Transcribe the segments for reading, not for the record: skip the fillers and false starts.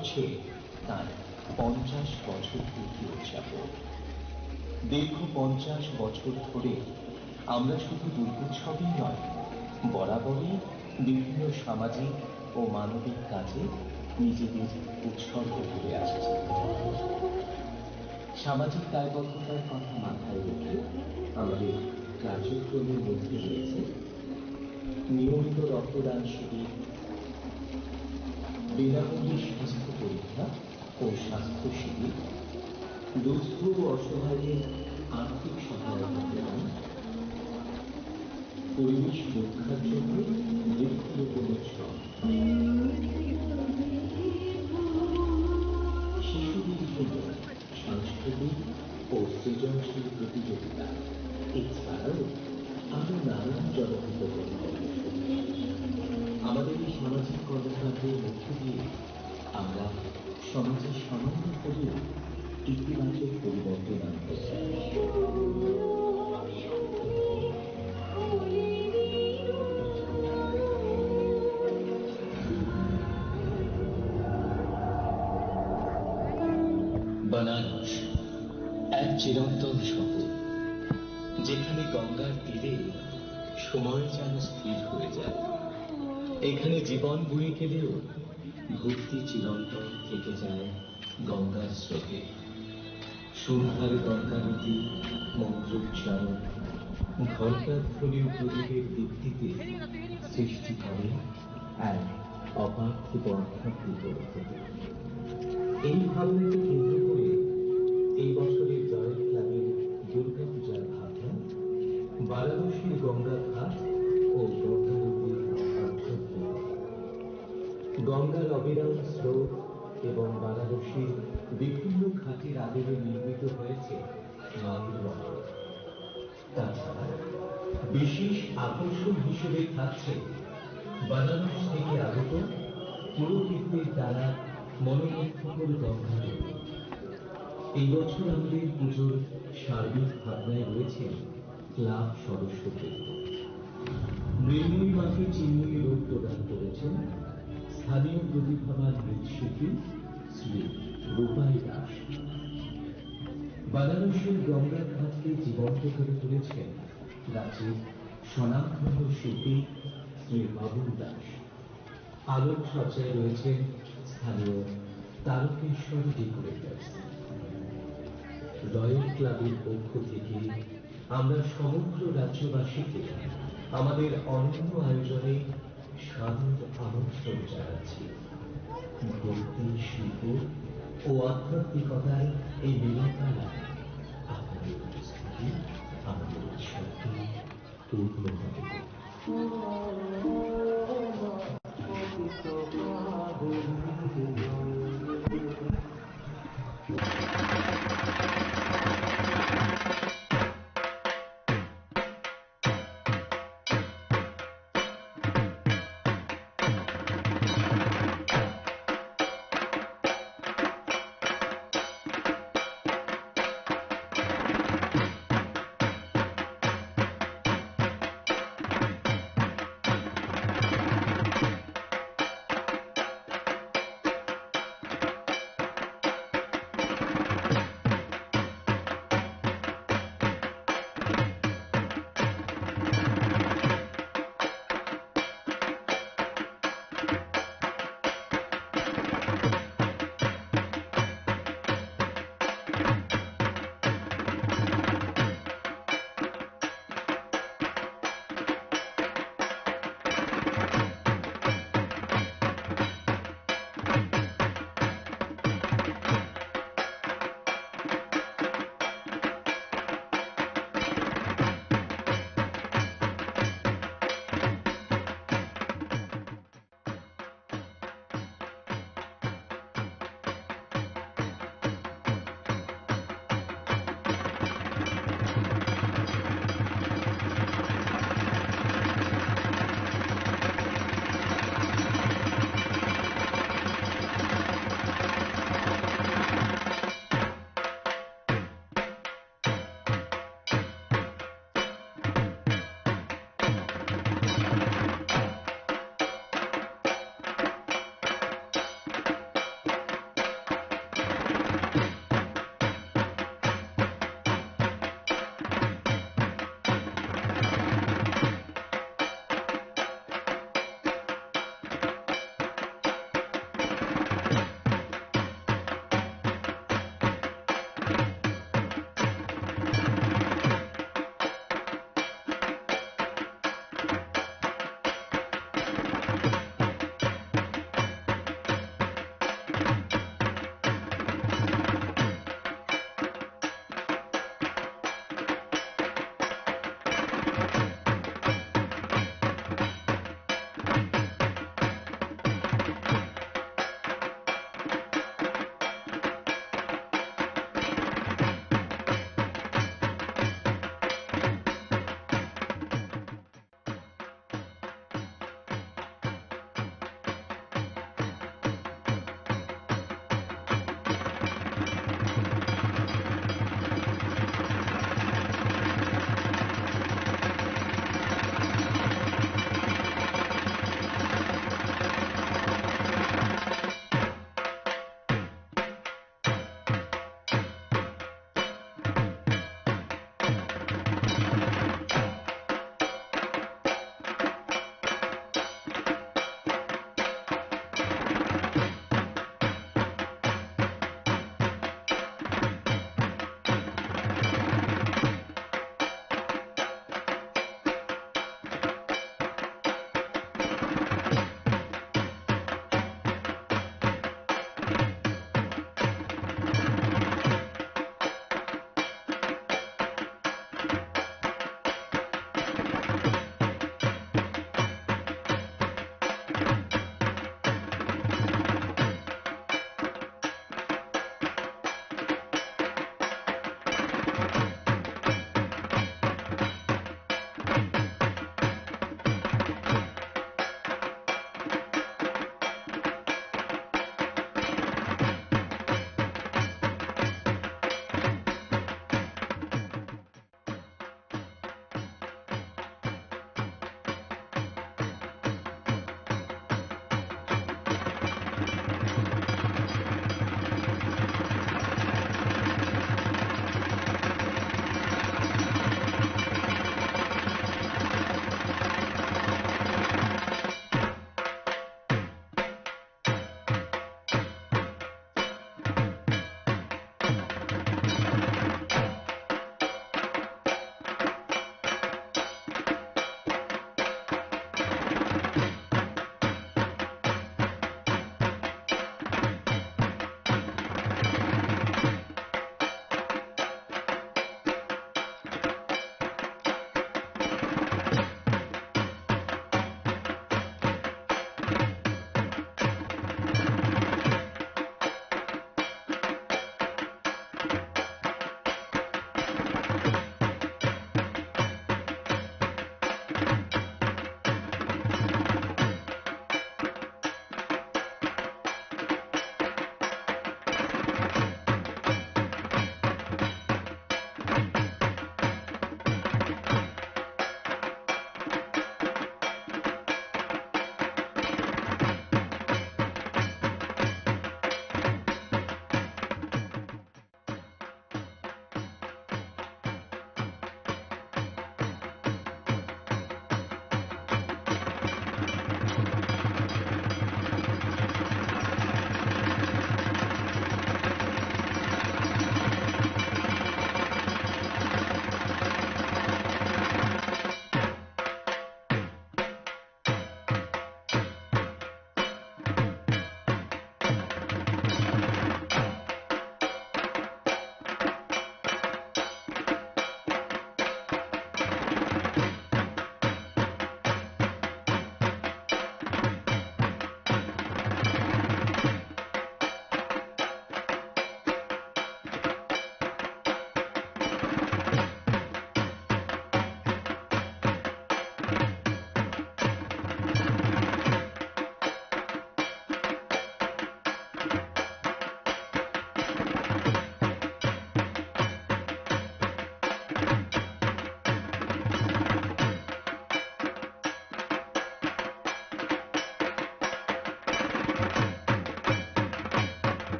চলছে তার 50 বছর পূর্তি উদযাপন। দীর্ঘ 50 বছর ধরে আমরা শুধু দুর্গোৎসবই নয়, বরাবরই বিভিন্ন সামাজিক ও মানবিক কাজে নিজেদের উৎসর্গ করে আসছি। সামাজিক দায়বদ্ধতার কথা মাথায় রেখে আমাদের কার্যক্রমের মধ্যে রয়েছে নিয়মিত রক্তদান শিবির, বিনামূল্যে স্বাস্থ্য পরীক্ষা ও স্বাস্থ্য শিবির, দুস্থ ও অসহায়দের আর্থিক সহায়তা প্রদান, পরিবেশ রক্ষার জন্য বৃক্ষরোপণ উৎসব, শিশুদের জন্য সাংস্কৃতিক ও সৃজনশীল প্রতিযোগিতা, এছাড়াও আরো নানান জনহিতকর কর্মসূচি। আমাদের এই সামাজিক কর্মকাণ্ডের মধ্য দিয়ে আমরা সমাজের সামান্য হলেও ইতিবাচক পরিবর্তন আনতে চাই। বানারস এক চিরন্তন শহর, যেখানে গঙ্গার তীরে সময় যেন স্থির হয়ে যায়। এখানে জীবন বয়ে গেলেও ভক্তি চিরন্তন থেকে যায় গঙ্গার স্রোতে। সন্ধ্যার গঙ্গারতি, মন্ত্রোচ্চারণ, ঘণ্টাধ্বনি ও প্রদীপের দীপ্তিতে সৃষ্টি করে এক অপার্থিব আধ্যাত্মিক অনুভূতি। এই ভাবনাকে কেন্দ্র করে এই বছরের জয়েন্ট ক্লাবের দুর্গাপূজার ভাবনা বারাণসীর গঙ্গা ঘাট ও গঙ্গা নদীর আধ্যাত্মিকতা। গঙ্গার অবিরাম স্রোত এবং বারাণসীর বিভিন্ন ঘাটের আদলে নির্মিত হয়েছে মায়ের মন্দির। তাছাড়া বিশেষ আকর্ষণ হিসেবে থাকছে বারাণস থেকে আগত পুরোহিতদের দ্বারা মনোমুগ্ধকর গঙ্গা নদী। এই বছর আমাদের পুজোর সার্বিক ভাবনায় রয়েছে ক্লাব সদস্যবৃন্দ। মৃন্ময়ী মাকে চিন্ময়ী রূপ প্রদান করেছেন স্থানীয় প্রতিভাবান নৃত্যশিল্পী শ্রী রূপাই দাস। বারাণসীর গঙ্গা ঘাটকে জীবন্ত করে তুলেছেন রাজ্যের স্বনামধন্য শিল্পী শ্রী বাবুল দাস। আলোকসজ্জায় রয়েছেন স্থানীয় তারকেশ্বর ডেকোরেটার্স। রয়্যাল ক্লাবের পক্ষ থেকে আমরা সমগ্র রাজ্যবাসীকে আমাদের অনন্য আয়োজনে সাদর আমন্ত্রণ জানাচ্ছি। ভক্তি, শিল্প ও আধ্যাত্মিকতার এই মিলনমেলায় আপনাদের উপস্থিতি আমাদের উৎসবকে পূর্ণ হবে।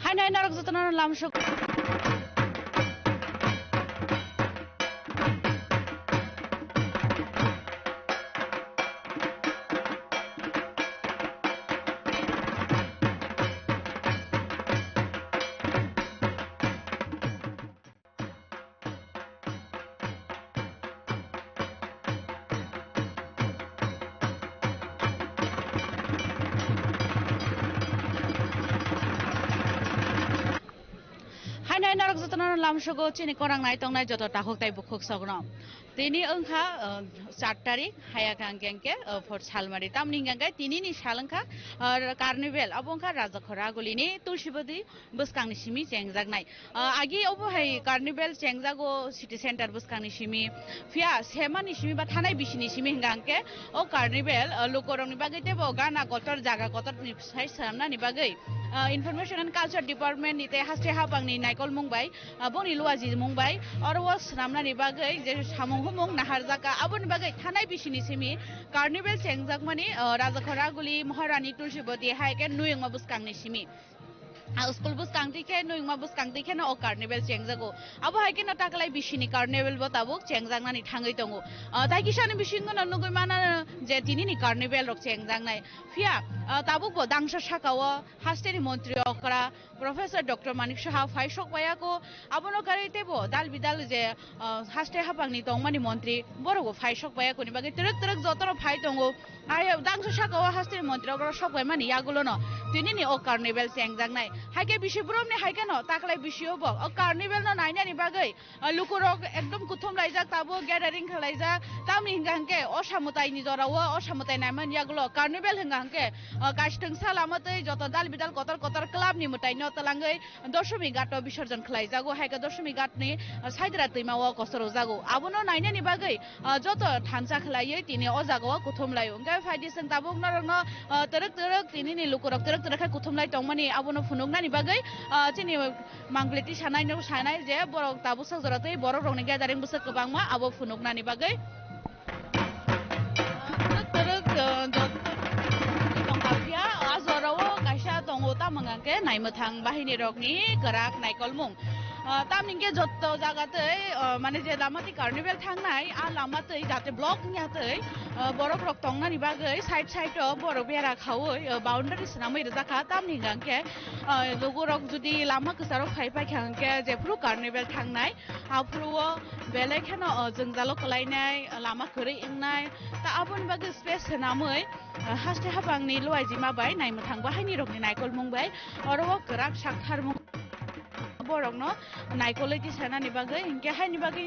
Hai narok jatana lamsuk Hai narok jatana lamsugo chini korang nai tong nai joto tahok tai bukhuk sogno tini engkha 4 tarik hayakang gengke for salmari tamni gangkai tini ni salangkha carnival abongkha rajakhora gulini tulsibadi buskangni simi chengjak agi obo hai carnival chengjago city center buskangni simi fia semani simi ba thanai bisini simi gangke o carnival lokorong ni bagai tebo gana kotor jaga kotor ni sai samna ni bagai information and culture department ni te haste habang ni naikol mungbai boni luaji mungbai or was ramna ni bagai je samung humung nahar jaka abon bagai thanai bisini simi carnival chengjak mani rajakhora guli maharani tulsibodi haike nuyung ma buskangni simi school bus kangti ke nuyma bus kangti ke na o carnival chengjago abo haike na taklai bisini carnival botabuk chengjangna ni thangai tongo tai kisani bisingo na nugoi mana je tini ni carnival rok chengjangnai fia tabuk bo dangsa sakao hasteri mantri okra professor dr manik saha faisok bayako abono karite bo dal bidal je haste habangni tongmani mantri borogo faisok bayako ni bage terek terek jotoro phai tongo ayo dangsa sakao hasteri mantri okra sok mani yagulo no tini ni o carnival chengjangnai haike bisibrom ni haike no taklai bisio bo o carnival no naina ni bagai lukurok ekdom kuthum laijak tabo gathering khalaijak tamni hingangke osamutai ni jorawo osamutai naiman yagulo carnival hingangke kastung salamatei joto dal bidal kotor kotor club ni mutai no talangai doshmi gato bisorjon khlaijago haike doshmi gat ni saidra tuimawo kosoro jago abono naina ni bagai joto thansa khlaiye tini o jago kuthum layo ngai faidi sing tabuk norno terek terek tini ni lukurok terek terek kuthum lai tongmani abono funuknani bagai chini mangleti sanai no sanai je borok tabuk sajorate borok rokni gathering busak kobangma abo funuknani bagai terek terek tongkapia azorowo kaisa tongo tamangke naimathang bahini rokni garak naikolmung tamningke jotto jagatei mane je lamati carnival thangnai a lamatei jate block nyatei borok rok tongnani bagai side side o borok bera khawoi boundary snamai rajaka tamni gangke logorok judi lama kusarok khai pai khangke je pru carnival thangnai apruo belai kheno jongjalo kalainai lama khori ingnai ta abon bagai space namai haste habangni loaijima bai naimathang bahini rokni naikol mungbai oro garak sakhar mung borok no naikolai ti sana ni bagai inke hai ni bagai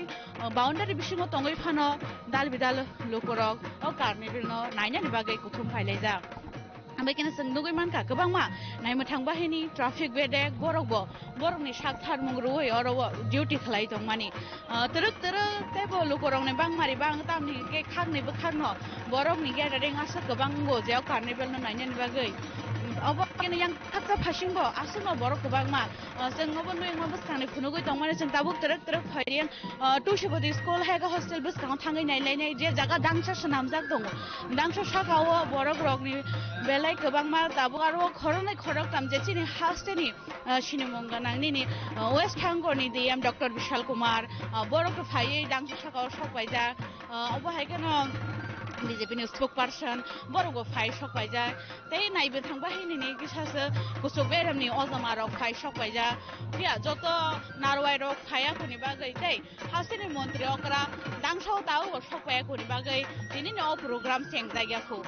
boundary bisingo tongoi phano dal bidal lokorok o carnival no naina ni bagai kuthum phailaija ambai kena sengdugoi manka gobangma naimathang bahini traffic bedek borokbo borokni sakthar mungroi oro duty khlai tongmani terek terek tebo lokorok ne bangmari bang tamni ke khangni bo khangno borokni gathering asa gobango je carnival no naina ni bagai abo kena yang kakta phasingbo asungno borok gobangma जोंबो नयमा बुस्कांनि फुनुगै तंमाने जों दाबुक तरक तरक फायरें टुसिबदि school हायगा hostel बुस्कां थांगै नायलायनाय जे जागा दांसा सनामजाक दङ दांसा साकाओ बरक रकनि बेलाय गोबांमा दाबु आरो खरनै खरक तामजे चिनि हास्टेनि सिनेमंगानांनि waste हांगरनि DM doctor Vishal Kumar बरक फायै दांसा साकाओ सपायजा अबो हायगनो BJP ni spokesperson borogo phai sokpaija tei naibe thangbahi ni kisase kusukberam ni ozama rok phai sokpaija pia joto narwai rok phaya kuni bagai tei hasini mantri okra dangsao tau sokpaya kuni bagai tini ni o program sengjaya khu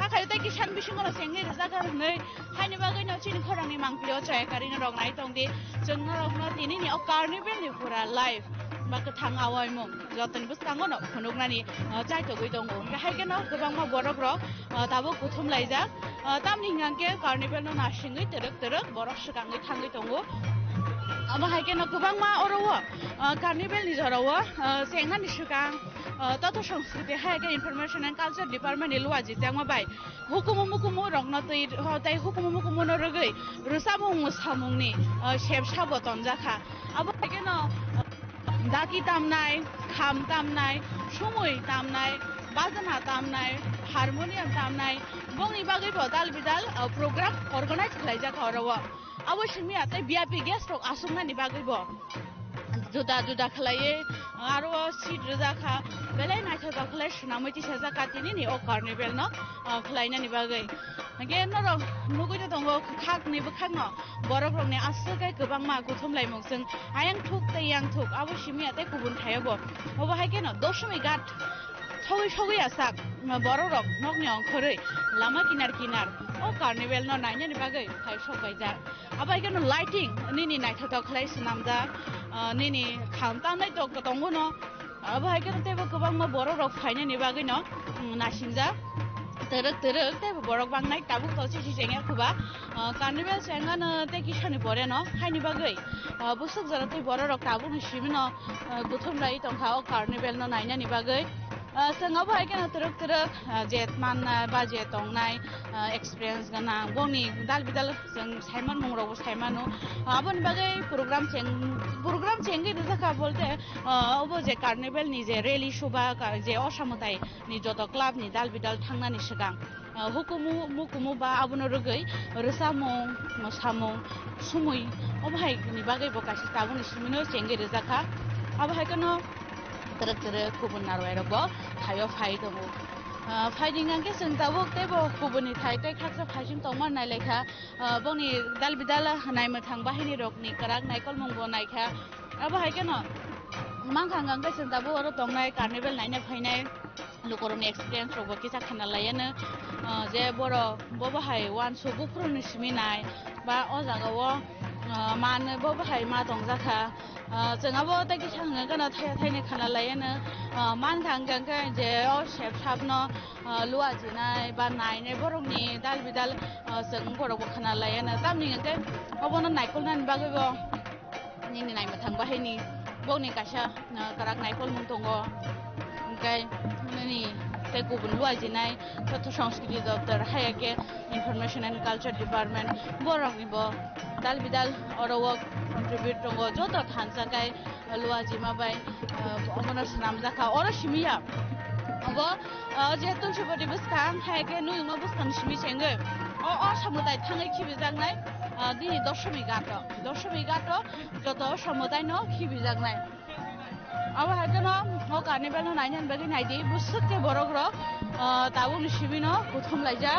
hakai tei kisan bisingono sengnei jaga nei haini bagai no chini khorangni mangpio chayakari rok nai tongdi jongno rokno tini ni o carnival ni pura live baka thang awai mong joton buskango no phunuknani chaito goi dongo haikeno gobangma borok rok tabo kuthum laijak tamni hingangke carnival no nasingoi terek terek borok sikangai thangai tongo abo haikeno gobangma orowo carnival ni jarawo sengnani sikang তথ্য সংস্কৃতি হাইকে information and culture department এলওয়াজি জাংমা বাই হুকুমু মুকুমু রংনা তাই হুকুমু মুকুমু নরগৈ রুসামুং মুসামুংনি শেব সাবতন জাখা আবো হাইকেন दाकी तामनाय खाम तामनाय सुमुय तामनाय बाजना तामनाय हारमोनियम तामनाय बंनि बागै दाल Bidal programme organise खालायजाखा Arwa abo shimiya tai VIP guest rok asungna ni bagui bo juda juda khlaiye aro seat reja kha belai naitha ta khlai sunamoi ti saja katini ni o carnival no khlaina ni bagai again no nugui to dongo khak ni bukhak no borok rok ni asgai gobang ma guthum lai mong sing ayang thuk tai yang thuk abo shimiya tai kubun thayabo obo haike no doshmi gat সগৈ সগৈ আসাক বড় rock knock নিয়ং খরৈ Lama কিনার কিনার ও carnival ন নাইনানি বাগৈ phi সবাই যা আবার এখানে lighting নিনি নাইথাতাव খালাই সিনামজা নিনি খামতামনাই তো দंगो ন আবার এখানে তেবো गोबां मा বড় রক ফাইনানি বাগৈ ন নাসিনজা terek terek te borok bang nai tabuk to si jengya kuba carnival senga no te kisani pore no haini bagai busuk jara te borok rok tabuk ni simino guthum lai tongkha o carnival no naina ni bagai senga bhai kana terek terek jet man ba jet tongnai experience gana boni dal bidal jeng saiman mungrok saimano aboni bagai program chengi daka bolte obo je carnival ni je rally shoba je osamutai ni joto club ni dal bidal thangnani sigang hukumu mukumu ba abono rogoi rsamung mosamung sumui obhai ni bagai bokasi tabuni simino chengi rezaka abhai kono terek terek kubun narwai robo thayo phai dongo fighting angke sing tabuk tebo kubuni thai tai khaksa phajim tongman nai lekha boni dal bidal hanai mathang bahini rokni karak naikol mongbo naikha aba haikeno mangkhang angke sing tabu aro tongnai carnival naina phainai lukoromni experience robo kisa khana layana je boro bobo hai wan so bukroni siminai ba o jagao man bobo hai ma tongjaka jengabo ta kisanga gana thaya thaini khana layana man thanggang ka je o shep sapno luwa jinai ba nainai borokni dal bidal jeng borok khana layana tamni ngke obono naikol nan bagaibo nini nai mathang bahini boni kasha karak naikol mung tongo ngkai nini te kubun luwa jinai totho সংস্কৃতি দপ্তর hayake information and culture department borok ni bo dal bidal oro work contribute tongo joto thansakai luwa jima bai omono snamjaka oro shimiya abo je tulsipoti buskang hayake nuingma buskang shimi chenge o samutai thangai khibijangnai dini doshmi gato joto samutai no khibijangnai abo haikeno o carnival no nainan bagi naidi busukte borok rok tabuk ni sibino guthum laija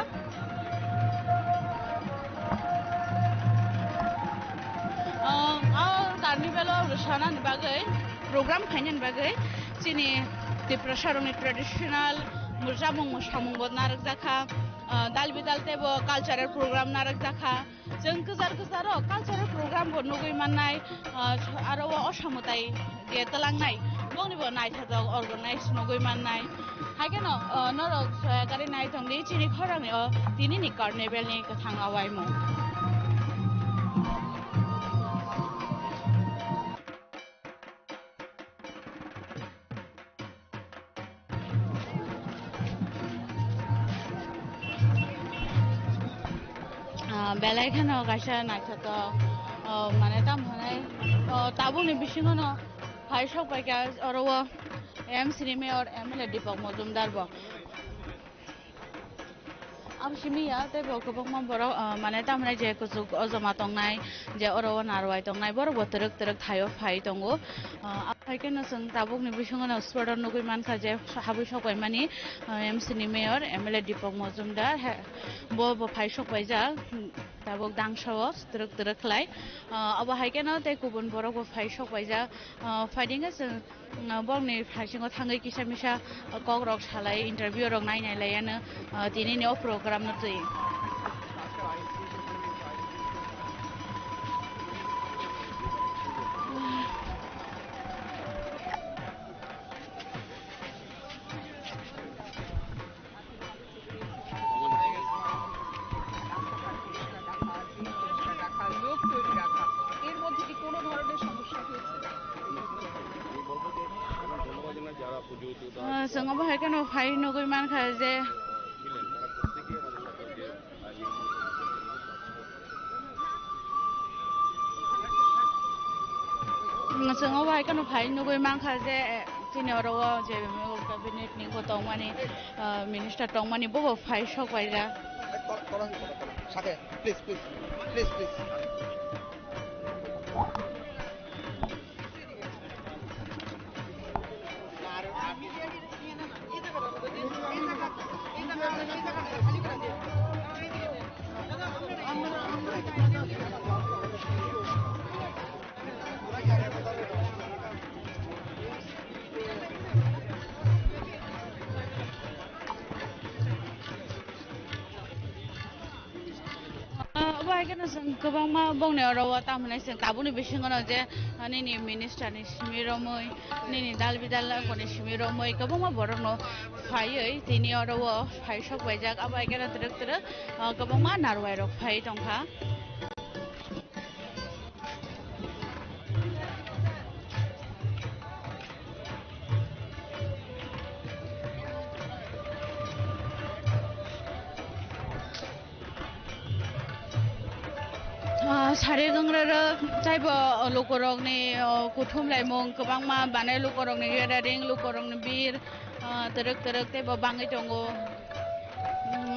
carnival rusana ni bagai program khainan bagai chini tiprasaroni traditional mujamung musamung bo narak jakha dal bidal tebo cultural program narak jakha jeng kejar kezaro cultural program bo nugui mannai aro osamutai je talangnai boni bo naithata organize nugui mannai haikeno norok soyakari naithongni chini khorang tini ni carnival ni kathang awaimo belai khano kaisa naithata mane tam hanai tabuni bisingono phai sokbai ka oro MC ni mayor MLA Deepak Majumdar bo am shimiya tebo kobangma borok mane tamrai je kusuk ojoma tongnai je oro narwai tongnai borok bo terek terek thayo phai tongo haikeno sing tabuk ni bisingono sport nugui mankha je habui sokbai mani MC ni mayor MLA Deepak Majumdar bo phai sokbai ja tabuk dangsao terek terek khlai abo haikeno te kubun borok bo phai sokbai ja fighting as bongni phaisingo thangai kisa misa kok rok salai interview rok nainai layana tini ni o program no tui Sengo bahai kan phai nugui mankha je sengo bahai kan phai nugui mankha je chini oro je cabinet ni ko tongmani minister tongmani bo phai sokbai ja সাথে please please please please Bahagian sang kebang ma bong ne rawa tam ne sang tabu ni bising ono je ni minister ni simiromoy ni dal bidal ko ni simiromoy kebang ma borong no phai tini rawa phai sok baijak abagian trek trek kebang ma narwai rok phai tongkha sari gangrara jaibo lokorok ni kuthum laimong kebangma banai lokorok ni yadaring lokorok ni bir terek terek tebo bangai tongo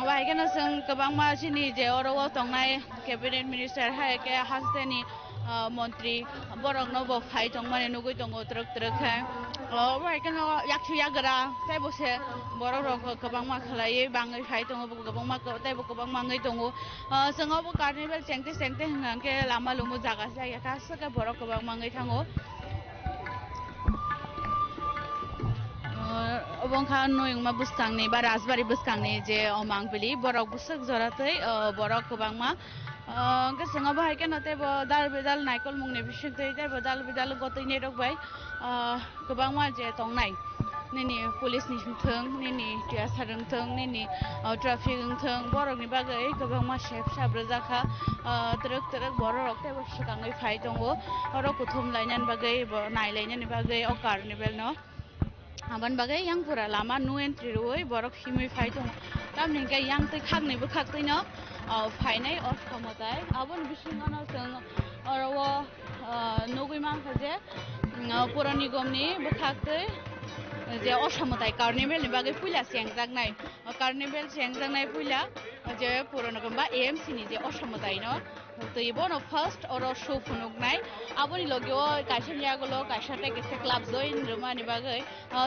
bahagian sang kebangma sini je oro tongnai cabinet minister hai ke hasdeni montri borok no bo phai tongmani nugui tongo terek terek hai bahagian yakchu yagara tebo se borok rok kebangma khlai bangai phai tongo kebangma tebo kebangma ngai tongo sengo bo carnival chengte chengte hangke lama lumu jaga saya kasaka borok kebangma ngai thango obongkha noyung ma buskang ni ba rasbari buskang ni je omang bili borok busak joratei borok kebangma ke sengo bahagian tebo dal bidal naikol mungni bisik tei tebo dal bidal gotei ni rok bai kebangma je tongnai nini police ni thung nini tia sarung thung nini traffic thung borok ni bagai kebangma sep sabrajaka trek trek borok tebo sikangai phai tongo oro kuthum lainan bagai nai lainan ni bagai o carnival no aban bagai yang pura lama no entry roi borok himui phai tong tam ningka yang tei khak ni bukhak tei no phai nai o samotai abon bising ono song oro nogui mangkha je pura nigom ni bukhak tei je osamotai carnival ni bagai puila sengjaknai carnival sengjaknai puila je purana gamba AMC ni je osamotai no tei bono first oro show phunuknai aboni logio kaisa yagulo kaisa te kese club join rumani bagai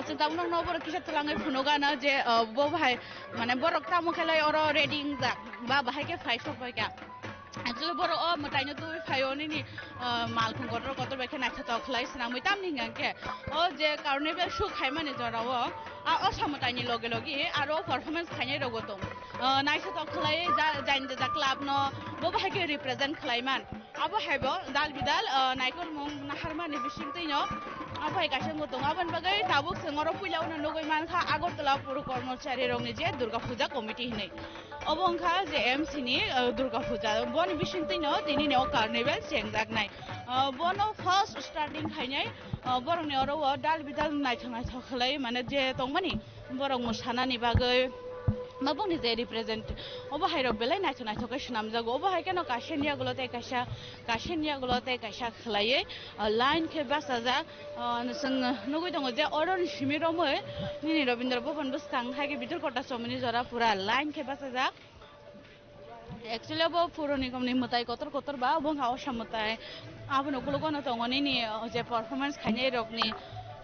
sinta unong no bor kisa tulangai phunuga na je bo bhai mane borok tamu khelai oro reading jak ba bahai ke phai sok bai ka actually boro matai no tui phaioni ni mal khung kotor kotor bekhe naitha tok khlai sna moi tam ninga ke o je carnival show khaimani jorao o samotai ni loge logi aro performance khainai rogo tong naitha tok khlai jain ja club no bo bahai ke represent khlaiman abo haibo dal bidal naikol mong naharmani bising tei no abai kaisa ngotong aban bagai tabuk sengoro puila una nogoi mankha agartala puro कर्मचारी rongni je durga puja committee hinai obongkha je MC ni durga puja boni bising tei no tini ne carnival chengjak nai bono first starting khainai borong ni oro dal bidal naithang khlai mane je tongmani borong mosanani bagai mabong ni je represent obo hairo belai naithok kai shnamjago obo hai keno kashenia gulote kaisa khlaiye line ke basaja sing nugui tongo je oron simiromoi nini robindra bhavan buskang haige bidur kota somini jora pura line ke basaja actually abo puro nigom ni mutai kotor kotor ba bong ha osamutai abono kulogono tongo nini je performance khainai rokni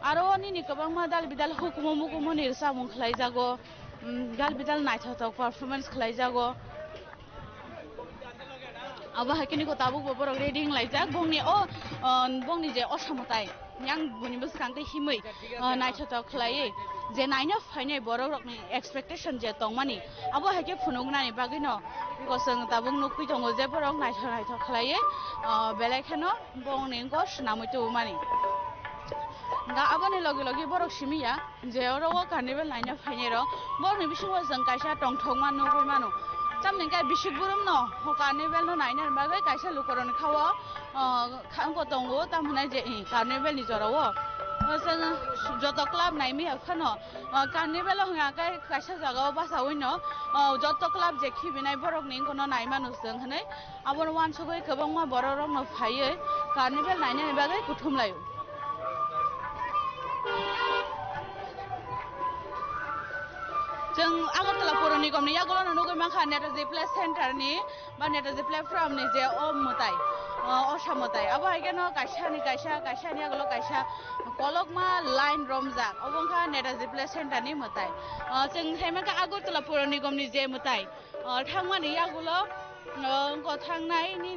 aro nini kabangma dal bidal hukumo mukumo ni samung khlai jago dal bidal naithatok performance khlai jago abo hakini ko tabuk borok reading laijak bongni je osamutai yang buni buskang tei himui naithatok khlai je naina phainai borok rokni expectation je tongmani abo hake phunugnani bagui no gosong tabuk nukui tongo je borok naithok khlai belai kheno bongni ko snamui tu mani ga aboni logi logi borok simiya je oro carnival naina phainai ro borni bisingo jong kaisa tongthok man nugui mano tamni kai bisik burum no carnival no naina bagai kaisa lukoron khawa khangko tongo tamhnai je carnival ni jorao jong joto club naimi khano carnival hunga kai kaisa jagao basawui no joto club je khibinai borok ni kono naimanu jong hanai abor wansogoi kwbangma borok rok no phaiye carnival naina bagai kuthumlayo जों आगरतला पौर निगमनि यागोलावनो नुगै माखा Netaji place सेन्टारनि बा नेताजि प्लेटफर्मनि जे अमताय असामताय अब हायगेनो काइसानि आगोलाव काइसा कलकमा line रमजाक अबंखा Netaji place सेन्टारनि मताय जों हायमाखा आगरतला पौर निगमनि जे मताय थांमानि यागोलाव थांनायनि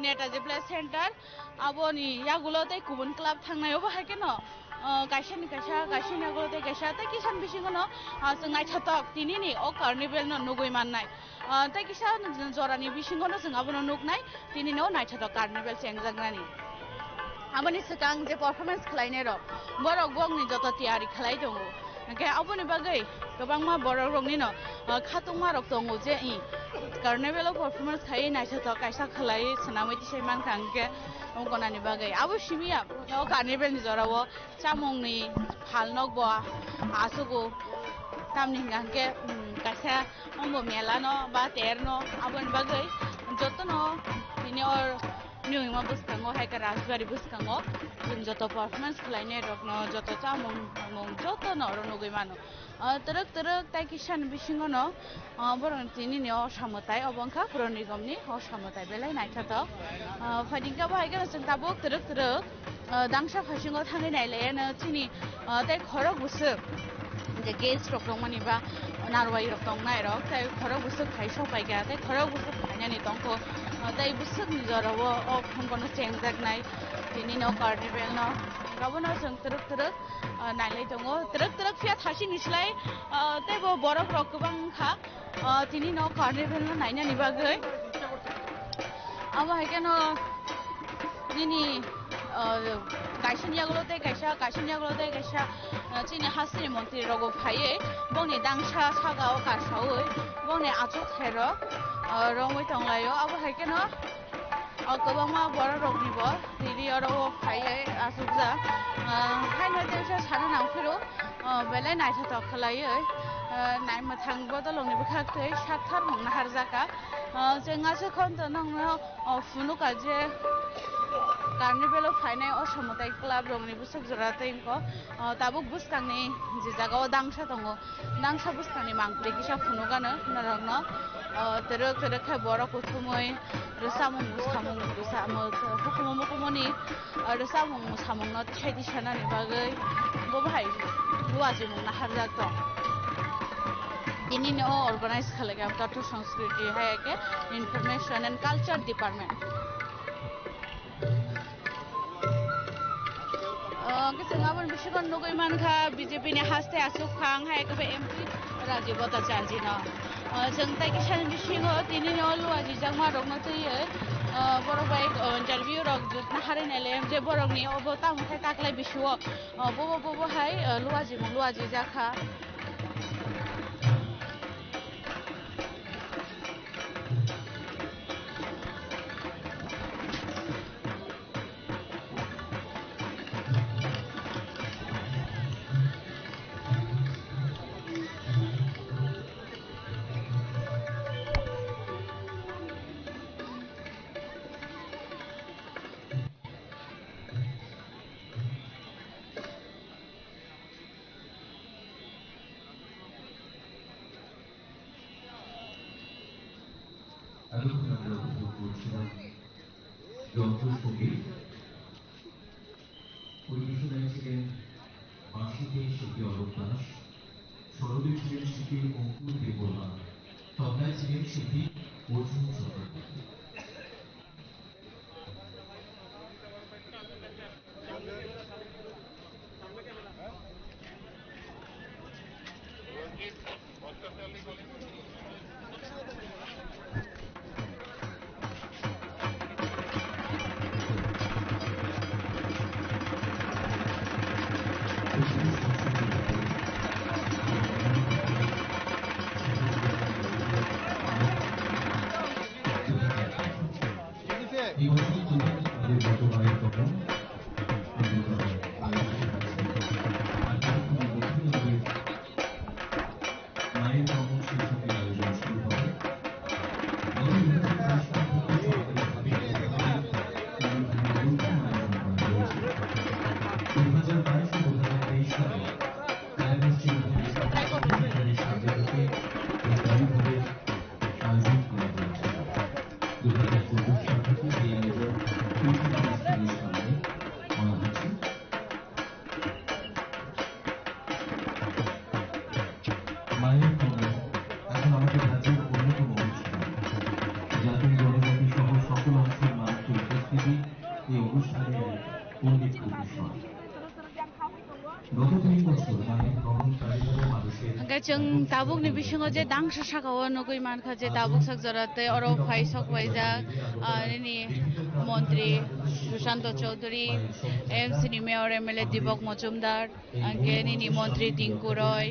Netaji place centre आबोनि यागोलाव तै गुबुन club थांनायाव हायगेनो काइसानि आगोलाव तै काइसा तै किसान बिसिङावनो जों नायथाथक दिनैनि अ कार्निभेल न नुगै माननाय तै किसान जरानि बिसिङावनो जों आबोनो नुगनाय दिनैनो नायथाथक कार्निभेल चेंजागनानि आबोनि सिगां जे पारफरमेन्स खालायनाय र बरक बंनि जत तियारि खालाय दङ ओंखाय आबोनि बागै गोबां मा बरक रंनि न खातुमा रक दङ जे कार्निभेलाव पारफरमेन्स खायै नायथाथक काइसा खालाय सोनामै तिसाय मानखा ओंखे गनानि बागै आबो सिमिया कार्निभेलनि जराव चामंनि फालनक बा आसुगु तामनि हिंगांके काइसा अंबो मेला न बा तेर न आबोनि बागै जत न बिनि और निउमा बुसखाङो हायका राजबारि बुसखाङो जों जत पारफरमेन्स खालायनाय रक न जत चामं जत न र नुगै मानो तरक ताइ किसान बिसिङो न बरं दिनैनि असामताय अबंखा पौर निगमनि असामताय बेलाय नायथाथक फाइदिंका बाहायगोन जों ताबुक तरक दांसा फासिङाव थाङै नायलायानो थिनि ताइ खरक बुसो जे गेस रक दं मानिबा नारवाई रक दं नाय रक ताइ खरक बुसो खाइसो पाइगा ताइ खरक बुसो खाइनानि दंखो ताइ बुसो निजराव अ फंगनो चेंजागनाय दिनैनि कार्निभेल न गाबोनो जों तरक नायलाय दङ तरक फिया थासि निस्लाय ताइ बरक रक गोबांखा दिनैनि कार्निभेल न नायनानि बागै अब हायगेनो दिनै काइसानि आगोलाव तै काइसा चिनि हासिनि मन्त्रि रग फायै बंनि दांसा सागाव कारसावै बंनि आचु थेर रंमै तंलायो अब हायगेनो गोबां मा बर रगनिबो दिनै अराव फायै आसुजा हायनो तेसा सानो नांफिरो बेलाय नायथाथक खालायो नायमो थांबो दलंनिबो खाखै साथार मंना हारजाका जोंहासो खन्थ नंनो फुनुका जे कार्निभेलाव फायनाय असामताय क्लाब रंनि बुसक जरा तैंको ताबुक बुसकांनि जे जागाव दांसा दङ दांसा बुसकांनि मांफ्रे किसा फुनुगानो नरंनो तरक खाय बरक उथुमै रसामं हुकुमनि रसामं मुसामं न थायदि सानानि बागै बबाहाय लुवाजि मंना हारजाक दं दिनैनि अर्गानाइज खालामो तथ्य संस्कृति हायके इनफरमेशन एंड कल्चर डिपार्टमेंट जों आबोन बिसिगन नुगै मानखा बीजेपी नि हास्ते आसुखां हायके एमपी राजीव भट्टाचार्य न जों ताइ किसान बिसिङो दिनैनि लुवाजि जांमा रगनो थैयो बरबाय इन्टारभिउ रग जुटना हारिनायले जे बरगनि अब तामुखाय ताकलाय बिसुओ बबो हाय लुवाजि जाखा এতক্ষণ আমরা উপভোগ করছিলাম যন্ত্রসঙ্গীত পরিবেশনায় ছিলেন বাঁশিতে শিল্পী অরূপ দাস, সরোদে ছিলেন শিল্পী অঙ্কুর দেববর্মা, তবলায় ছিলেন শিল্পী অর্জুন চক্রবর্তী। গত 3 বছর মায়ের গমন চারিধারে মানুষের Hanggang chung tabuk ni bising je dang sa sakawa no koi man kha je tabuk sak jarate oro phai sok waija ni মন্ত্রী Sushanta Chowdhury MC mayor MLA Dipak Majumdar angke ni মন্ত্রী টিঙ্কু রয়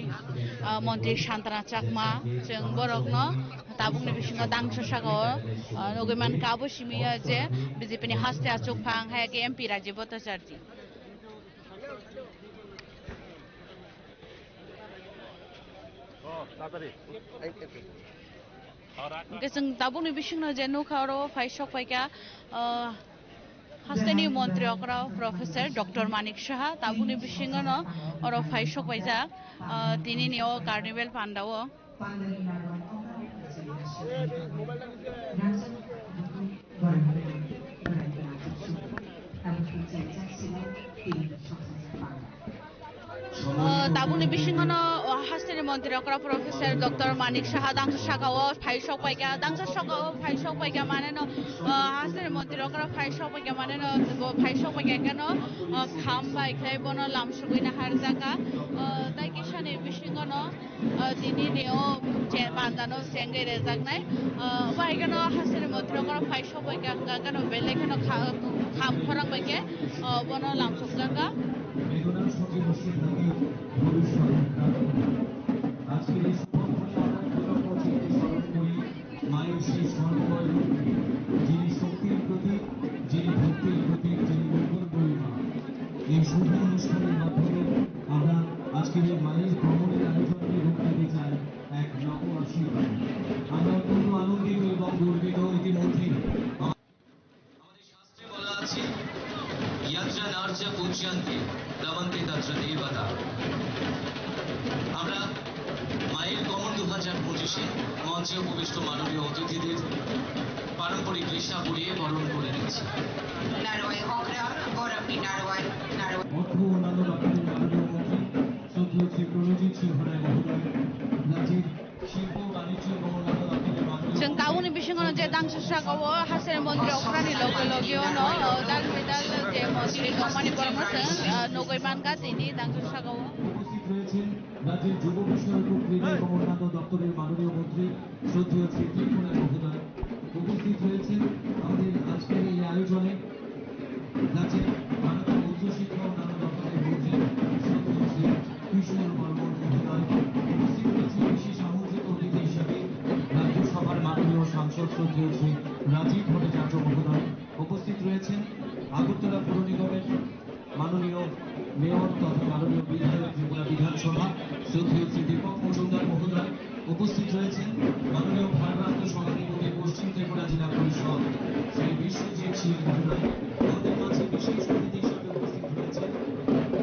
মন্ত্রী শান্তনা চাকমা जों borokno tabuk ni bisingo dang sa sakawa no koi man ka bo simiya je BJP ni haste achuk phang ha ke MP Rajiv Bhattacharya जों tabukni bisingno je nukha oro phai sokpaika hasteni মন্ত্রী okra professor Dr. Manik Saha tabukni bisingo oro phai sokpaija tini ni o carnival pandao tabukni bisingono hasteni মন্ত্রী okra professor Dr. Manik Saha dangsa sakao phai sokpaika dangsa sakao phai sokpaika mane no hasteni মন্ত্রী okra phai sokpaika mane no phai sokpaika keno kham bai khai bono lamsuguina harjaka tai kisani bisingono tini ni o je bandano senge rejaknai bai keno hasteni মন্ত্রী okra phai sokpaika keno bele keno kham khorang baike bono lamsugjaka বেদনার সঙ্গে বসে থাকি ভবিষ্যৎ আজকের এই স্মরণ করি মায়ের সেই স্মরণময় রূপ যিনি শক্তির প্রতীক যিনি ভক্তির প্রতীক যিনি মঙ্গল গরিমা এই শুভ অনুষ্ঠানের মাধ্যমে আমরা আজকের এই মায়ের ভ্রমণের আয়োজনকে রূপ দিতে চাই এক নব আশীর্বাদ আমরা অত্যন্ত আনন্দিত এবং গর্বিত ইতিমধ্যেই আমাদের শাস্ত্রে বলা আছে यात्रा नार्ज पूज्यन्ते लवन्ते तत्र देवता আমরা মায়ের গমন 2025-এ মঞ্চে উপবিষ্ট মাননীয় অতিথিদের পারম্পরিক রিসা পরিয়ে বরণ করে নিচ্ছি নারওয়াই অগ্রহর গৌরবী নারওয়াই অর্থ ও অন্যান্য ব্যাপারের মাননীয় মন্ত্রী শ্রদ্ধেয় শ্রী প্রণজিৎ সিংহ রায় মহোদয় রাজ্যের শিল্প বাণিজ্য এবং অন্যান্য ব্যাপারের মাননীয় जों tabukni bisingono je dangsa sakao hasteni মন্ত্রী okrani loge no dal medal je মন্ত্রী nomani bormo nogoi manka tini dangsa sakao উপস্থিত রয়েছেন রাজ্যের যুব বিষয়ক ও ক্রীড়া এবং অন্যান্য দপ্তরের মাননীয় মন্ত্রী শ্রদ্ধেয় শ্রী টিঙ্কু রায় মহোদয় উপস্থিত রয়েছেন আমাদের আজকের এই আয়োজনে রাজ্যের মাননীয় উচ্চশিক্ষা ও অন্যান্য দপ্তরের মন্ত্রী শ্রদ্ধেয় শ্রী কৃষ্ণ বর্মন মহোদয় উপস্থিত রয়েছেন বিশেষ আমন্ত্রিত অতিথি হিসেবে রাজ্যসভার মাননীয় সাংসদ শ্রদ্ধেয় শ্রী রাজীব ভট্টাচার্য মহোদয় উপস্থিত রয়েছেন আগরতলা পৌর নিগমের মাননীয় মেয়র তথা মাননীয় বিধায়ক ত্রিপুরা বিধানসভা শ্রদ্ধেয় শ্রী দীপক মজুমদার মহোদয় উপস্থিত রয়েছেন মাননীয় ভারপ্রাপ্ত সভাপতি পশ্চিম ত্রিপুরা জেলা পরিষদ শ্রী বিশ্বজিৎ সিং মহোদয় আমাদের মাঝে বিশেষ অতিথি হিসেবে উপস্থিত রয়েছেন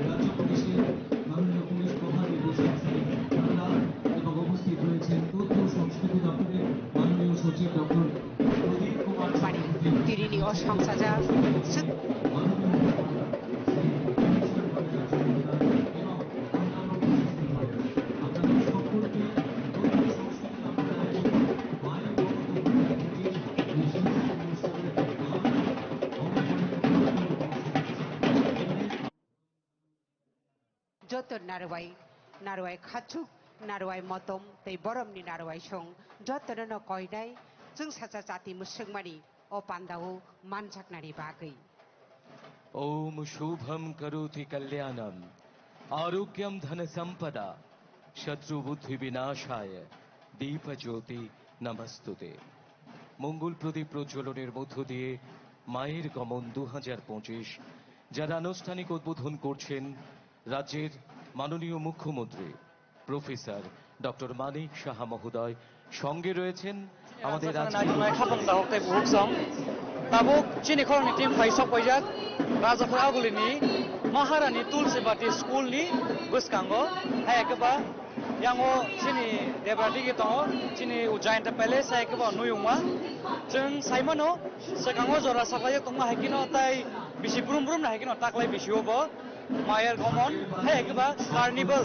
রাজ্য পুলিশের মাননীয় পুলিশ মহানির্দেশক শ্রী প্রহ্লাদ এবং উপস্থিত রয়েছেন তথ্য ও সংস্কৃতি দপ্তরের মাননীয় সচিব ডক্টর প্রদীপ কুমার চক্রবর্তী তিরিনি অসংসাজা যত নারওয়াই নারওয়াই খাচুক নারওয়াই মতম তৈ বরমনি নারওয়াই সং যতনো কয়নাই जों साजा जाति मुसुंमानि ओ पान्दाओ मानजाकनानि बागै ओम शुभम करोति कल्याणम आरोग्यम धन संपदा शत्रु बुद्धि विनाशाय दीप ज्योति नमस्तुते मंगल प्रदीप प्रज्वलনের মধ্য দিয়ে মায়ের গমন 2025 যার আনুষ্ঠানিক উদ্বোধন করছেন রাজ্যের মাননীয় মুখ্যমন্ত্রী প্রফেসর ডক্টর মানিক সাহা মহোদয় সঙ্গে রয়েছেন আমাদের রাজ্যের খাপং দাহকতাই বহুত song tabuk chini khorni team paisok pojak rajapur agulini maharani tulsibati school ni buskango hayakba yango chini debrati gi tongo chini ujjain palace hayakba nuyungma जों saimano sekango jora saklai tongma hakino tai bisi brum brum na hakino taklai bisi obo mayer gomon hayakba carnival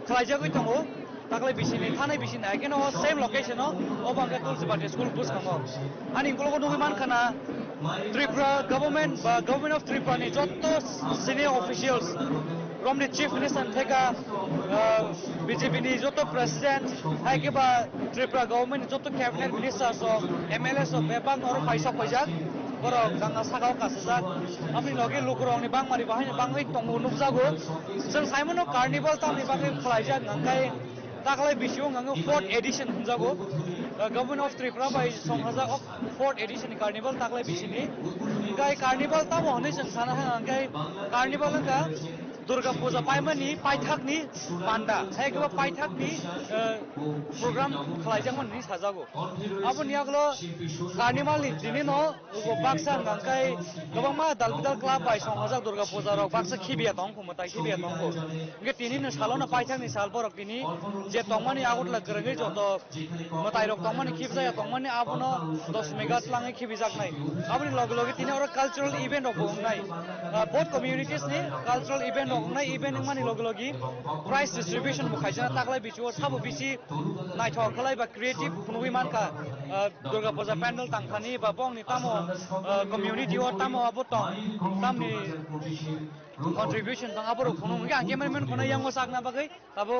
khlaijagoi tongo taklai bisi ni thanai bisi na hakino same location no obangka tulsibati school buskango ani kologo nugiman khana Tripura government of Tripura ni jotto senior officials Romni Chief Minister Theka BJP ni joto President hai ke ba Tripura government joto Cabinet Minister so MLA so bebang or paisa pajak boro ganga sagao kasajak amni loge lukurong ni bang mari bahai bangai tongu nukjago jeng saimono carnival tamni bangai khlaijak ngangai taklai bisio ngango 4th edition hunjago Government of Tripura by songhajak of 4th edition ni carnival taklai bisini ngai carnival tamo hone jeng sana ngai carnival nga Durga Puja paimani paithakni panda haikeba paithakni program khlaijangman ni sajago aboni aglo carnival ni dinino ugo baksa ngangkai gobangma dalbidal club bai songhajak Durga Puja rok baksa khibia tong khumata khibia tong ko nge tinini salona paithakni salborok tini je tongmani agutla grengi joto matai rok tongmani khibjaya tongmani abono 10 mega tlangai khibijak nai aboni loge loge tini oro cultural event rok bongnai both communities ni cultural event nai event mani logi prize distribution mo khaijana taklai bichu sabo bisi naithok khalai ba creative phunui manka Durga Puja pandal tangkhani ba bong ni tamo community or tamo abotong tamni contribution tang aboro phunung ge angke men khona yang sakna bagai tabo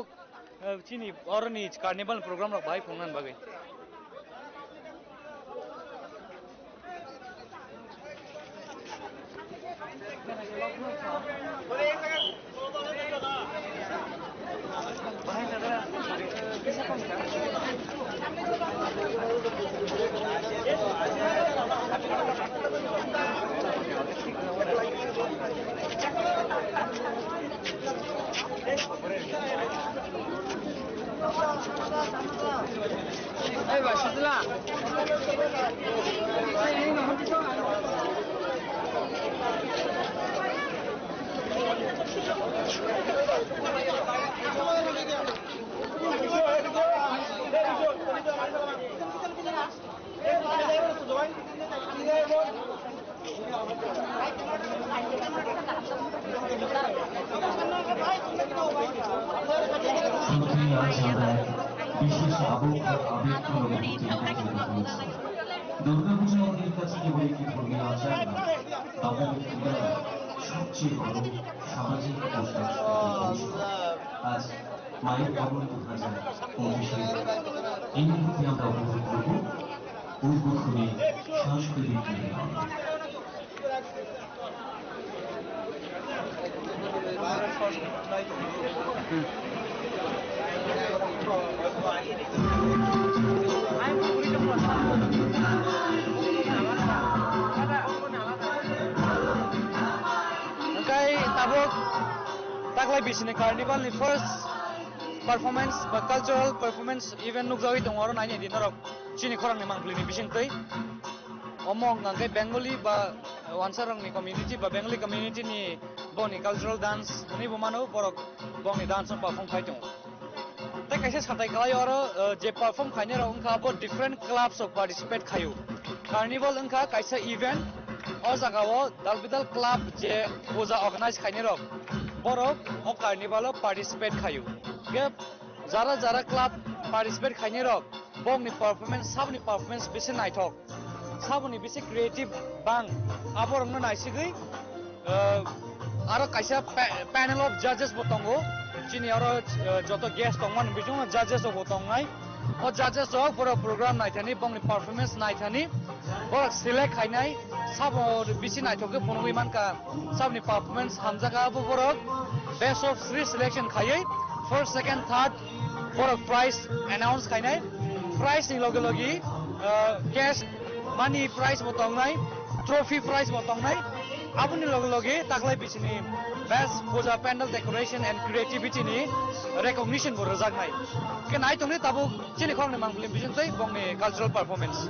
chini orni carnival program rok bai phungnan bagai বিশেষ আবেগ দুর্গাপূজা আমাদের কাছে কেবল একটি ধর্মীয় আচার না আমাদের সবচেয়ে বড় সামাজিক আজ মায়ের ভবন 2025 এই মুহূর্তে আমরা উপভোগ করব উদ্বোধনী সাংস্কৃতিক taklai bisini carnival ni first performance ba cultural performance event nukjawi tongoro naini dinorok chini khorang ni mangpli ni bisingtei omong ngai Bengali ba wansarang ni community ba Bengali community ni boni cultural dance ni bomano borok boni dance perform khaitong te kaise satai kalai oro je perform khaine rok ongkha bo different clubs of participate khayu carnival ongkha kaisa event o jagao dalbidal club je puja organize khaine rok borok o carnival participate khayu ge jara jara club participate khaine rok bongni performance sabni performance bisi naithok sabni bisi creative bang aborongno naisigui aro kaisa panel of judges botongo chini aro joto guest tongman bijong judges botongai o judges ok pura program naithani bongni performance naithani borok select khainai sabo bisi naithoke phonui manka sabni performance hamjaga bo borok best of 3 selection khayai first second third borok prize announce khainai prize ni logi logi cash money prize botongai trophy prize botongai abuni logi logi taklai bisini best puja pandal decoration and creativity ni recognition bo rajaknai ke nai tongni tabu chini khong ni manglim bisintei bongni cultural performance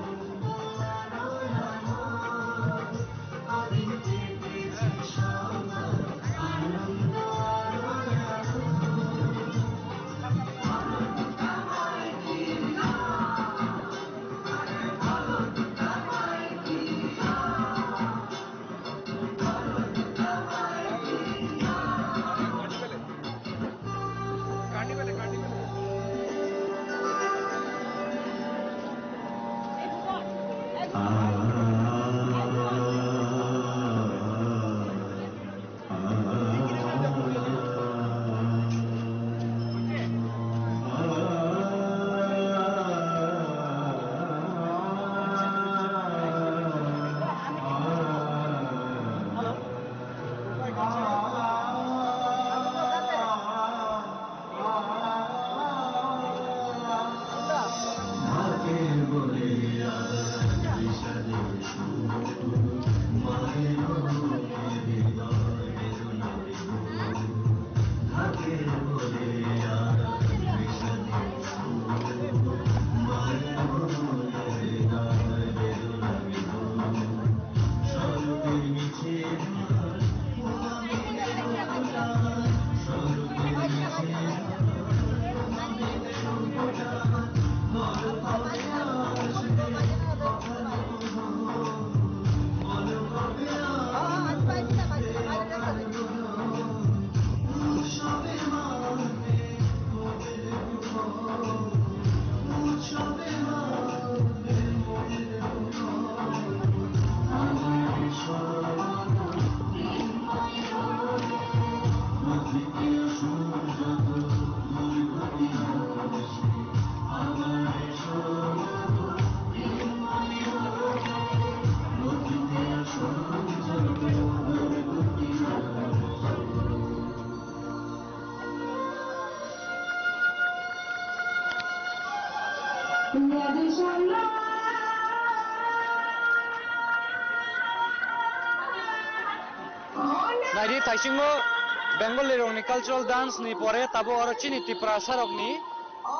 Naidi Taisingo Bengali rong ni cultural dance ni pore tabo oro chini tiprasa rok ni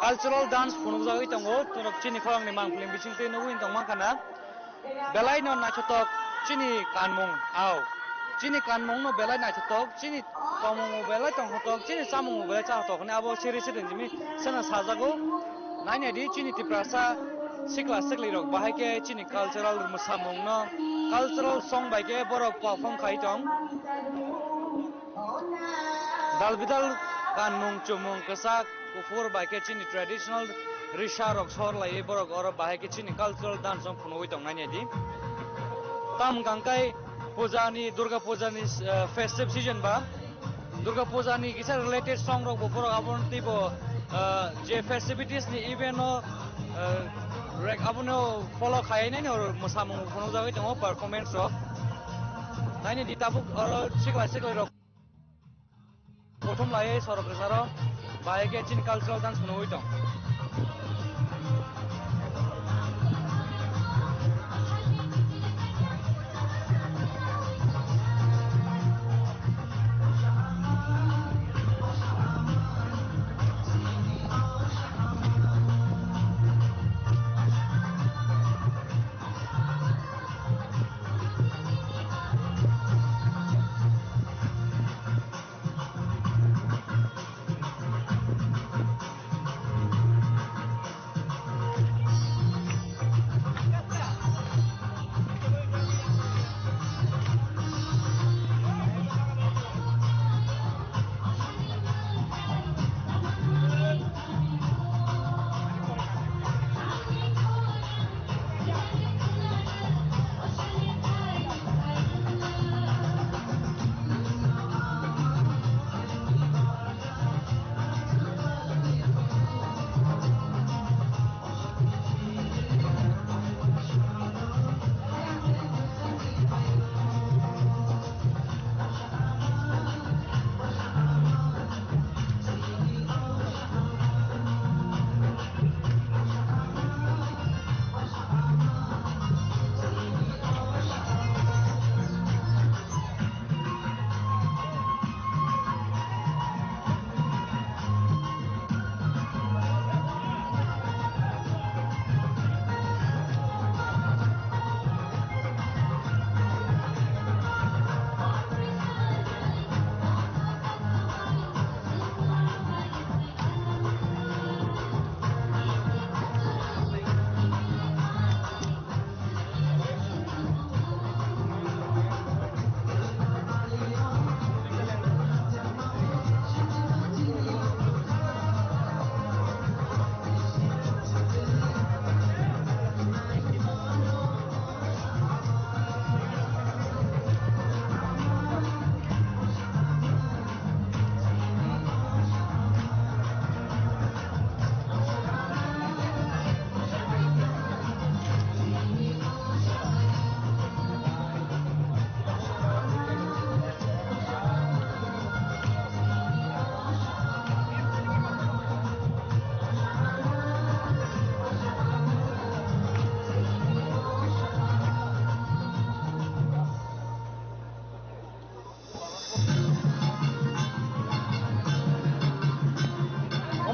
cultural dance punujagoi tongo tunok chini khorang ni mangplim bisingte nuwin tong mangkana belai no nachotok chini kanmung au chini kanmung no belai nachotok chini tomung belai tong hotok chini samung belai cha hotok ni abo siri siri jimi sana sajago naine di chini tiprasa sikla sikli rok bahai ke chini cultural musamung no cultural song bai ke borok perform khai tong dalbidal kanmung chumung kesak kufur bai ke chini traditional risha rok sor lai borok oro bahai ke chini cultural dance song phunoi tong naine di tam gangkai puja ni durga puja ni festive season ba durga puja ni kisa related song rok borok abon tibo je festivities ni event no rek abono follow khai nai no musamung phunojagoi tong performance rok naine di tabuk oro sikla sikla rok প্রথম লাগে সরকার বাইকে চিন cultural dance মনে হইতো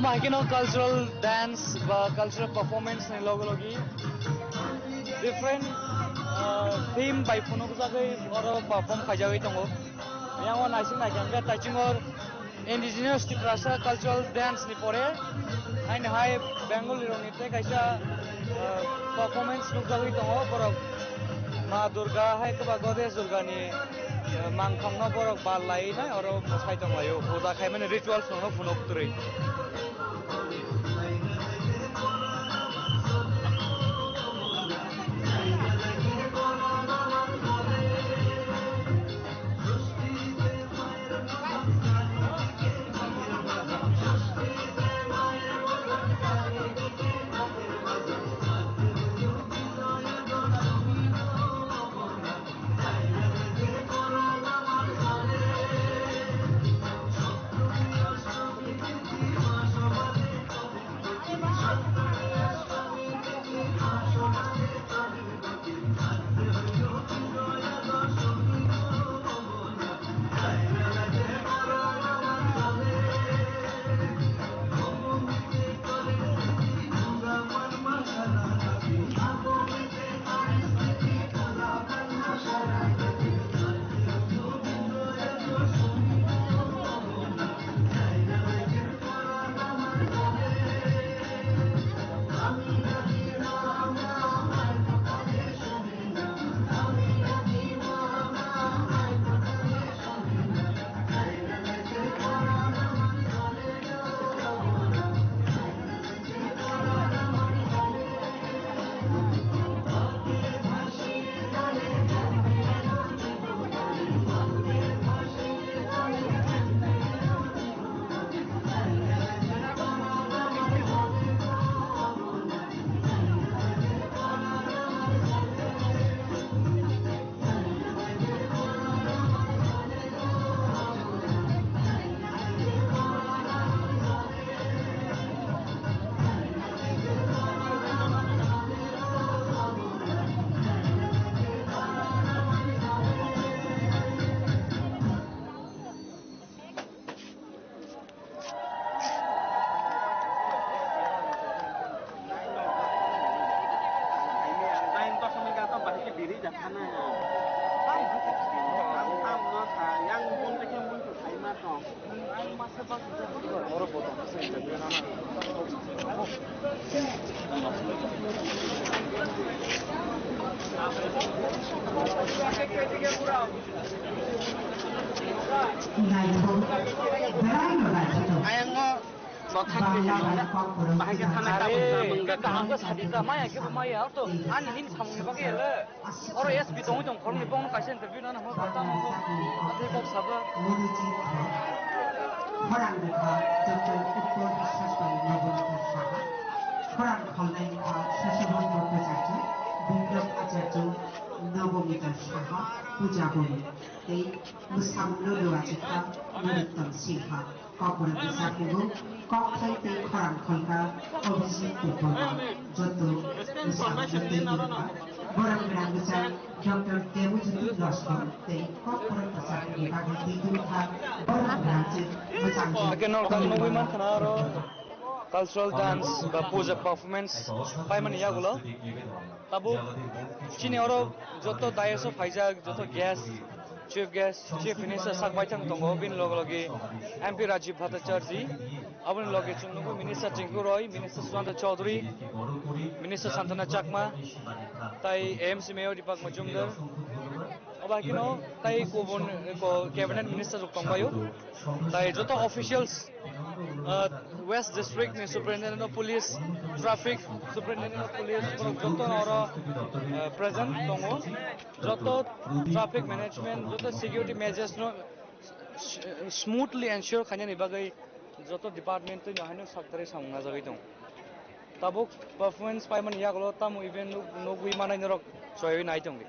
Mahikino cultural dance বা cultural performance ni logo logi different theme by phunokjagai oro perform khaijagoi tongo yango naising naikanga tachingor indigenous tiprasa cultural dance ni pore and hai bengali roni te kaisa performance nukjagoi tongo borok ma durga hai ba goddess durga ni mangkhongno borok bal lai na oro mosai tonglayo puja khai mane rituals no phunok turei Ayang mo, bakit kanya mo? Bahaya sana Tangga sadita maya ke maya to an hin samung ba ke le oro es bi tong jong khorni bong ka sen interview na mo pata mo ko ate ko sab খরাঙ্গা doctor Uttar Biswas বাড়ি নবনীতা সাহা খরাং খলনায়িকা শশীভূষ ভট্টাচার্য বিপ্লব আচার্য নবমিতা সাহা পূজা বণি এই মুসামুলো লোয়াচিকা নরোত্তম সিনহা কপর বিচারপূর্ব কক্ষাইতে খরাং খলকা অভিজিৎ দেববর্মা যত মুসামুলো দেববর্মা বরং রাঙ্গিচার doctor Debjyoti Laskar এই কক্ষর বিচারপূর্ব বাগি দিদুখা বরং রাজ্যে again no kang no women khana ro cultural dance ba puja performance pai mani ya gulo tabu chini oro joto dayeso phaija joto gas chief minister sakbai thang tongo bin logi mp rajiv bhattacharya abun logi chungnu minister tinku roy minister sujanta chaudhary minister santana chakma tai amc mayor deepak majumdar abakino tai kubun ko cabinet minister tongbayo tai joto officials west district ni superintendent of police traffic superintendent of police joto oro present tongo joto traffic management joto security measures no smoothly ensure khanya ni bagai joto department to hanu saktare samna jagai tong tabuk performance paiman yaklo tamu event no gui manai norok choi nai tong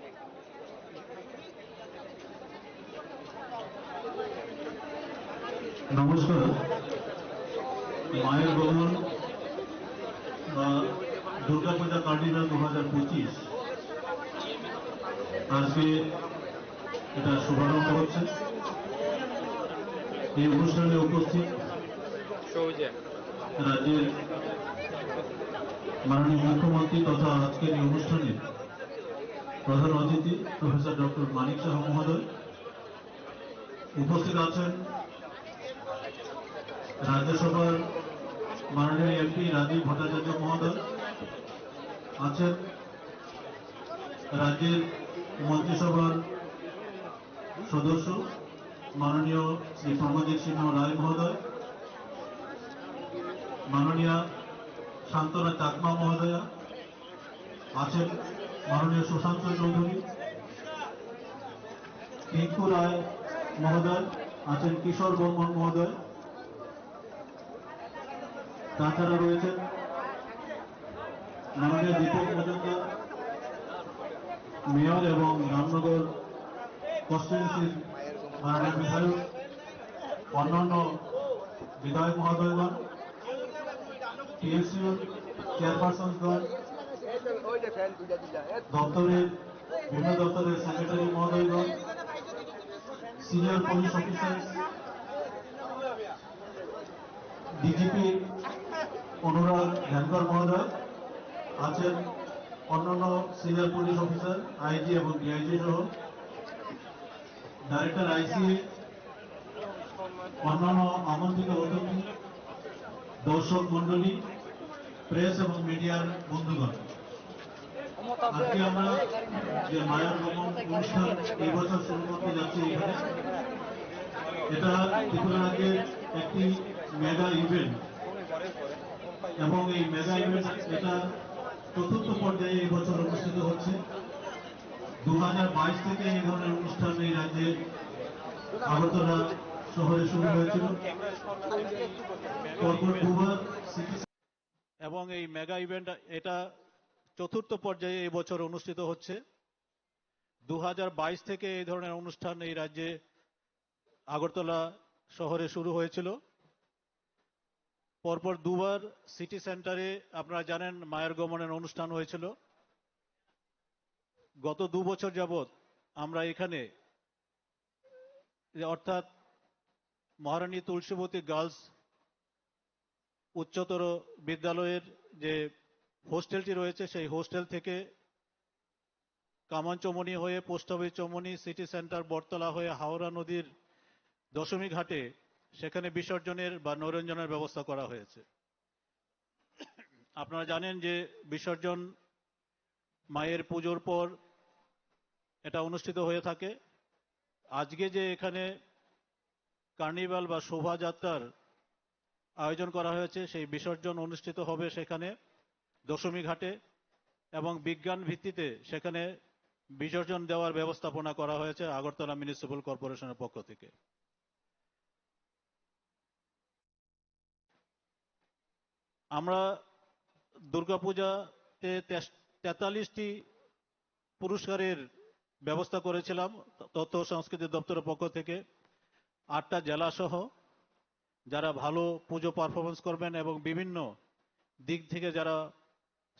নমস্কার মায়ের গমন বা Durga Puja carnival 2025 আজকে এটা শুভারম্ভ হচ্ছে এই অনুষ্ঠানে উপস্থিত রাজ্যের মাননীয় মুখ্যমন্ত্রী তথা আজকের এই অনুষ্ঠানে প্রধান অতিথি প্রফেসর ডক্টর মানিক সাহা মহোদয় উপস্থিত আছেন রাজ্যসভার মাননীয় এমপি রাজীব ভট্টাচার্য মহোদয় আছেন রাজ্যের মন্ত্রিসভার সদস্য মাননীয় শ্রী প্রমোজিৎ সিংহ রায় মহোদয় মাননীয় শান্তনা চাকমা মহোদয়া আছেন মাননীয় সুশান্ত চৌধুরী টিঙ্কু রায় মহোদয় আছেন কিশোর বর্মন মহোদয় তাছাড়া রয়েছেন মাননীয় দীপক মজুমদার মেয়র এবং রামনগর কনস্টিটিউন্সির মাননীয় বিধায়ক অন্যান্য বিধায়ক মহোদয়গণ টিএসসির চেয়ারপারসনগণ দপ্তরের বিভিন্ন দপ্তরের সেক্রেটারি মহোদয়গণ সিনিয়র পুলিশ অফিসার ডিজিপি অনুরাগ ধ্যানকর মহোদয় আছেন অন্যান্য সিনিয়র পুলিশ অফিসার আইজি এবং ডিআইজি সহ ডাইরেক্টর আইসিএ অন্যান্য আমন্ত্রিত অতিথি দর্শক মন্ডলী প্রেস এবং মিডিয়ার বন্ধুগণ আজকে আমরা যে মায়ের গমন অনুষ্ঠান এই বছর শুরু করতে যাচ্ছি এখানে এটা ত্রিপুরা রাজ্যের একটি মেগা ইভেন্ট এবং এই মেগা ইভেন্ট এটা চতুর্থ পর্যায়ে এই বছর অনুষ্ঠিত হচ্ছে 2022 থেকে এই ধরনের অনুষ্ঠান এই রাজ্যে আগরতলা শহরে শুরু হয়েছিল পরপর দুবার এবং এই মেগা ইভেন্ট এটা চতুর্থ পর্যায়ে এই বছর অনুষ্ঠিত হচ্ছে 2022 থেকে এই ধরনের অনুষ্ঠান এই রাজ্যে আগরতলা শহরে শুরু হয়েছিল পরপর দুবার সিটি সেন্টারে আপনারা জানেন মায়ের গমনের অনুষ্ঠান হয়েছিল গত 2 বছর যাবত আমরা এখানে অর্থাৎ মহারানী তুলসীবতী গার্লস উচ্চতর বিদ্যালয়ের যে হোস্টেলটি রয়েছে সেই হোস্টেল থেকে কামানচমনি হয়ে পোস্ট অফিস চমনি সিটি সেন্টার বটতলা হয়ে হাওড়া নদীর দশমী ঘাটে সেখানে বিসর্জনের বা নৈরঞ্জনের ব্যবস্থা করা হয়েছে। আপনারা জানেন যে বিসর্জন মায়ের পুজোর পর এটা অনুষ্ঠিত হয়ে থাকে। আজকে যে এখানে কার্নিভাল বা শোভাযাত্রার আয়োজন করা হয়েছে সেই বিসর্জন অনুষ্ঠিত হবে সেখানে দশমী ঘাটে এবং বিজ্ঞান ভিত্তিতে সেখানে বিসর্জন দেওয়ার ব্যবস্থাপনা করা হয়েছে আগরতলা মিউনিসিপ্যাল কর্পোরেশনের পক্ষ থেকে। আমরা দুর্গাপূজাতে 43টি পুরস্কারের ব্যবস্থা করেছিলাম তথ্য ও সংস্কৃতি দপ্তরের পক্ষ থেকে। 8টা জেলা সহ যারা ভালো পুজো পারফরমেন্স করবেন এবং বিভিন্ন দিক থেকে যারা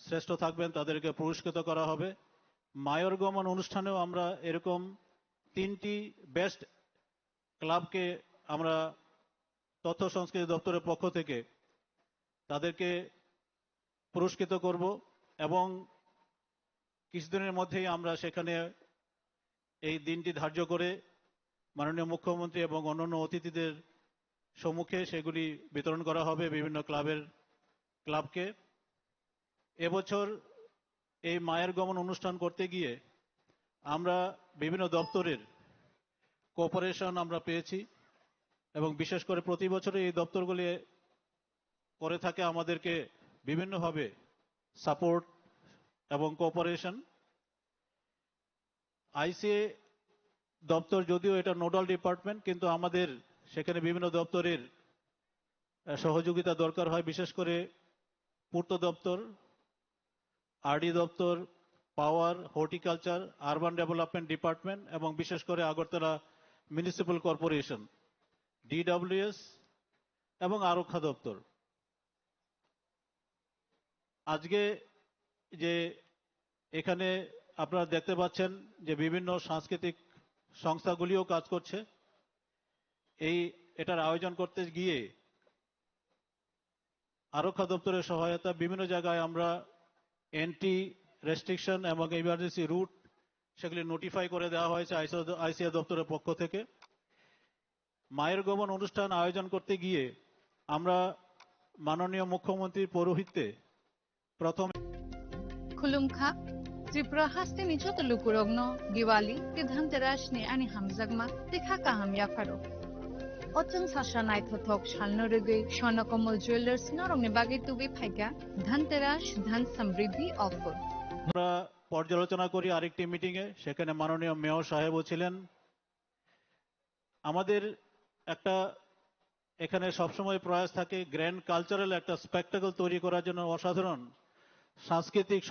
শ্রেষ্ঠ থাকবেন তাদেরকে পুরস্কৃত করা হবে। মায়ের গমন অনুষ্ঠানেও আমরা এরকম 3টি বেস্ট ক্লাবকে আমরা তথ্য সংস্কৃতি দপ্তরের পক্ষ থেকে তাদেরকে পুরস্কৃত করব এবং কিছুদিনের মধ্যেই আমরা সেখানে এই দিনটি ধার্য করে মাননীয় মুখ্যমন্ত্রী এবং অন্যান্য অতিথিদের সম্মুখে সেগুলি বিতরণ করা হবে বিভিন্ন ক্লাবকে। এবছর এই মায়ের গমন অনুষ্ঠান করতে গিয়ে আমরা বিভিন্ন দপ্তরের কোঅপারেশন আমরা পেয়েছি এবং বিশেষ করে প্রতি বছরে এই দপ্তরগুলি করে থাকে আমাদেরকে বিভিন্নভাবে সাপোর্ট এবং কোঅপারেশন। আইসিএ দপ্তর যদিও এটা নোডাল ডিপার্টমেন্ট কিন্তু আমাদের সেখানে বিভিন্ন দপ্তরের সহযোগিতা দরকার হয়, বিশেষ করে পূর্ত দপ্তর, আরডি দপ্তর, পাওয়ার, হর্টিকালচার, আরবান ডেভেলপমেন্ট ডিপার্টমেন্ট এবং বিশেষ করে আগরতলা মিউনিসিপ্যাল কর্পোরেশন, ডিডব্লিউএস এবং আরক্ষা দপ্তর। আজকে যে এখানে আপনারা দেখতে পাচ্ছেন যে বিভিন্ন সাংস্কৃতিক সংস্থাগুলিও কাজ করছে এটার আয়োজন করতে গিয়ে আরক্ষা দপ্তরের সহায়তা বিভিন্ন জায়গায় আমরা এন্ট্রি রেস্ট্রিকশন এবং ইমার্জেন্সি রুট সেগুলি নোটিফাই করে দেওয়া হয়েছে আইসিএ দপ্তরের পক্ষ থেকে। মায়ের গমন অনুষ্ঠান আয়োজন করতে গিয়ে আমরা মাননীয় মুখ্যমন্ত্রীর পৌরোহিত্যে প্রথম खुलुमखा त्रिपुरा हास्ते नि जत लुकुरगनो दिवाली के धनतेरस नि आनि हामजागमा देखा काहाम याफारो अचन सासा नाइथथक सालनो रगै स्वर्णकमल ज्वेलार्स नरंनि बागै तुबे फाइगा धनतेरस धन समृद्धि ऑफर। আমরা পর্যালোচনা করি আরেকটি মিটিং এ, সেখানে মাননীয় মেয়র সাহেবও ছিলেন। আমাদের একটা এখানে সবসময় প্রয়াস থাকে গ্র্যান্ড কালচারাল একটা স্পেকটাকল তৈরি করার জন্য অসাধারণ সাংস্কৃতিক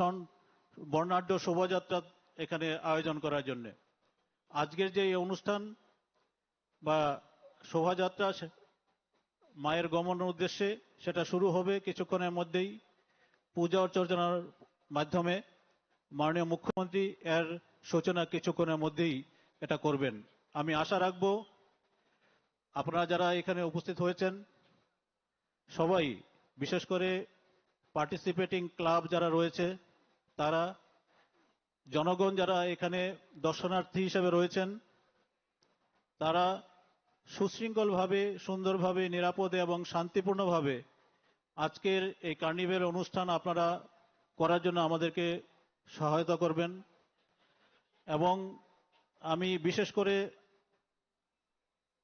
বর্ণাঢ্য শোভাযাত্রা এখানে আয়োজন করার জন্য। আজকের যে অনুষ্ঠান বা শোভাযাত্রা মায়ের গমনের উদ্দেশ্যে সেটা শুরু হবে কিছুক্ষণের মধ্যেই পূজা অর্চনার মাধ্যমে। মাননীয় মুখ্যমন্ত্রী এর সূচনা কিছুক্ষণের মধ্যেই এটা করবেন। আমি আশা রাখব আপনারা যারা এখানে উপস্থিত হয়েছেন সবাই, বিশেষ করে পার্টিসিপেটিং ক্লাব যারা রয়েছে তারা, জনগণ যারা এখানে দর্শনার্থী হিসেবে রয়েছেন তারা সুশৃঙ্খলভাবে, সুন্দরভাবে, নিরাপদে এবং শান্তিপূর্ণভাবে আজকের এই কার্নিভেল অনুষ্ঠান আপনারা করার জন্য আমাদেরকে সহায়তা করবেন। এবং আমি বিশেষ করে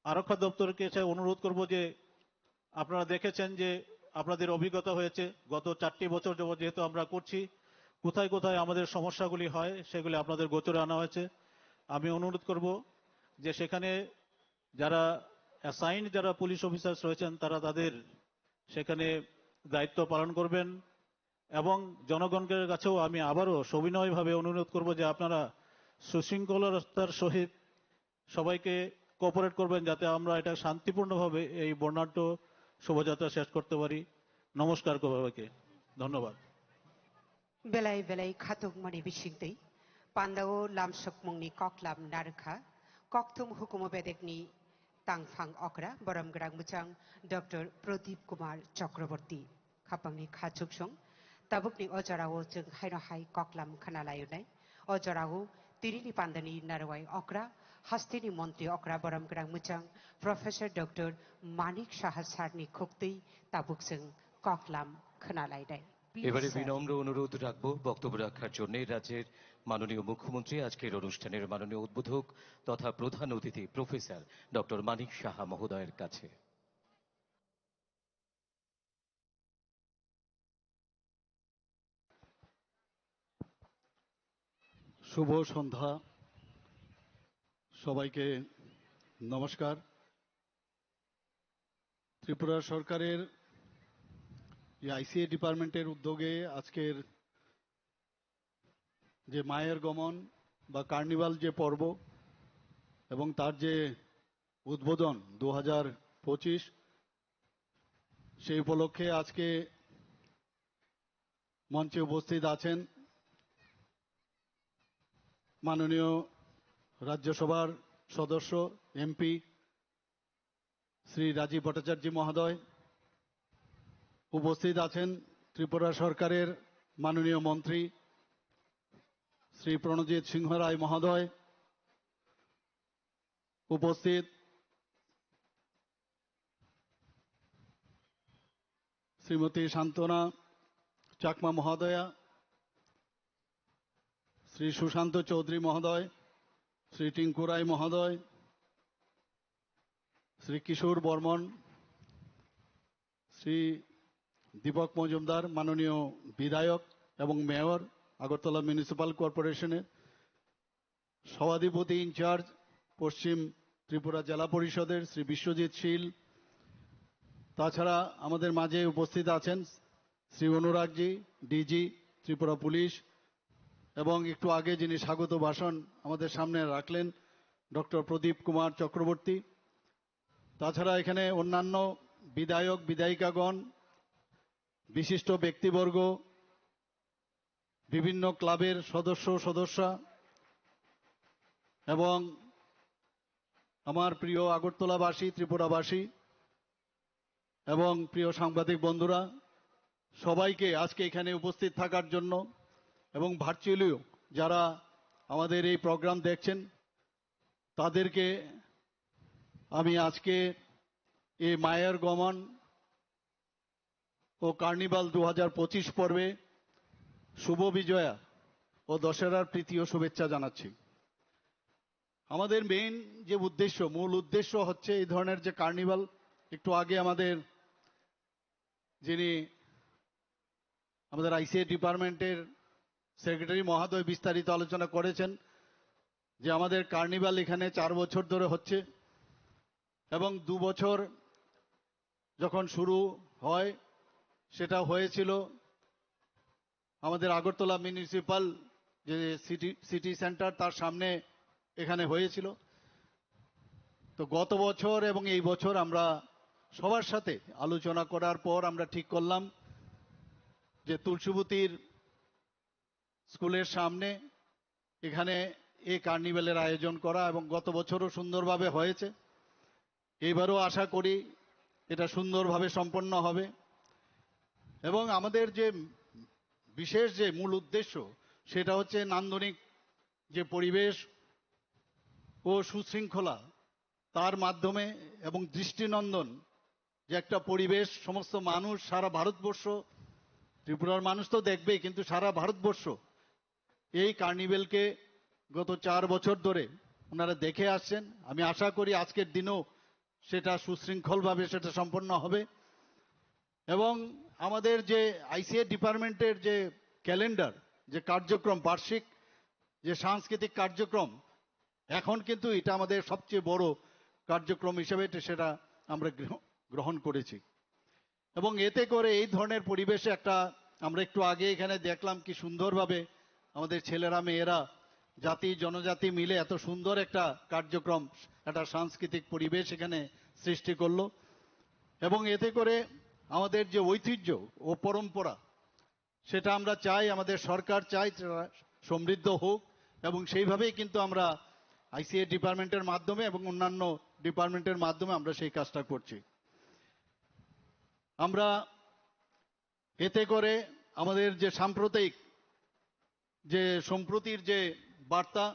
আরক্ষা দপ্তরকে অনুরোধ করব যে আপনারা দেখেছেন যে আপনাদের অভিজ্ঞতা হয়েছে গত 4টি বছর যাবত যেহেতু আমরা করছি, কোথায় কোথায় আমাদের সমস্যাগুলি হয় সেগুলি আপনাদের গোচরে আনা হয়েছে। আমি অনুরোধ করব যে সেখানে যারা অ্যাসাইন্ড যারা পুলিশ অফিসার্স রয়েছেন তারা তাদের সেখানে দায়িত্ব পালন করবেন এবং জনগণের কাছেও আমি আবারও সবিনয়ভাবে অনুরোধ করব যে আপনারা সুশৃঙ্খলতার সহিত সবাইকে কোঅপারেট করবেন যাতে আমরা এটা শান্তিপূর্ণভাবে এই বর্ণাঢ্য শোভাযাত্রা শেষ করতে পারি। নমস্কার সবাইকে, ধন্যবাদ। बेलाय बेलाय खातुक मणि बिसिंतै पान्दाओ लामसक मुंगनि कक्लाम नारखा कक्थुम हुकुम बेदेकनि तांफां अक्रा बरम ग्रां मुचां डॉक्टर प्रदीप कुमार चक्रवर्ती खापांनि खाचुक सं ताबुकनि अजराओ जों हायनो हाय कक्लाम खाना लायोनाय अजराओ तिरिनि पान्दानि नारवाई अक्रा हस्तिनि मन्त्री अक्रा बरमग्रां मुचां प्रफेसर डॉक्टर मानिक शाह सारनि खुक्ति ताबुकजों ककलाम खोनालायदाय। এবারে বিনম্র অনুরোধ রাখবো বক্তব্য রাখার জন্য রাজ্যের মাননীয় মুখ্যমন্ত্রী আজকের অনুষ্ঠানের মাননীয় উদ্বোধক তথা প্রধান অতিথি প্রফেসর ডক্টর মানিক সাহা মহোদয়ের কাছে। শুভ সন্ধ্যা, সবাইকে নমস্কার। ত্রিপুরা সরকারের আইসিএ ডিপার্টমেন্টের উদ্যোগে আজকের যে মায়ের গমন বা কার্নিভাল যে পর্ব এবং তার যে উদ্বোধন 2025 সেই উপলক্ষে আজকে মঞ্চে উপস্থিত আছেন মাননীয় রাজ্যসভার সদস্য এমপি শ্রী রাজীব ভট্টাচার্য মহোদয়, উপস্থিত আছেন ত্রিপুরা সরকারের মাননীয় মন্ত্রী শ্রী প্রণজিৎ সিংহ রায় মহোদয়, উপস্থিত শ্রীমতী শান্তনা চাকমা মহোদয়া, শ্রী সুশান্ত চৌধুরী মহোদয়, শ্রী টিঙ্কু রায় মহোদয়, শ্রী কিশোর বর্মন, শ্রী দীপক মজুমদার মাননীয় বিধায়ক এবং মেয়র আগরতলা মিউনিসিপাল কর্পোরেশনের, সভাধিপতি ইনচার্জ পশ্চিম ত্রিপুরা জেলা পরিষদের শ্রী বিশ্বজিৎ শীল, তাছাড়া আমাদের মাঝে উপস্থিত আছেন শ্রী অনুরাগজি ডিজি ত্রিপুরা পুলিশ, এবং একটু আগে যিনি স্বাগত ভাষণ আমাদের সামনে রাখলেন ডক্টর প্রদীপ কুমার চক্রবর্তী। তাছাড়া এখানে অন্যান্য বিধায়ক বিধায়িকাগণ, বিশিষ্ট ব্যক্তিবর্গ, বিভিন্ন ক্লাবের সদস্যা এবং আমার প্রিয় আগরতলাবাসী, ত্রিপুরাবাসী এবং প্রিয় সাংবাদিক বন্ধুরা, সবাইকে আজকে এখানে উপস্থিত থাকার জন্য এবং ভার্চুয়ালিও যারা আমাদের এই প্রোগ্রাম দেখছেন তাদেরকে আমি আজকে এই মায়ের গমন ও কার্নিভাল 2025 পর্বে শুভ বিজয়া ও দশেরার প্রীতি ও শুভেচ্ছা জানাচ্ছি। আমাদের মেইন যে উদ্দেশ্য, মূল উদ্দেশ্য হচ্ছে এই ধরনের যে কার্নিভাল, একটু আগে যিনি আমাদের আইসিএ ডিপার্টমেন্টের সেক্রেটারি মহোদয় বিস্তারিত আলোচনা করেছেন যে আমাদের কার্নিভাল এখানে 4 বছর ধরে হচ্ছে এবং 2 বছর যখন শুরু হয় সেটা হয়েছিল আমাদের আগরতলা মিউনিসিপাল যে সিটি সেন্টার তার সামনে এখানে হয়েছিল। তো গত বছর এবং এই বছর আমরা সবার সাথে আলোচনা করার পর আমরা ঠিক করলাম যে তুলসীবতীর স্কুলের সামনে এখানে এই কার্নিভালের আয়োজন করা, এবং গত বছরও সুন্দরভাবে হয়েছে। এবারও আশা করি এটা সুন্দরভাবে সম্পন্ন হবে এবং আমাদের যে বিশেষ যে মূল উদ্দেশ্য সেটা হচ্ছে নান্দনিক যে পরিবেশ ও সুশৃঙ্খলা তার মাধ্যমে এবং দৃষ্টিনন্দন যে একটা পরিবেশ সমস্ত মানুষ সারা ভারতবর্ষ, ত্রিপুরার মানুষ তো দেখবেই কিন্তু সারা ভারতবর্ষ এই কার্নিভেলকে গত 4 বছর ধরে ওনারা দেখে আসছেন। আমি আশা করি আজকের দিনেও সেটা সুশৃঙ্খলভাবে সেটা সম্পন্ন হবে এবং আমাদের যে আইসিএ ডিপার্টমেন্টের যে ক্যালেন্ডার, যে কার্যক্রম, বার্ষিক যে সাংস্কৃতিক কার্যক্রম, এখন কিন্তু এটা আমাদের সবচেয়ে বড় কার্যক্রম হিসেবে সেটা আমরা গ্রহণ করেছি এবং এতে করে এই ধরনের পরিবেশে একটা আমরা একটু আগে এখানে দেখলাম কি সুন্দরভাবে আমাদের ছেলেরা মেয়েরা জাতি জনজাতি মিলে এত সুন্দর একটা কার্যক্রম, একটা সাংস্কৃতিক পরিবেশ এখানে সৃষ্টি করলো এবং এতে করে আমাদের যে ঐতিহ্য ও পরম্পরা সেটা আমরা চাই, আমাদের সরকার চাই সমৃদ্ধ হোক এবং সেইভাবেই কিন্তু আমরা আইসিএ ডিপার্টমেন্টের মাধ্যমে এবং অন্যান্য ডিপার্টমেন্টের মাধ্যমে আমরা সেই কাজটা করছি। আমরা এতে করে আমাদের যে সাম্প্রতিক যে সম্প্রতির যে বার্তা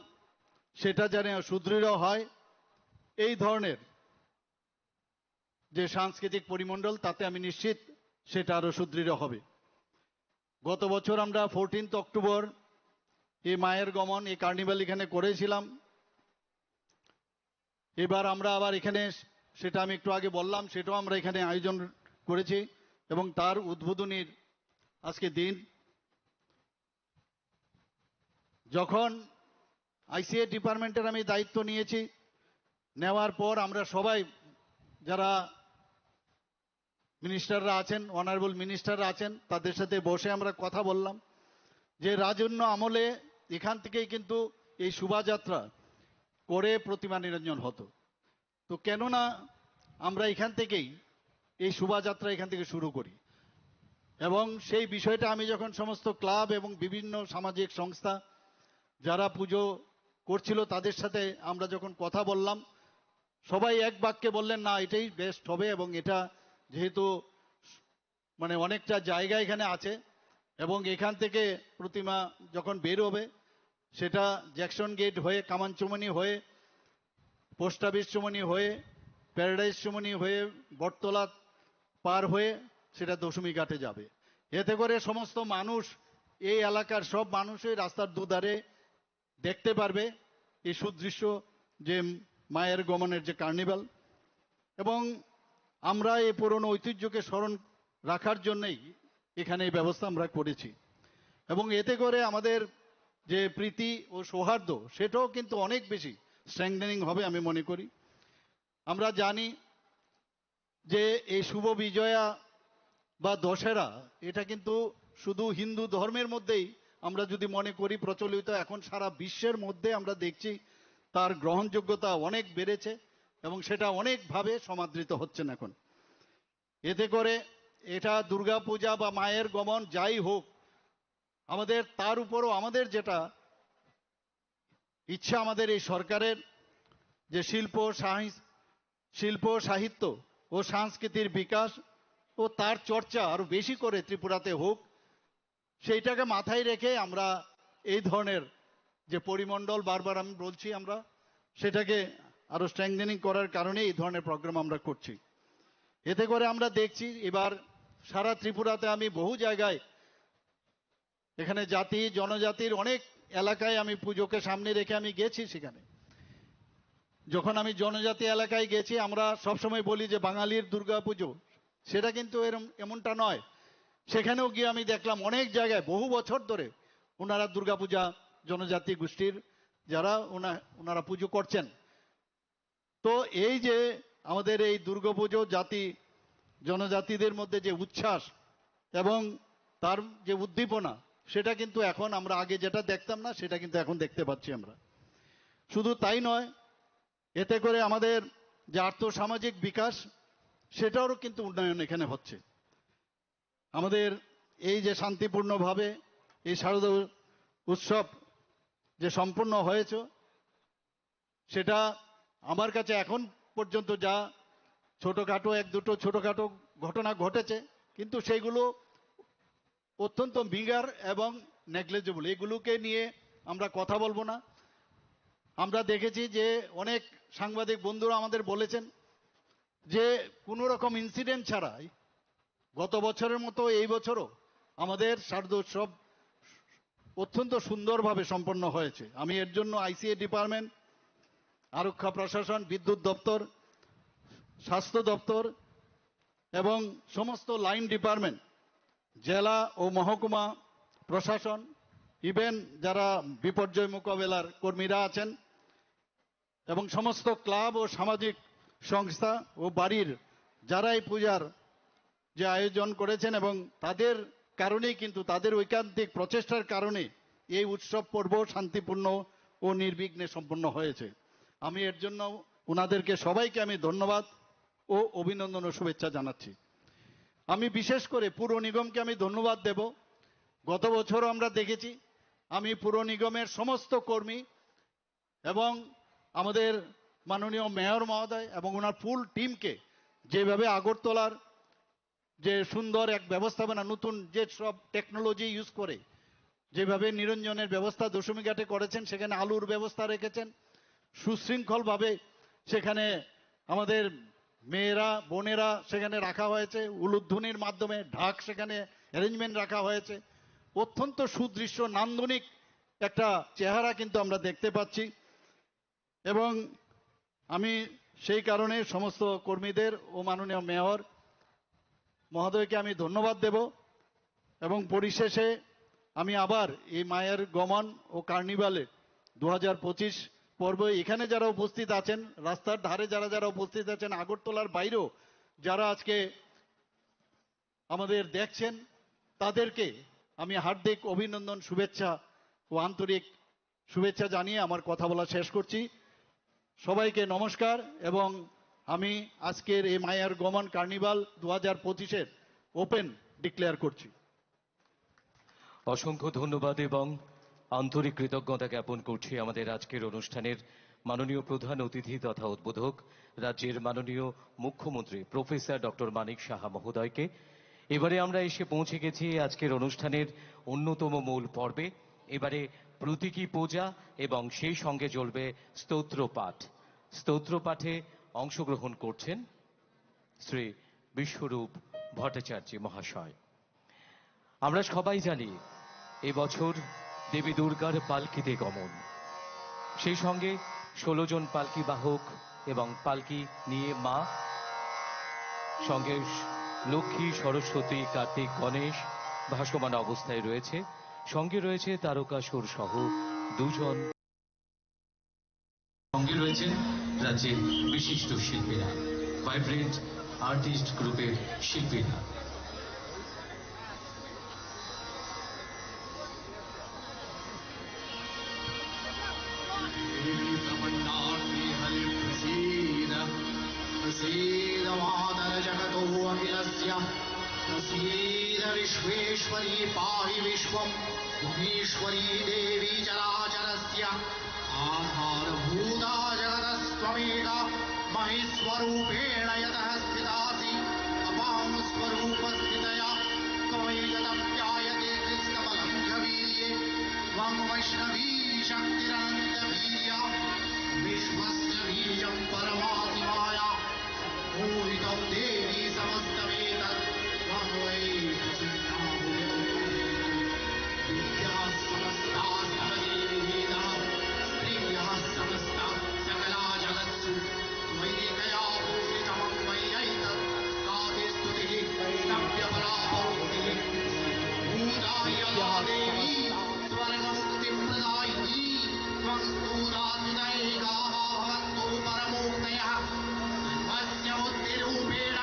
সেটা যেন সুদৃঢ় হয়, এই ধরনের যে সাংস্কৃতিক পরিমণ্ডল, তাতে আমি নিশ্চিত সেটা আরো সুদৃঢ় হবে। গত বছর আমরা 14 অক্টোবর এই মায়ের গমন, এই কার্নিভাল এখানে করেছিলাম। এবার আমরা আবার এখানে, সেটা আমি একটু আগে বললাম, সেটাও আমরা এখানে আয়োজন করেছি এবং তার উদ্বোধনীর আজকে দিন। যখন আইসিএ ডিপার্টমেন্টের আমি দায়িত্ব নিয়েছি, নেওয়ার পর আমরা সবাই যারা মিনিস্টাররা আছেন, অনারেবল মিনিস্টাররা আছেন, তাদের সাথে বসে আমরা কথা বললাম যে রাজন্য আমলে এখান থেকেই কিন্তু এই শোভাযাত্রা করে প্রতিমা নিরঞ্জন হতো। তো কেননা আমরা এখান থেকেই এই শোভাযাত্রা এখান থেকে শুরু করি, এবং সেই বিষয়টা আমি যখন সমস্ত ক্লাব এবং বিভিন্ন সামাজিক সংস্থা যারা পুজো করছিল তাদের সাথে আমরা যখন কথা বললাম, সবাই এক বাক্যে বললেন না এটাই বেস্ট হবে, এবং এটা যেহেতু মানে অনেকটা জায়গা এখানে আছে এবং এখান থেকে প্রতিমা যখন বের হবে সেটা জ্যাকসন গেট হয়ে, কামানচুমনি হয়ে, পোস্ট অফিস চুমনি হয়ে, প্যারাডাইস চুমনি হয়ে, বটতলা পার হয়ে সেটা দশমী ঘাটে যাবে। এতে করে সমস্ত মানুষ, এই এলাকার সব মানুষই রাস্তার দুধারে দেখতে পারবে এই সুদৃশ্য যে মায়ের গমনের যে কার্নিভাল। এবং আমরা এই পুরনো ঐতিহ্যকে স্মরণ রাখার জন্যই এখানে এই ব্যবস্থা আমরা করেছি, এবং এতে করে আমাদের যে প্রীতি ও সৌহার্দ্য সেটাও কিন্তু অনেক বেশি স্ট্রেংথেনিং হবে আমি মনে করি। আমরা জানি যে এই শুভ বিজয়া বা দশেরা এটা কিন্তু শুধু হিন্দু ধর্মের মধ্যেই আমরা যদি মনে করি প্রচলিত, এখন সারা বিশ্বের মধ্যে আমরা দেখছি তার গ্রহণযোগ্যতা অনেক বেড়েছে এবং সেটা অনেকভাবে সমাদৃত হচ্ছেন এখন। এতে করে এটা দুর্গাপূজা বা মায়ের গমন যাই হোক, আমাদের তার উপরও আমাদের যেটা ইচ্ছা, আমাদের এই সরকারের যে শিল্প সাহিত্য ও সংস্কৃতির বিকাশ ও তার চর্চা আরো বেশি করে ত্রিপুরাতে হোক, সেইটাকে মাথায় রেখে আমরা এই ধরনের যে পরিমণ্ডল, বারবার আমি বলছি, আমরা সেটাকে আরো স্ট্রেংথেনিং করার কারণে এই ধরনের প্রোগ্রাম আমরা করছি। এতে করে আমরা দেখছি এবার সারা ত্রিপুরাতে আমি বহু জায়গায় এখানে জাতি জনজাতির অনেক এলাকায় আমি পুজোকে সামনে রেখে আমি গেছি। সেখানে যখন আমি জনজাতি এলাকায় গেছি, আমরা সবসময় বলি যে বাঙালির দুর্গা পুজো, সেটা কিন্তু এমনটা নয়। সেখানেও গিয়ে আমি দেখলাম অনেক জায়গায় বহু বছর ধরে ওনারা দুর্গাপূজা জনজাতি গোষ্ঠীর যারা ওনারা পুজো করছেন। তো এই যে আমাদের এই দুর্গাপুজো জাতি জনজাতিদের মধ্যে যে উচ্ছ্বাস এবং তার যে উদ্দীপনা, সেটা কিন্তু এখন আমরা আগে যেটা দেখতাম না সেটা কিন্তু এখন দেখতে পাচ্ছি আমরা। শুধু তাই নয়, এতে করে আমাদের যে আর্থসামাজিক বিকাশ সেটারও কিন্তু উন্নয়ন এখানে হচ্ছে। আমাদের এই যে শান্তিপূর্ণভাবে এই শারদীয় উৎসব যে সম্পূর্ণ হয়েছে, সেটা আমার কাছে এখন পর্যন্ত যা ছোটখাটো এক দুটো ছোটখাটো ঘটনা ঘটেছে, কিন্তু সেইগুলো অত্যন্ত মিগার এবং নেগলিজেবল, এগুলোকে নিয়ে আমরা কথা বলবো না। আমরা দেখেছি যে অনেক সাংবাদিক বন্ধুরা আমাদের বলেছেন যে কোনো রকম ইনসিডেন্ট ছাড়াই গত বছরের মতো এই বছরও আমাদের শারদোৎসব অত্যন্ত সুন্দরভাবে সম্পন্ন হয়েছে। আমি এর জন্য আইসিএ ডিপার্টমেন্ট, আরক্ষা প্রশাসন, বিদ্যুৎ দপ্তর, স্বাস্থ্য দপ্তর এবং সমস্ত লাইন ডিপার্টমেন্ট, জেলা ও মহকুমা প্রশাসন, ইভেন যারা বিপর্যয় মোকাবেলার কর্মীরা আছেন এবং সমস্ত ক্লাব ও সামাজিক সংস্থা ও বাড়ির যারা এই পূজার যে আয়োজন করেছেন, এবং তাদের কারণেই কিন্তু তাদের ঐকান্তিক প্রচেষ্টার কারণে এই উৎসব পর্ব শান্তিপূর্ণ ও নির্বিঘ্নে সম্পন্ন হয়েছে। আমি এর জন্য ওনাদেরকে সবাইকে আমি ধন্যবাদ ও অভিনন্দন ও শুভেচ্ছা জানাচ্ছি। আমি বিশেষ করে পুর নিগমকে আমি ধন্যবাদ দেব। গত বছরও আমরা দেখেছি, আমি পুর নিগমের সমস্ত কর্মী এবং আমাদের মাননীয় মেয়র মহোদয় এবং ওনার ফুল টিমকে যেভাবে আগরতলার যে সুন্দর এক ব্যবস্থাপনা, নতুন যে সব টেকনোলজি ইউজ করে যেভাবে নিরঞ্জনের ব্যবস্থা দশমী ঘাটে করেছেন, সেখানে আলুর ব্যবস্থা রেখেছেন, সুশৃঙ্খলভাবে সেখানে আমাদের মেয়েরা বোনেরা সেখানে রাখা হয়েছে, উলুধ্বনির মাধ্যমে ঢাক সেখানে অ্যারেঞ্জমেন্ট রাখা হয়েছে। অত্যন্ত সুদৃশ্য নান্দনিক একটা চেহারা কিন্তু আমরা দেখতে পাচ্ছি। এবং আমি সেই কারণে সমস্ত কর্মীদের ও মাননীয় মেয়র মহোদয়কে আমি ধন্যবাদ দেব। এবং পরিশেষে আমি আবার এই মায়ের গমন ও কার্নিভালে 2025 পর্ব এখানে যারা উপস্থিত আছেন, রাস্তার ধারে যারা যারা উপস্থিত আছেন, আগরতলার বাইরেও যারা আজকে আমাদের দেখছেন, তাদেরকে আমি হার্দিক অভিনন্দন, শুভেচ্ছা ও আন্তরিক শুভেচ্ছা জানিয়ে আমার কথা বলা শেষ করছি। সবাইকে নমস্কার। এবং আমি আজকের এই মায়ার গমন কার্নিভাল 2025-এর ওপেন ডিক্লেয়ার করছি। অসংখ্য ধন্যবাদ এবং আন্তরিক কৃতজ্ঞতা জ্ঞাপন করছি আমাদের আজকের অনুষ্ঠানের মাননীয় প্রধান অতিথি তথা উদ্বোধক রাজ্যের মাননীয় মুখ্যমন্ত্রী প্রফেসর ডক্টর মানিক সাহা মহোদয়কে। এবারে আমরা এসে পৌঁছে গেছি আজকের অনুষ্ঠানের অন্যতম মূল পর্বে। এবারে প্রতীকী পূজা এবং সেই সঙ্গে চলবে স্তোত্র পাঠ। স্তোত্র পাঠে অংশগ্রহণ করছেন শ্রী বিশ্বরূপ ভট্টাচার্য মহাশয়। আমরা সবাই জানি এবছর দেবী দুর্গার পালকিতে গমন, সেই সঙ্গে 16 জন পালকি বাহক এবং পালকি নিয়ে মা, সঙ্গে লক্ষ্মী, সরস্বতী, কার্তিক, গণেশ ভাসমান অবস্থায় রয়েছে। সঙ্গে রয়েছে তারকাসুর সহ 2 জন, সঙ্গে রয়েছেন রাজ্যের বিশিষ্ট শিল্পীরা, ভাইব্রেন্ট আর্টিস্ট গ্রুপের শিল্পীরা। प्रसीद विश्वेश्वरी पाहि विश्वम् भुवनेश्वरी देवी चराचरस्य आधारभूता जगतस्त्वमेका महेश्वरूपेण यतः स्थितासि अपां स्वरूपस्थितया त्वमेकतप्यायते कृष्णबलं च वीर्ये त्वं वैष्णवी शक्तिरनन्तवीर्या विश्वस्य बीजं परमातिमाया मोहितं देवी समस्तमेतत् त्वं वै विद्याः समस्ताः समदेवीः स्त्रियः समस्ताः सकला जगत्सु त्वयैकया पूजितमन्वयैतत् काते स्तुतिः नव्यपरापरोक्तिः भूताया देवी स्वर्गमुक्तिं प्रदायिनी त्वं स्तुतात्मदैकाः भवन्तु परमोक्तयः सर्वस्य बुद्धिरूपेण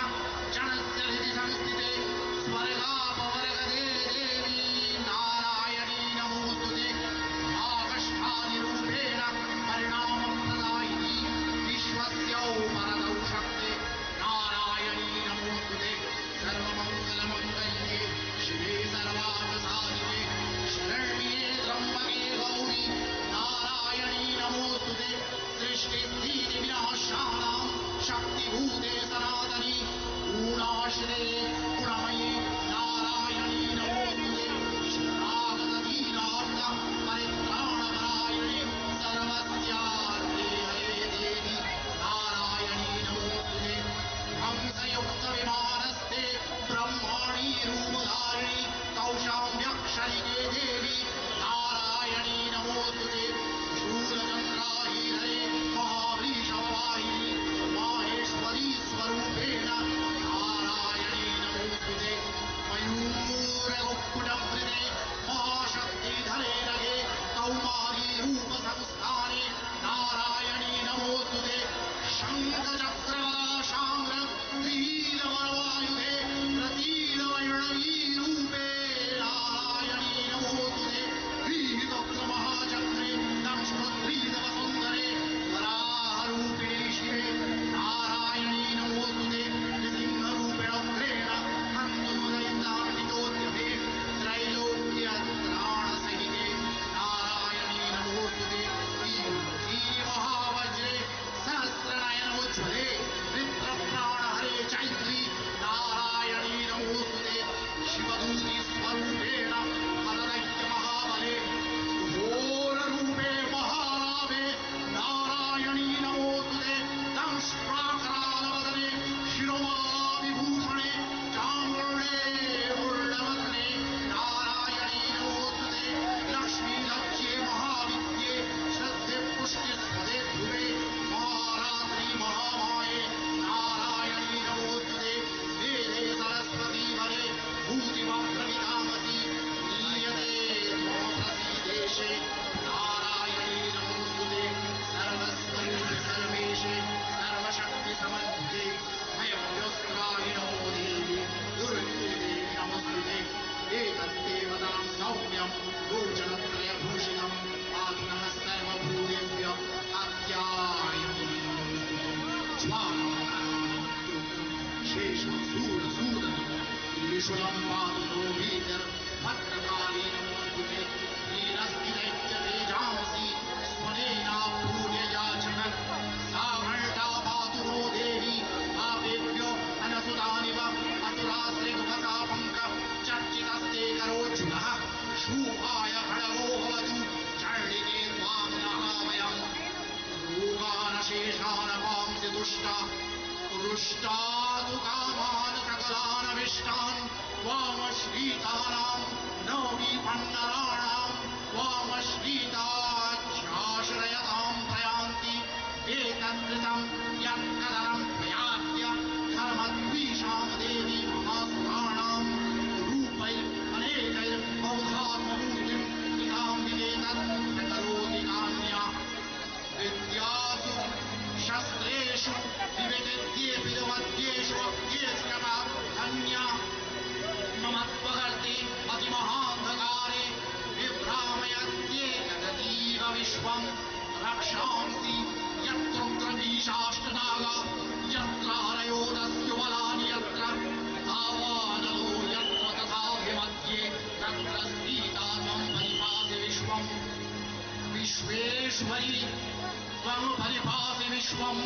त्रिशूलं पादुरो भीतर भद्रकाली नमोस्तुते नीलस्ति दैत्यतेजांसि स्वनेना पूर्यया जगत् सा मर्ता पादुरो देवी पापेभ्यो अनसुतानिव असुराश्रिगुपसापङ्क चर्चितस्ते करोऽर्जुनः शूभाय खड्गो भवतु चण्डिके त्वां नमामयम् रोगानशेषानपांसि दुष्टा रुष्टादु कामान् सकलानभिष्टान् त्वामश्रीतानां न विपन्नराणां त्वामश्रीताच्छाश्रयतां प्रयान्ति एतत्कृतं यत्कदनं प्रयात्य धर्मद्वीषां देवी महासुराणां रूपैरनेकैर्बहुधात्ममूर्तिं कृतां विवेतत् प्रकरोति काम्या विद्यासु शस्त्रेषु विविधेऽपि मध्येषु अज्ञेष्टता धन्या मम त्वगर्ते अतिमहान्धकारे विभ्रामयत्येतदतीव विश्वं रक्षांसि यत्तन्त्रमीशाष्टनागा यत्रारयोदस्यु बलानि यत्र तावानलो यत्र तथाभिमध्ये तत्र स्थिता त्वं परिपासि विश्वं विश्वेश्वरी त्वं परिपासि विश्वं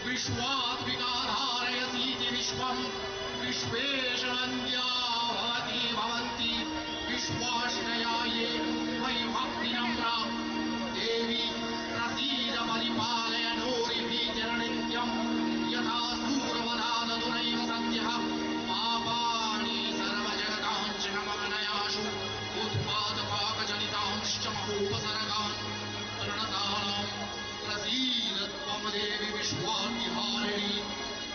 विश्वात्मिकाधारयसीति विश्वं विश्वेशवन्द्या भवति भवन्ति विश्वाश्रया ये त्वयि भक्तिनम्रा देवी प्रसीद परिपालय नोरिभीतिर्नित्यं यथा सूरवधादतुनैव सद्यः पापानि सर्वजगताञ्च गमनयाशु उत्पादपाकजनितांश्च महोपसर्गान् प्रणतानां प्रसीद त्वं देवि विश्वाद्यहारिणि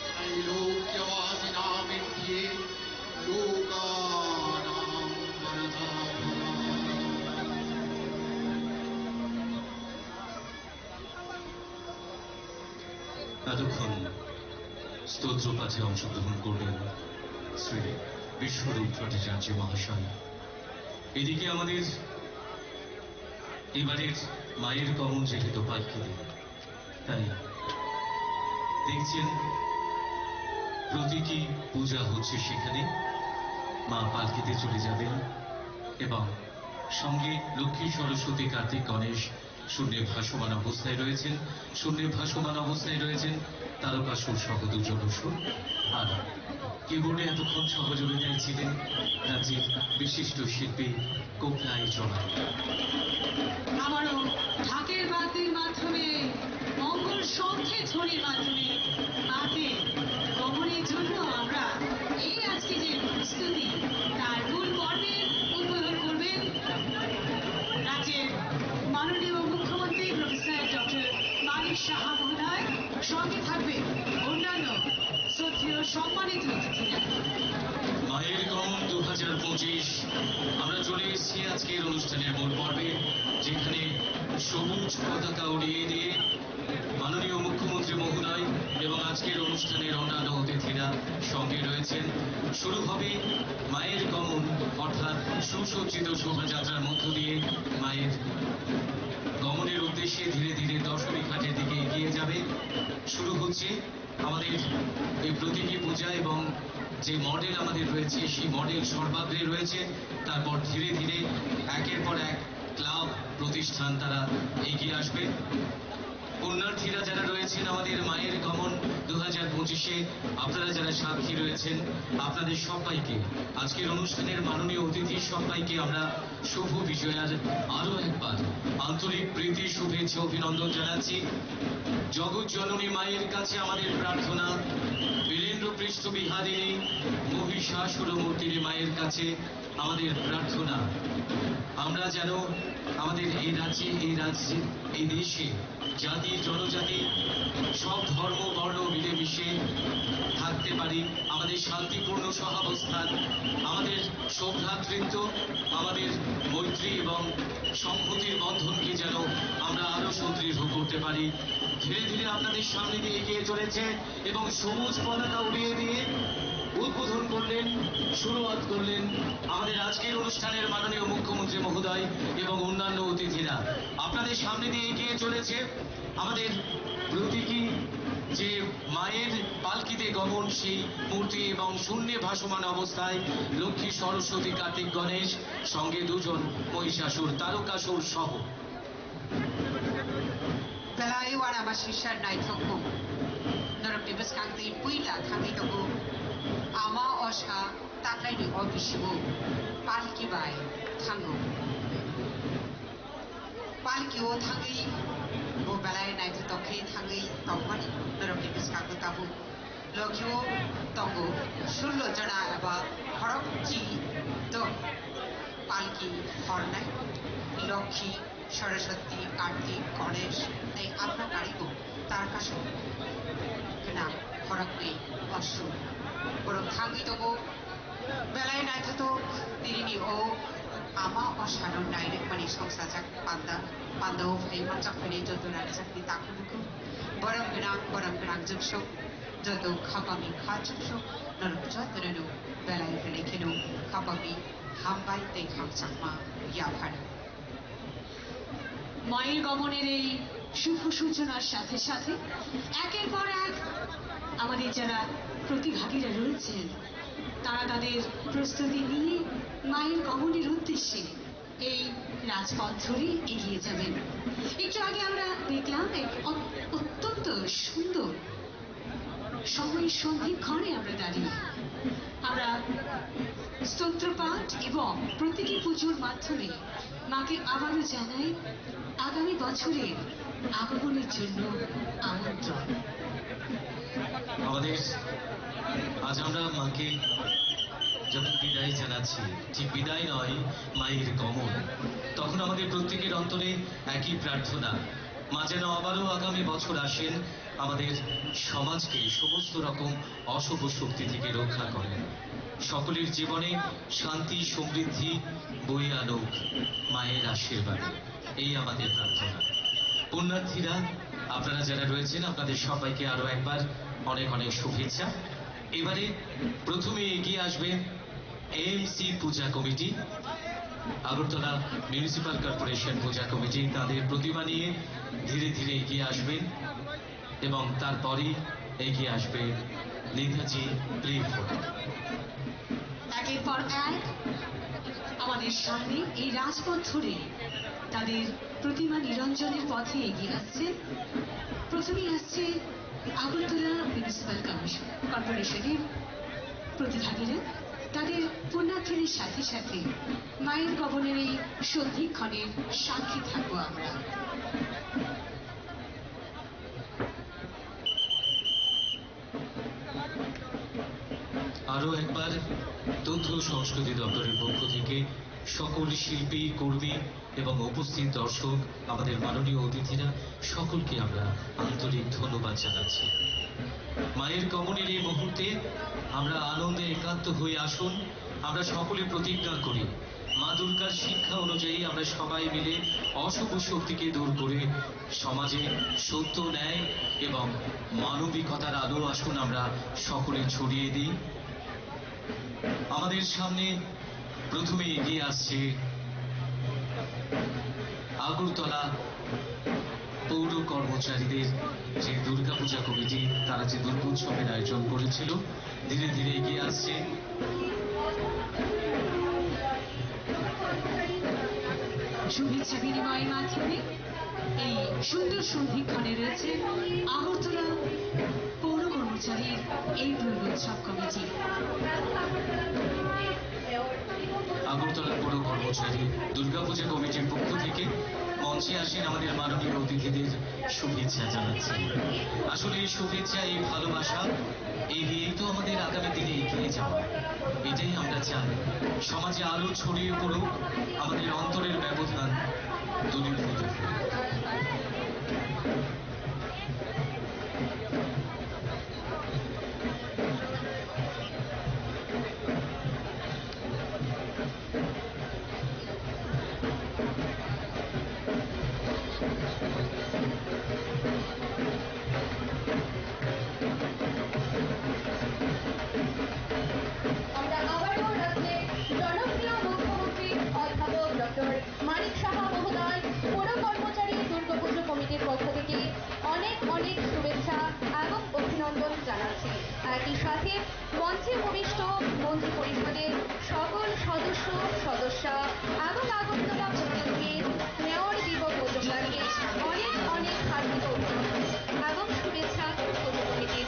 त्रैलोक्यवासिना विद्ये लोकानां वरदा এতক্ষণ স্তোত্র পাঠে অংশগ্রহণ করলেন শ্রী বিশ্বরূপ ভট্টাচার্য মহাশয়। এদিকে আমাদের এবারের মায়ের কমন যেহেতু পালকিতে, তাই দেখছেন প্রতীকী পূজা হচ্ছে সেখানে। মা পালকিতে চলে যাবেন এবং সঙ্গে লক্ষ্মী, সরস্বতী, কার্তিক, গণেশ শূন্যে ভাসমান অবস্থায় রয়েছেন। শূন্যে ভাসমান অবস্থায় রয়েছেন তারকাসুর সহ দুজন অসুর। আর কিবোর্ডে এতক্ষণ সহযোগিতায় ছিলেন রাজ্যের বিশিষ্ট শিল্পী কোকলাই জনাই। আমারও ঢাকের বাদ্যের মাধ্যমে, মঙ্গল শঙ্খের ধ্বনির মাধ্যমে মাকে গমনের জন্য আমরা এই আজকে যে প্রস্তুতি তার মূল পর্বে উদ্বোধন করবেন রাজ্যের মাননীয় মুখ্যমন্ত্রী প্রফেসর ডক্টর মানিক সাহা মহোদয়। সঙ্গে থাকবে অন্যান্য শ্রদ্ধেয় সম্মানিত অতিথিরা। মায়ের গমন 2025 আমরা চলে এসেছি আজকের অনুষ্ঠানের মূল পর্বে, যেখানে সবুজ পতাকা উড়িয়ে দিয়ে মাননীয় মুখ্যমন্ত্রী মহোদয় এবং আজকের অনুষ্ঠানের অন্যান্য অতিথিরা সঙ্গে রয়েছেন। শুরু হবে মায়ের গমন, অর্থাৎ সুসজ্জিত শোভাযাত্রার মধ্য দিয়ে মায়ের গমনের উদ্দেশ্যে ধীরে ধীরে দশমী ঘাটের দিকে এগিয়ে যাবে। শুরু হচ্ছে আমাদের এই প্রতীকী পূজা এবং যে মডেল আমাদের রয়েছে সেই মডেল সর্বাগ্রে রয়েছে। তারপর ধীরে ধীরে একের পর এক ক্লাব প্রতিষ্ঠান তারা এগিয়ে আসবে। পুণ্যার্থীরা যারা রয়েছেন আমাদের মায়ের গমন 2025-এ, আপনারা যারা সাক্ষী রয়েছেন, আপনাদের সবাইকে আজকের অনুষ্ঠানের মাননীয় অতিথি সবাইকে আমরা শুভ বিজয়ার আরো একবার আন্তরিক প্রীতি, শুভেচ্ছা, অভিনন্দন জানাচ্ছি। জগৎ জননী মায়ের কাছে আমাদের প্রার্থনা, বীরেন্দ্র পৃষ্ঠ বিহারিণী মহিষাসুর মূর্তির মায়ের কাছে আমাদের প্রার্থনা, আমরা যেন আমাদের এই রাজ্যে এই দেশে জাতি জনজাতি সব ধর্ম বর্ণ মিলেমিশে থাকতে পারি। আমাদের শান্তিপূর্ণ সহাবস্থান, আমাদের সৌভ্রাতৃত্ব, আমাদের মৈত্রী এবং সংহতির বন্ধনকে যেন আমরা আরো সুদৃঢ় করতে পারি। ধীরে ধীরে আপনাদের সামনে দিয়ে এগিয়ে চলেছে এবং সবুজ পতাকা উড়িয়ে দিয়ে উদ্বোধন করলেন, শুরুয়াত করলেন আমাদের আজকের অনুষ্ঠানের মাননীয় মুখ্যমন্ত্রী মহোদয় এবং অন্যান্য অতিথিরা। আপনাদের সামনে দিয়ে এগিয়ে চলেছে আমাদের প্রতীকী যে মায়ের পালকিতে গমন, সেই মূর্তি এবং শূন্যে ভাসমান অবস্থায় লক্ষ্মী, সরস্বতী, কার্তিক, গণেশ, সঙ্গে দুজন মহিষাসুর, তারকাসুর সহ। Belai wara masisar nai thokku norok dibas kangti puila thangi toku ama osha taklai ni obisibu palki bai thangu palki o thangi bo belai nai thokhi thangi tongmani norok dibas kangti tabu lokyo tongo 16 jana eba horok ji to palki hornai Lakshmi, Saraswati, Kartik, Ganesh এই আমরা গাড়িব তার কাছে না হরকনি অশ্ব বরং থাঙ্গি তবু বেলায় নাই তো তিরিনি ও আমা অসারণ ডাইরেক্ট মানে সংসাজাক পান্দাও ফাই মানজাক ফাইনি যত রাজাকনি তাকুনুকু বরং গোনাং জুকসুক যত খাপামি খা জুকসুক নরক যতরেনু বেলায় ফেলে খেনু খাপামি হামবাই তেই হামচাকমা ইয়াফার মায়ের গমনের এই শুভ সূচনার সাথে সাথে একের পর এক আমাদের যারা প্রতিভাগীরা রয়েছেন তারা তাদের প্রস্তুতি নিয়ে মায়ের গমনের উদ্দেশ্যে এই রাজপথ ধরে এগিয়ে যাবেন। একটু আগে আমরা দেখলাম এক অত্যন্ত সুন্দর সময়ের সন্ধিক্ষণে আমরা দাঁড়িয়ে আমরা স্তোত্রপাঠ এবং প্রতীকী পুজোর মাধ্যমে মাকে আবারও জানাই আগামী বছরের আগমনের জন্য আমন্ত্রণ। আমাদের আজ আমরা মাকে যখন বিদায় জানাচ্ছি, ঠিক বিদায় নয়, মায়ের গমন, তখন আমাদের প্রত্যেকের অন্তরে একই প্রার্থনা, মা যেন আবারও আগামী বছর আসেন, আমাদের সমাজকে সমস্ত রকম অশুভ শক্তি থেকে রক্ষা করেন, সকলের জীবনে শান্তি সমৃদ্ধি বয়ে আনুক মায়ের আশীর্বাদে, এই আমাদের প্রার্থনা। পুণ্যার্থীরা আপনারা যারা রয়েছেন আপনাদের সবাইকে আরো একবার অনেক অনেক শুভেচ্ছা। এবারে প্রথমে এগিয়ে আসবে এএমসি পূজা কমিটি, আগরতলা মিউনিসিপাল কর্পোরেশন পূজা কমিটি, তাদের প্রতিমা নিয়ে ধীরে ধীরে এগিয়ে আসবেন এবং তারপরেই এগিয়ে আসবে নেতাজি প্লে ফটো। একের পর এক আমাদের সামনে এই রাজপথ ধরে তাদের প্রতিমা নিরঞ্জনের পথে এগিয়ে আসছে। প্রথমেই আসছে আগরতলা মিউনিসিপাল কর্পোরেশনের প্রতিভাগীরা, তাদের পুণ্যার্থীদের সাথে সাথে মায়ের গমনের এই সন্ধিক্ষণের সাক্ষী থাকবো আমরা। আরো একবার তথ্য সংস্কৃতি দপ্তরের পক্ষ থেকে সকল শিল্পী, কর্মী এবং উপস্থিত দর্শক, আমাদের মাননীয় অতিথিরা সকলকে আমরা আন্তরিক ধন্যবাদ জানাচ্ছি। মায়ের গমনের এই মুহূর্তে আমরা আনন্দে একাত্ম হয়ে আসুন, আমরা সকলে প্রতিজ্ঞা করি মা দুর্গার শিক্ষা অনুযায়ী আমরা সবাই মিলে অশুভ শক্তিকে দূর করে সমাজে সত্য, ন্যায় এবং মানবিকতার আলো আসুন আমরা সকলে ছড়িয়ে দিই। আমাদের সামনে প্রথমে এগিয়ে আসছে আগরতলা পৌর কর্মচারীদের যে দুর্গাপূজা কমিটি, তারা যে দুর্গোৎসবের আয়োজন করেছিল, ধীরে ধীরে এগিয়ে আসছে। শুভেচ্ছা বিনিময়ের মাধ্যমে এই সুন্দর সন্ধিক্ষণে রয়েছে আগরতলা পৌর কর্মচারীর এই দুর্গোৎসব কমিটি। আগরতলা পৌর কর্মচারী দুর্গাপূজা কমিটির পক্ষ থেকে মঞ্চে আসেন আমাদের মাননীয় অতিথিদের শুভেচ্ছা জানাচ্ছি। আসলে এই শুভেচ্ছা, এই ভালোবাসা, এই নিয়েই তো আমাদের আগামী দিনে এগিয়ে যাওয়া। এটাই আমরা চাই সমাজে আলো ছড়িয়ে পড়ুক, আমাদের অন্তরের ব্যবধান দূরীভূত হোক। মানিক সাহা মহোদয় পৌর কর্মচারী দুর্গাপুজো কমিটির পক্ষ থেকে অনেক অনেক শুভেচ্ছা এবং একই সাথে মঞ্চে উপবিষ্ট মন্ত্রী পরিষদের সকল সদস্য সদস্যা এবং আগরতলা পৌরকে মেয়র দীপক মজুমদারকে অনেক অনেক হার্দিক অভিনন্দন এবং শুভেচ্ছা পৌর কমিটির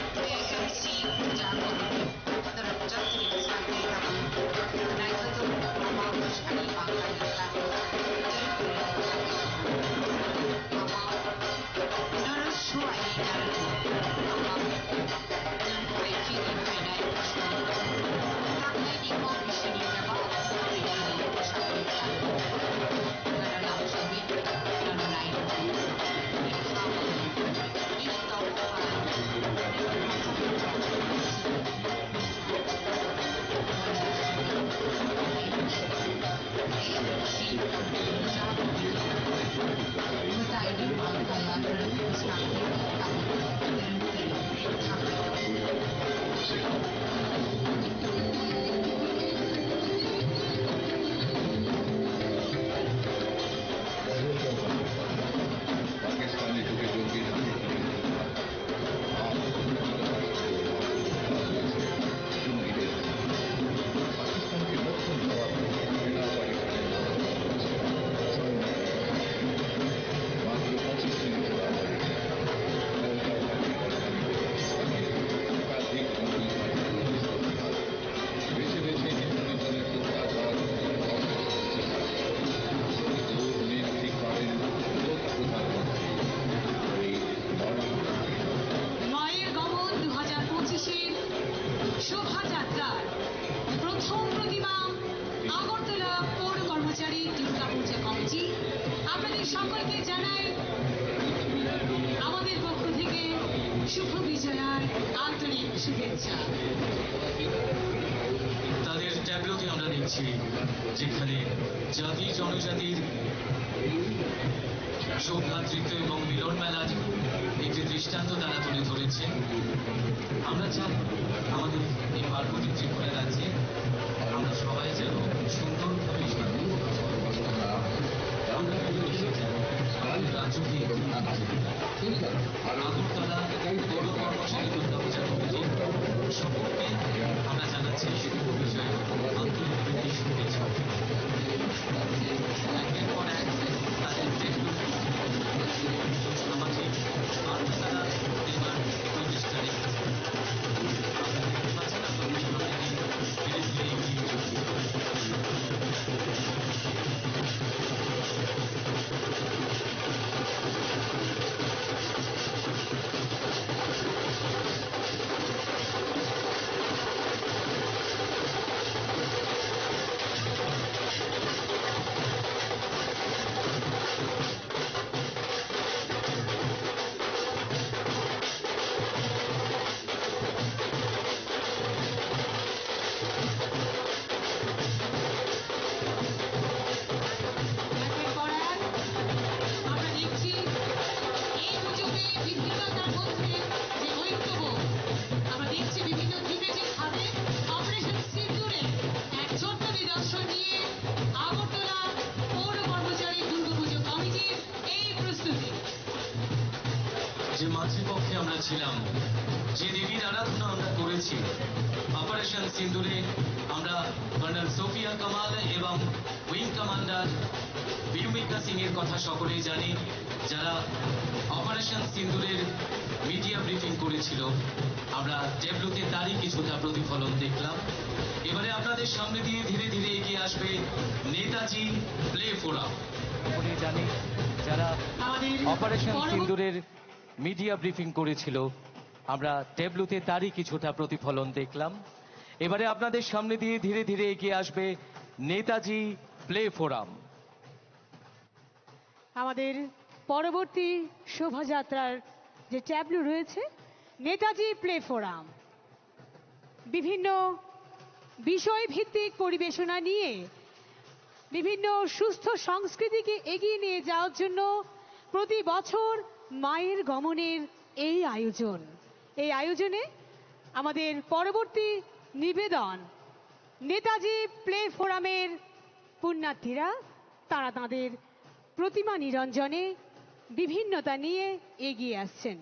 মায়ের গমন 2025-এর শোভাযাত্রার প্রথম প্রতিমা আগরতলা পৌর কর্মচারী দুর্গা পূজা কমিটি আপনাদের সকলকে জানাই আমাদের পক্ষ থেকে শুভ বিজয়ার আন্তরিক শুভেচ্ছা। তাদের ট্যাবলোতে আমরা দেখছি যেখানে জাতি জনজাতির সৌভ্রাতৃত্ব এবং মিলন মেলার একটি দৃষ্টান্ত তারা তুলে ধরেছেন। আমরা চাই আমাদের এই পার্বতী ত্রিপুরা রাজ্যে আমরা সবাই যেন সুন্দরভাবে আমরা মিলেমিশে যেন আমাদের রাজ্যকে আগরতলা পৌর কর্মচারী দুর্গা পূজা কমিটি সকলকে আমরা জানাচ্ছি শুভ বিজয় আন্তরিক প্রীতি শুভেচ্ছা। একের পর এক তাদের সামাজিক আরও তারা এবার প্রচেষ্টা রেখেছে। আমরা দেখতে পাচ্ছি না ধীরে ধীরে এগিয়ে চলছে। একের পর এক আমরা দেখছি এই পুজোতে বিভিন্নতার মধ্যে যে ঐক্যবোধ আমরা দেখছি বিভিন্ন দিনেজের হাতে অপারেশন সিঁদুরে এক ছোট্ট নিদর্শন নিয়ে আগরতলা পৌর কর্মচারী দুর্গাপুজো কমিটির এই প্রস্তুতি। যে মাতৃপক্ষে আমরা ছিলাম, যে দেবীর আরাধনা আমরা করেছি, অপারেশন সিন্দুরে আমরা কর্নেল সোফিয়া কামাল এবং উইং কমান্ডার বিউমিকা সিং এর কথা সকলেই জানি, যারা অপারেশন সিন্দুরের মিডিয়া ব্রিফিং করেছিল। আমরা টেবলুতে তারই কিছুটা প্রতিফলন দেখলাম। এবারে আপনাদের সামনে দিয়ে ধীরে ধীরে এগিয়ে আসবে নেতাজি প্লে ফোরাম। সকলেই জানি যারা অপারেশন সিন্দুরের মিডিয়া ব্রিফিং করেছিল, আমরা টেবলুতে তারই কিছুটা প্রতিফলন দেখলাম। এবারে আপনাদের সামনে দিয়ে ধীরে ধীরে এগিয়ে আসবে নেতাজি প্লে ফোরাম। আমাদের পরবর্তী শোভাযাত্রার যে ট্যাবলু রয়েছে নেতাজি প্লে ফোরাম, বিভিন্ন বিষয় ভিত্তিক পরিবেশনা নিয়ে বিভিন্ন সুস্থ সংস্কৃতিকে এগিয়ে নিয়ে যাওয়ার জন্য প্রতি বছর মায়ের গমনের এই আয়োজন। এই আয়োজনে আমাদের পরবর্তী নিবেদন নেতাজি প্লে ফোরামের পুণ্যার্থীরা তারা তাদের প্রতিমা নিরঞ্জনে বিভিন্নতা নিয়ে এগিয়ে আসছেন।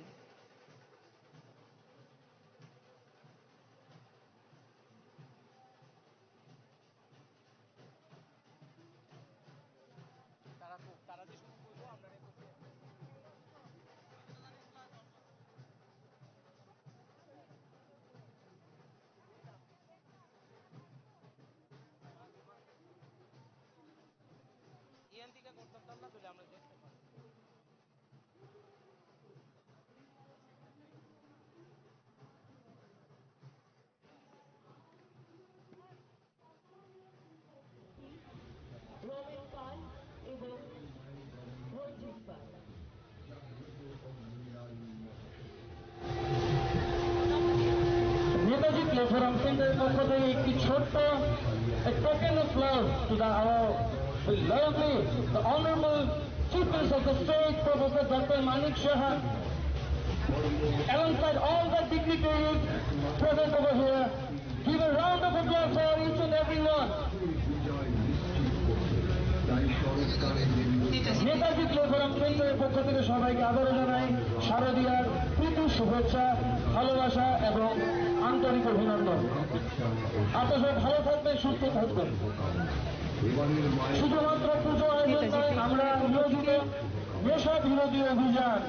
নেতাজি প্লেফোরাম সেন্টারের পক্ষ থেকে একটি ছোট্ট token of love to the lovely, the honorable Chief Minister of the State, Professor Dr. Manik Saha, alongside all the dignitaries present over here. Give a round of applause for each and every one. Netaji play forum সেন্টারের পক্ষ থেকে সবাইকে আবারও জানাই শারদীয়ার প্রীতি শুভেচ্ছা, ভালোবাসা এবং আন্তরিক অভিনন্দন। আপনারা সবাই ভালো থাকবেন, সুস্থ থাকবেন। শুধুমাত্র পুজো আয়োজন নয়, আমরা নিয়োজিত নেশা বিরোধী অভিযান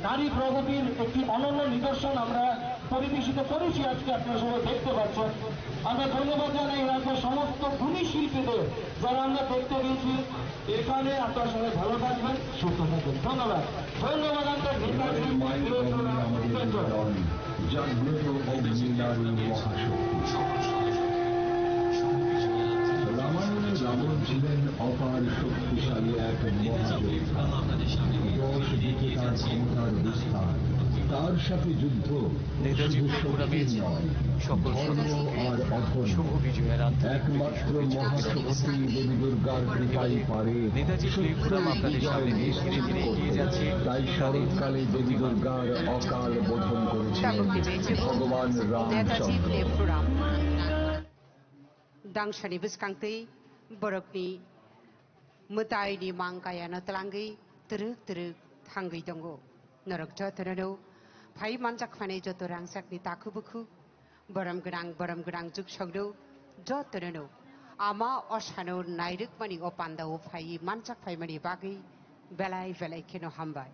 নারী প্রগতির একটি অনন্য নিদর্শন আমরা পরিবেশিত করেছি। আজকে আপনারা সবাই দেখতে পাচ্ছেন। আমরা ধন্যবাদ জানাই রাজ্যের সমস্ত গুণী শিল্পীদের যারা আমরা দেখতে পেয়েছি এখানে। আপনারা সবাই ভালো থাকবেন, সুস্থ থাকবেন। ধন্যবাদ। ধন্যবাদ আমরা নেতাজি জাগ্রত অগ্নি নারী মহাশক্তি। রামায়ণে রাবণ ছিলেন অপার শক্তিশালী এক মহাযোদ্ধা। 10 দিকে তার ক্ষমতার বিস্তার, তার সাথে যুদ্ধ নেতাজি প্রোগ্রামে সকল সদস্য আর অধর্ম একমাত্র মহাশক্তি দেবী দুর্গার কৃপাই পারে। নেতাজি প্লেফোরাম আপনাদের সামনে নিয়ে ধীরে ধীরে এগিয়ে যাচ্ছে। তাই শরৎকালে দেবী দুর্গার অকাল বোধন করেছিলেন ভগবান Ramchandra. Dangsani beskangtei borokni mutai ni mangkaya na telangi teruk thangai dongo norok jotorano phai manjak phane jotorang sakni takubuku boram gerang juk sogdo jotorano ama oshano nairuk mani opanda o phai manjak phai mani bagi belai keno hambai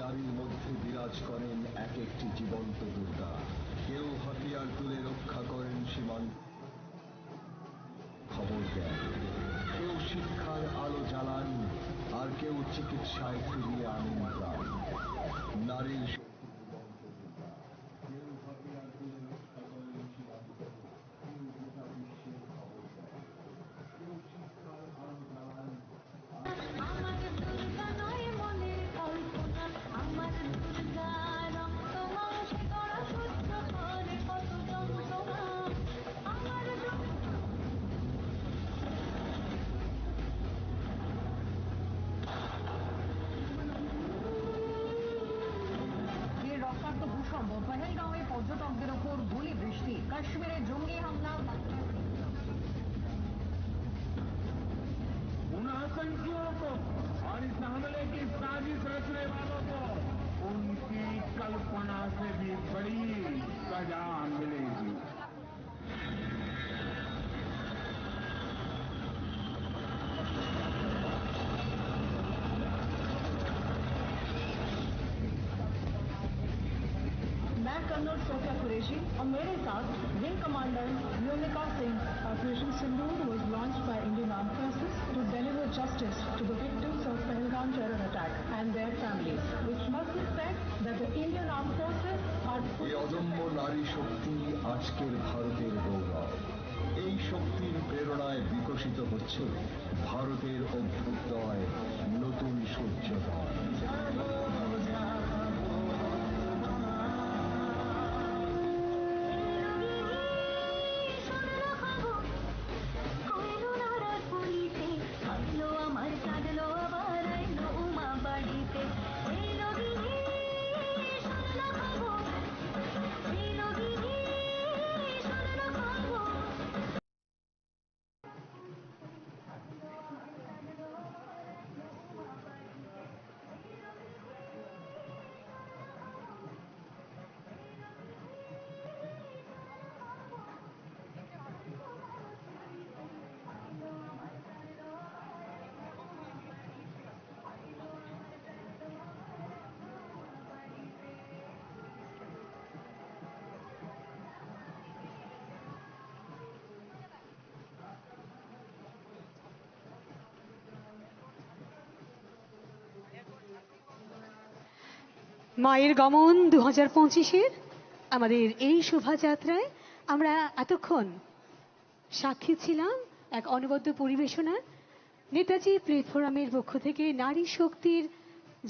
নারীর মধ্যে বিরাজ করেন এক একটি জীবন্ত দুর্গা। কেউ হাতিয়ার তুলে রক্ষা করেন সীমান্ত, খবর দেন, কেউ শিক্ষার আলো জ্বালান, আর কেউ চিকিৎসায় ফিরিয়ে আনেন প্রাণ। নারীর কেউ হাতিয়ার তুলে রক্ষা করেন সীমান্ত, কেউ গোটা বিশ্বের খবর দেন, কেউ শিক্ষার আলো জ্বালান। পহেলগাঁওয়ে পর্যটকদের ওপর গুলি বৃষ্টি, কাশ্মীরে জঙ্গি হামলা। उन आतंकियों को और इस हमले की साजिश रचने वालों को उनकी कल्पना से भी बड़ी सजा मिलेगी। मैं कर्नल सोफिया कुरैशी और मेरे साथ wing commander Vyomika Singh. Operation Sindoor was আজকের ভারতের গৌরব। এই শক্তির প্রেরণায় বিকশিত হচ্ছে ভারতের অভ্যুদয়, নতুন সূর্যোদয়। মায়ের গমন 2025-এর আমাদের এই শোভাযাত্রায় আমরা এতক্ষণ সাক্ষী ছিলাম এক অনবদ্য পরিবেশনার। নেতাজি প্ল্যাটফর্মের পক্ষ থেকে নারী শক্তির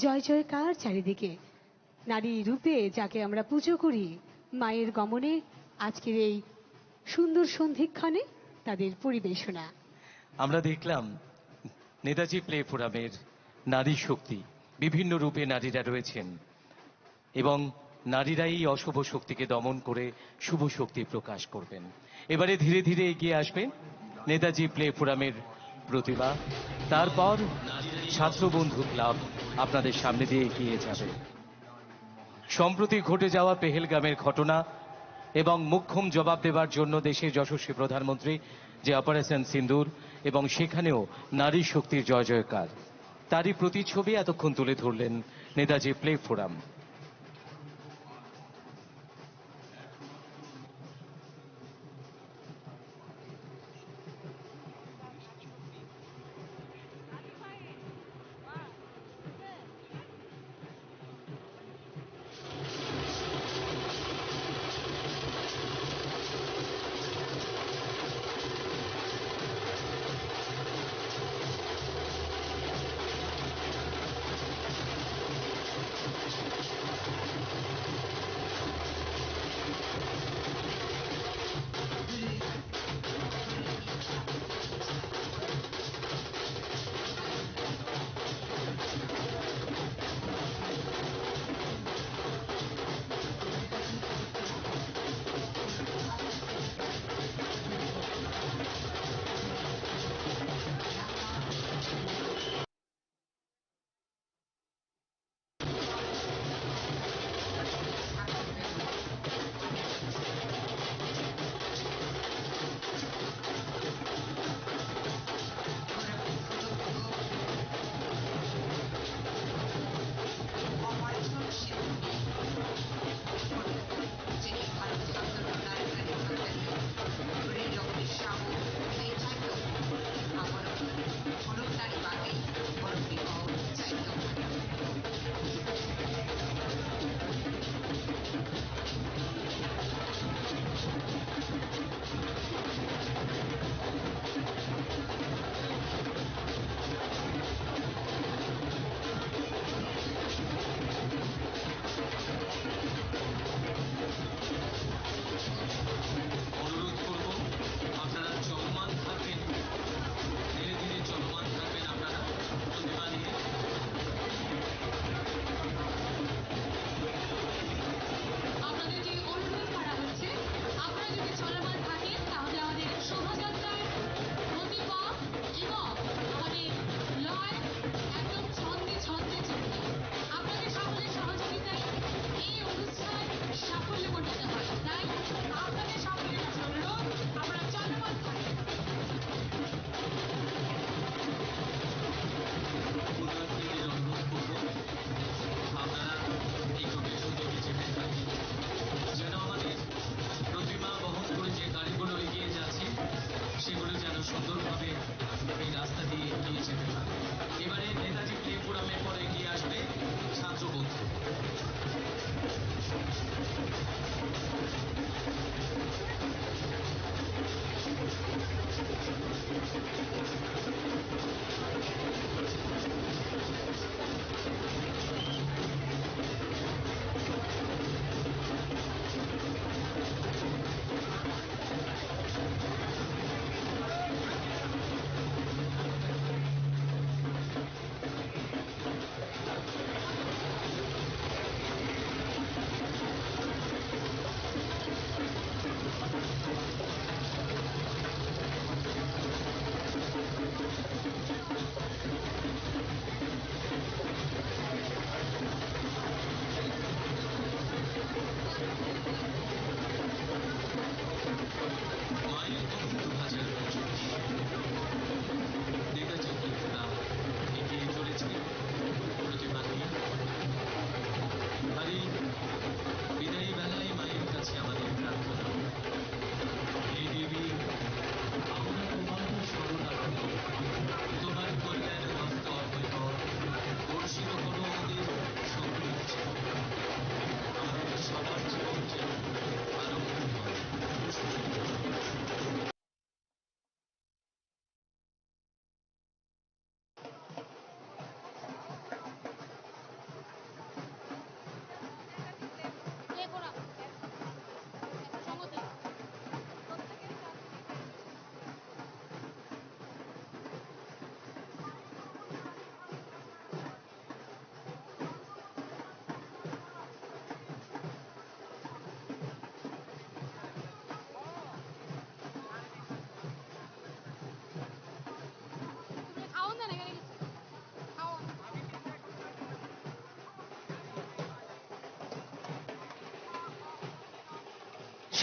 জয় জয়কার চারিদিকে, নারী রূপে যাকে আমরা পুজো করি, মায়ের গমনে আজকের এই সুন্দর সন্ধিক্ষণে তাদের পরিবেশনা আমরা দেখলাম। নেতাজি প্ল্যাটফর্মের নারী শক্তি, বিভিন্ন রূপে নারীরা রয়েছেন এবং নারীরাই অশুভ শক্তিকে দমন করে শুভ শক্তি প্রকাশ করবেন। এবারে ধীরে ধীরে এগিয়ে আসবেন নেতাজি প্ল্যাটফর্মের প্রতিভা, তারপর ছাত্রবন্ধু ক্লাব আপনাদের সামনে দিয়ে এগিয়ে যাবে। সম্প্রতি ঘটে যাওয়া পেহেলগামের ঘটনা এবং মুখ্যম জবাব দেওয়ার জন্য দেশের যশস্বী প্রধানমন্ত্রী যে অপারেশন সিন্দুর এবং সেখানেও নারী শক্তির জয় জয়কার, তারই প্রতিচ্ছবি এতক্ষণ তুলে ধরলেন নেতাজি প্ল্যাটফর্ম।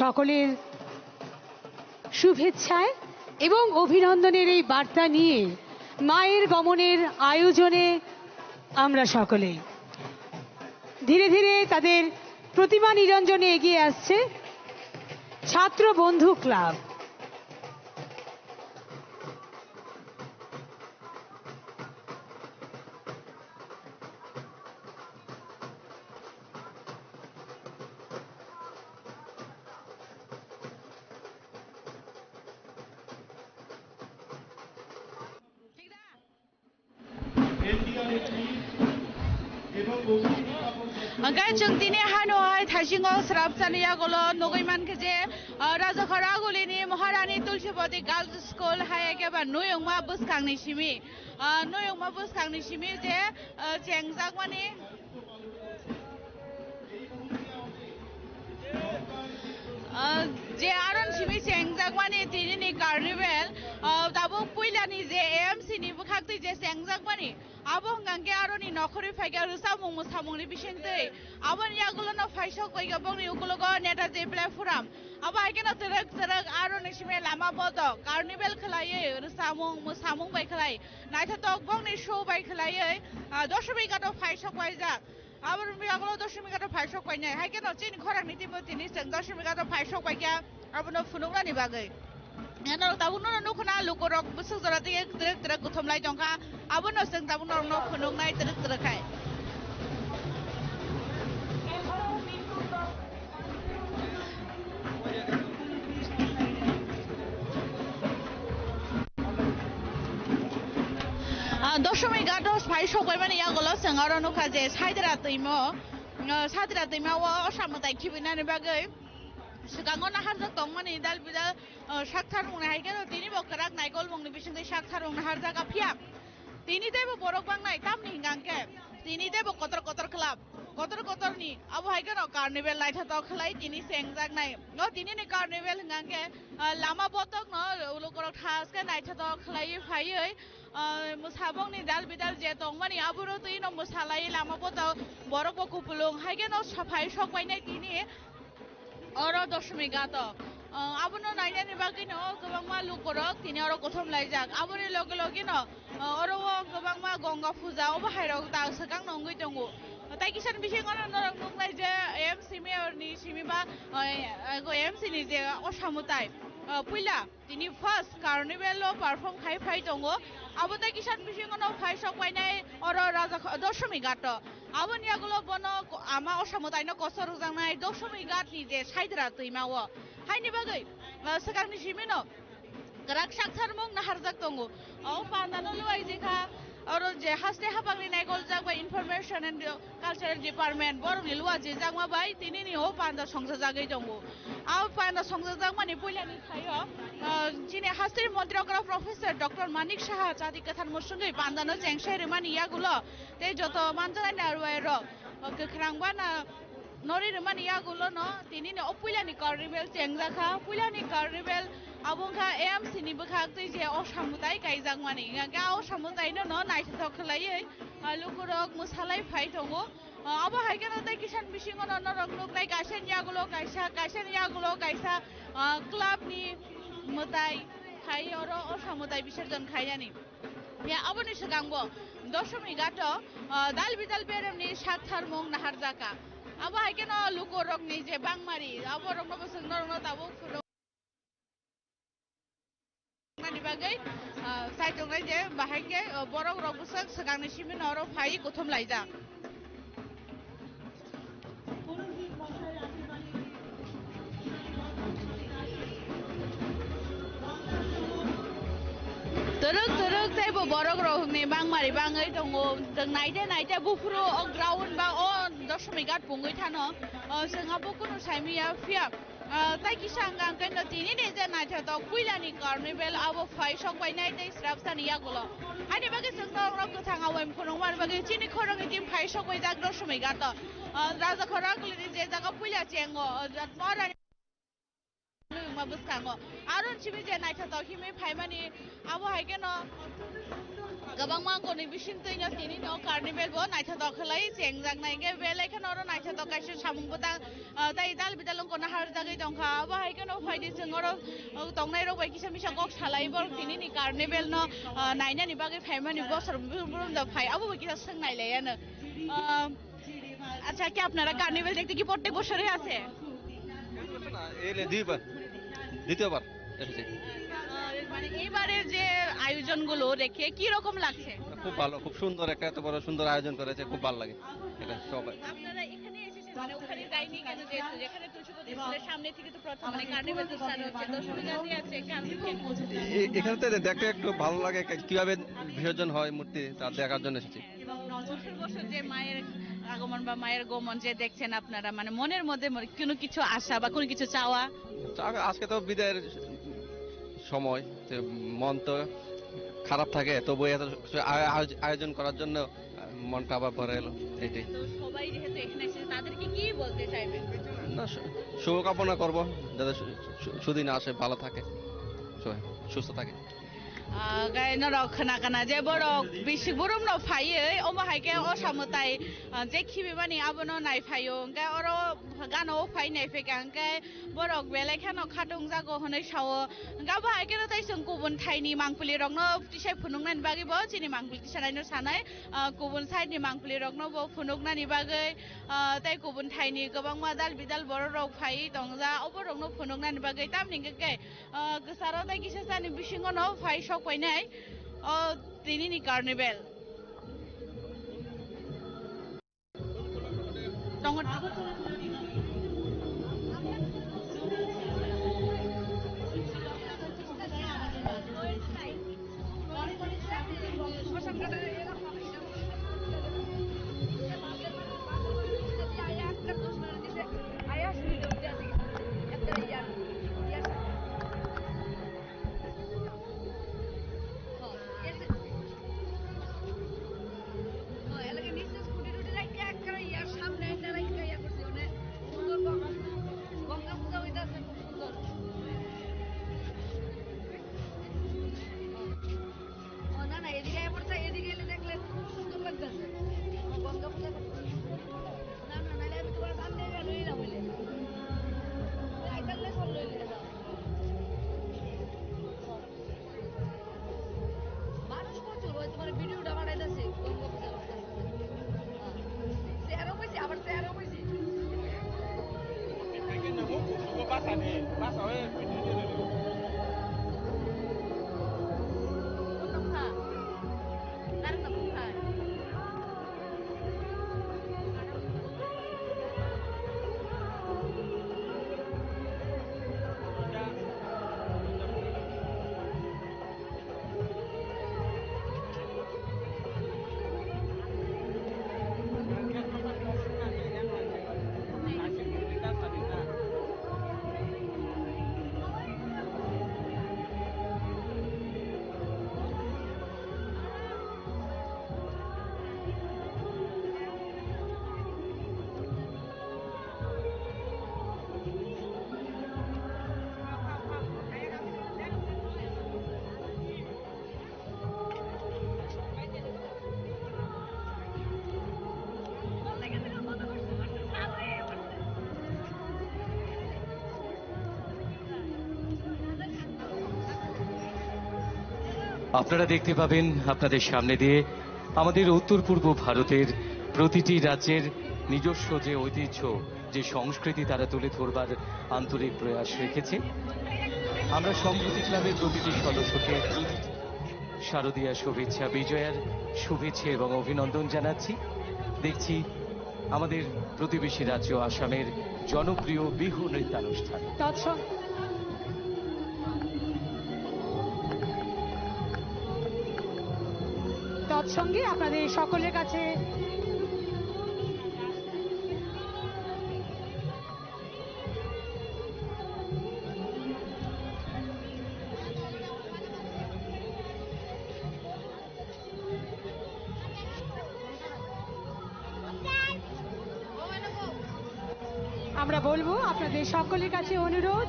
সকলের শুভেচ্ছায় এবং অভিনন্দনের এই বার্তা নিয়ে মায়ের গমনের আয়োজনে আমরা সকলে ধীরে ধীরে তাদের প্রতিমা নিরঞ্জনে এগিয়ে আসছে ছাত্র বন্ধু ক্লাব। जों दिनै हानोहाय थाइसिङाव स्राब सानैयागल' नगैमानखो जे राजाखरा गुलिनि महारानी तुलसीपति गार्ल्स स्कुल हाय एकेबा नुयंमा बुसखांनि सिमि जे चेंजाक माने जे आरन सिमि चेंजाक माने तिनि कार्निभेल दाबो पुइलानि जे एएमसी नि बुखाक्ति जे चेंजाक माने आबो हंगांगे आरनि नखरि फाइगा रुसामुं मुसामुंनि बिसिंतै आबन यागुलनो फाइसक फाइगा बंनि उगुलगो नेता जे प्लेटफर्म अब आइकेना तरक तरक आरनि सिमे लामा बद कार्निभेल खलायै रुसामुं मुसामुं बाय खलाय नाइथा तक बंनि शो बाय खलायै दशमिकातो फाइसक बायजा आबर बियागुलो दशमिकातो फाइसक बायनाय हाइकेना चिन खराक नीतिमो तिनि जों दशमिकातो फाइसक बायगा आबनो फुनुंगानि बागै यानो ताबुनो नखना लुकरक बुसुक जराते तरक तरक गुथमलाय दंखा आबनो जों ताबुनो न फुनुंनाय तरक तरखाय दशमिकातो फाइसक बायमाने यागुलो जों आरो नखा जे साइदरा दैमाव असामताय खिबिनानि बागै सिगाङाव नाहारजों दं माने दाल बिदाल साक्थार मुंनि हायगेन तिनि बकराक नायगल मुंनि बिसिंदै साक्थार मुंनि हारजागा फिया तिनि देबो बरक बांनाय तामनि हिंगांके तिनि देबो कतर कतर क्लाब कतर नि अब हायगेन कार्निभेल नायथा तो खलाय तिनि सेंजाक नाय न तिनि नि कार्निभेल हिंगांके लामा बतक न उलुकरक थासके नायथा तो खलाय फायै मुसाबंनि दाल बिदाल जे दं माने आबुरो तिनो मुसालाय लामा बतक बरक बकुपुलुं हायगेन सफाय सकबायनाय तिनि अरो दशमिकातो आबनो नायनायनि बागैनो गोबांमा लुकरक तिनि अरो गथम लायजाक आबनि लगे लगेनो अरो गोबांमा गंगा फुजा अ बाहायराव दा सगां नंगै दंगो ताइ किसान बिसिङानो नरक नंलाय जे एमसी मेयरनि सिमिबा एमसी नि जे असामुताय पुइला तिनि फार्स्ट कार्निभेल पारफर्म खायफाय दंगो आबो ताइ किसान बिसिङानो फाइसक बायनाय अरो राजा दशमिकातो आबनि आगुलो बनो आमा असामुतायनो कसर जानाय दशमिकातनि जे साइदरा दैमाव हायनि बागै सगांनि सिमिनो गराक साक्थार मुं नाहारजाक दंगो औ पानानो लुवाय जेखा और जे हास्ते हाबांनि नायगल जागबा इनफरमेशन एंड कल्चरल डिपार्टमेंट बरनि लुवा जे जागमा बाय तिनि हो पान्दा संजा जागै दंगो आ पान्दा संजा जाग माने पुइलानि थायो जिने हास्ते मन्त्रीग्रा प्रोफेसर डॉक्टर मानिक साहा जाति कथान मुसुंगै पान्दानो जेंसाय माने यागुलो ते जतो मानजानाय नारवायरो गखरांबा ना नरि रमानि यागुलो न तिनि ने पुइलानि कार्निभेल जेंजाखा पुइलानि कार्निभेल आबुंखा एएमसी नि बखाक्तै जे असामुताय गायजाक माने गा असामुतायनो न नायथा खलायै लुकुरक मुसालाय फाय दंगो अब हायकेन ताइ किसान बिसिङो न नरक नुकनाय गायसेन यागुलो गायसा क्लाबनि मुताय खाय अरो असामुताय बिसर्जन खायानि या अबनि सिगांबो दशमिकातो दाल बिदाल बेरेमनि साक्थार मुं नाहारजाका अब हायकेन लुकरकनि जे बांमारि अब रंनो बसों नरनो ताबो फुनो बागै साइटंनाय जे बाहायके बरक रबुसक सगांनि सिमिन अरो फाइ गथम लायजा तरक जायबो बरक रहनि बांमारि बाङै दंगो जों नायते बुफुरु ग्राउन्ड बा दशमिकात बुङै थानो जोंहाबो कुनु साइमिया फिया ताइ किसांगां केन तिनि ने जे नायथा तो पुइलानि कार्निभेल अब फाइसक बायनाय दै स्राबसानि यागुलो हानि बागे जोंनो रक गोथाङा वयम खरंमान बागे चिनि खरंनि टिम फाइसक बाय जाग दशमिकात राजा खरागलिनि जे जागा पुइला चेंगो महारानी ma buskango aron chibi je naithatok himi phaimani abo haikeno gabang mangkoni bisintino tini no carnival bo naithatok khlai chengjak naige belaikhano oro naithatok kaisa samung butang tai dal bidalong kona har jagai tongkha abo haikeno phaidi jengoro tongnai rok bai kisa misa kok salai bor tini ni carnival no nainani bagi phaimani bosor burum da phai abo bai kisa sengnai layano আচ্ছা কি আপনারা carnival দেখতে কি প্রত্যেক বছরই আছে দ্বিতীয়বার এসেছি মানে এবারের যে আয়োজনগুলো দেখে কি রকম লাগছে খুব ভালো খুব সুন্দর একটা এত বড় সুন্দর আয়োজন করেছে খুব ভালো লাগে এটা সবাই আপনারা এখানে এসেছেন মানে ওখানে যাইনি কেন যেহেতু যেখানে তুলসীপতি স্কুলের সামনে থেকে তো প্রথম মানে কার্নিভাল তো স্টার্ট হচ্ছে দশমী গান্ধী আছে এখানে তো দেখতে একটু ভালো লাগে কিভাবে বিসর্জন হয় মূর্তি তা দেখার জন্য এসেছি বছর বছর যে মায়ের আগমন বা মায়ের গমন যে দেখছেন আপনারা মানে মনের মধ্যে কোনো কিছু আশা বা কোনো কিছু চাওয়া আজকে তো বিদায়ের সময় মন তো খারাপ থাকে তবু এত আয়োজন করার জন্য মনটা আবার ভরে এলো এটাই সবাই যেহেতু এখানে এসেছে তাদেরকে কি বলতে চাইবেন না শুভকামনা করবো যাতে সুদিন আসে ভালো থাকে সুস্থ থাকে gai norok khana kana je borok bisi burum no phaiye omo haike osamutai je khibi bani abono nai phayo gai oro gano phai nai phekang gai borok belai khano khatung jago honai sawo gabo haike no tai sung kubun thaini mangpuli rok no tisai phunungnan bagi bo chini mangpuli tisanai no sanai kubun side ni mangpuli rok no bo phunuknani bagai tai kubun thaini gobang ma dal bidal boro rok phai tongja obo rok no phunuknani bagai tamni gai gsaro dai kisa sani bisingo no phai sok painai tini ni carnival tongot আপনারা দেখতে পাবেন আপনাদের সামনে দিয়ে আমাদের উত্তর পূর্ব ভারতের প্রতিটি রাজ্যের নিজস্ব যে ঐতিহ্য যে সংস্কৃতি তারা তুলে ধরবার আন্তরিক প্রয়াস রেখেছে আমরা সম্প্রতি ক্লাবের প্রতিটি সদস্যকে শারদীয়া শুভেচ্ছা বিজয়ার শুভেচ্ছা এবং অভিনন্দন জানাচ্ছি দেখছি আমাদের প্রতিবেশী রাজ্য আসামের জনপ্রিয় বিহু নৃত্যানুষ্ঠান তৎসঙ্গে আপনাদের সকলের কাছে আমরা বলবো আপনাদের সকলের কাছে অনুরোধ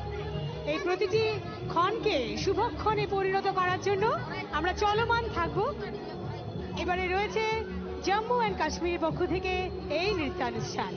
এই প্রতিটি ক্ষণকে শুভক্ষণে পরিণত করার জন্য আমরা চলমান থাকব। এবারে রয়েছে জম্মু অ্যান্ড কাশ্মীরের পক্ষ থেকে এই নৃত্যানুষ্ঠান।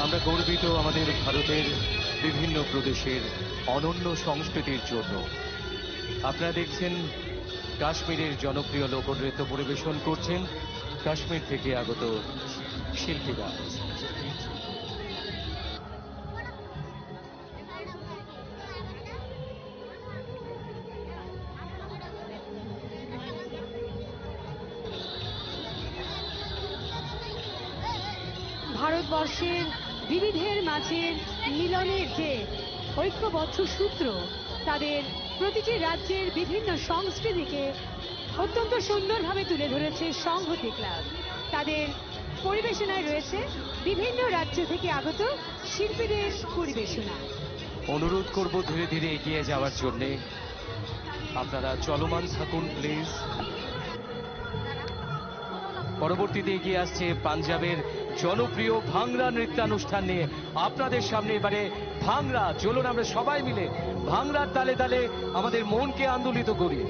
আমরা গর্বিত আমাদের ভারতের বিভিন্ন প্রদেশের অনন্য সংস্কৃতির জন্য। আপনারা দেখছেন কাশ্মীরের জনপ্রিয় লোকনৃত্য পরিবেশন করছেন কাশ্মীর থেকে আগত শিল্পীরা। ভারতবর্ষের বিবিধের মাঝে মিলনের যে ঐক্যবদ্ধ সূত্র, তাদের প্রতিটি রাজ্যের বিভিন্ন সংস্কৃতিকে অত্যন্ত সুন্দরভাবে তুলে ধরেছে সংহতি ক্লাব। তাদের পরিবেশনায় রয়েছে বিভিন্ন রাজ্য থেকে আগত শিল্পীদের পরিবেশনা। অনুরোধ করব ধীরে ধীরে এগিয়ে যাওয়ার জন্য। আপনারা চলমান থাকুন প্লিজ। পরবর্তীতে এগিয়ে আসছে পাঞ্জাবের জনপ্রিয় ভাংরা নৃত্যানুষ্ঠান নিয়ে আপনাদের সামনে। এবারে ভাংরা, চলুন আমরা সবাই মিলে ভাংরার তালে তালে আমাদের মনকে আন্দোলিত করি।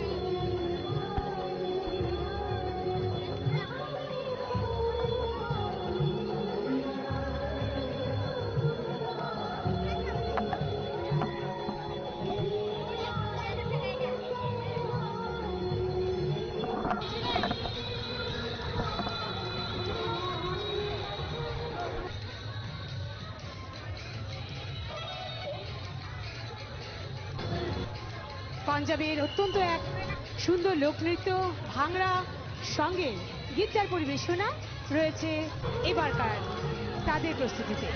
পাঞ্জাবের অত্যন্ত এক সুন্দর লোকনৃত্য ভাংরা সঙ্গে গিটার পরিবেশনা রয়েছে এবারকার তাদের প্রস্তুতিতে।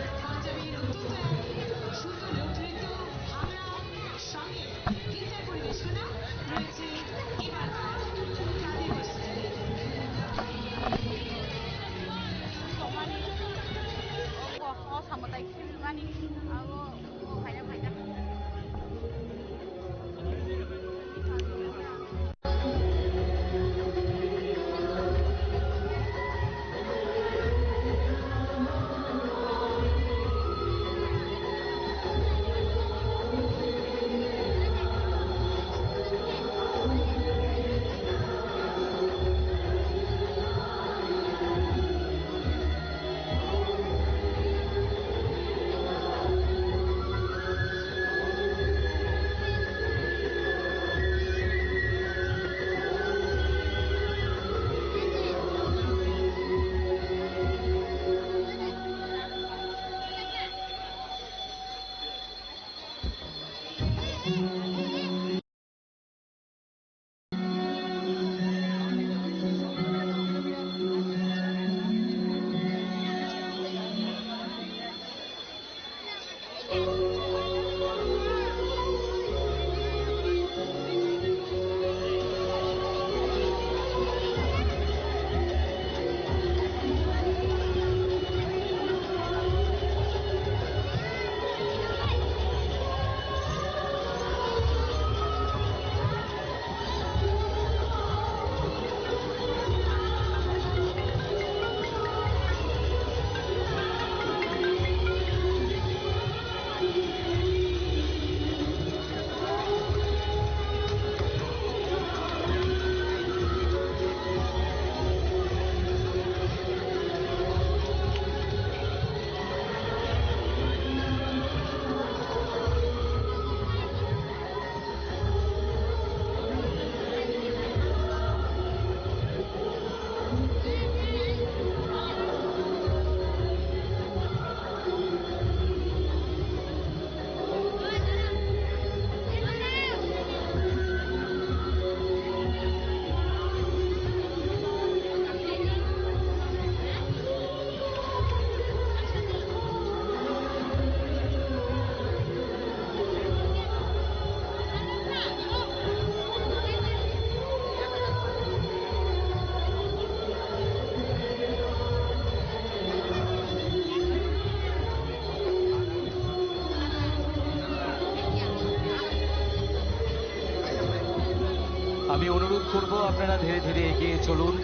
আমি অনুরোধ করব আপনারা ধীরে ধীরে এগিয়ে চলুন।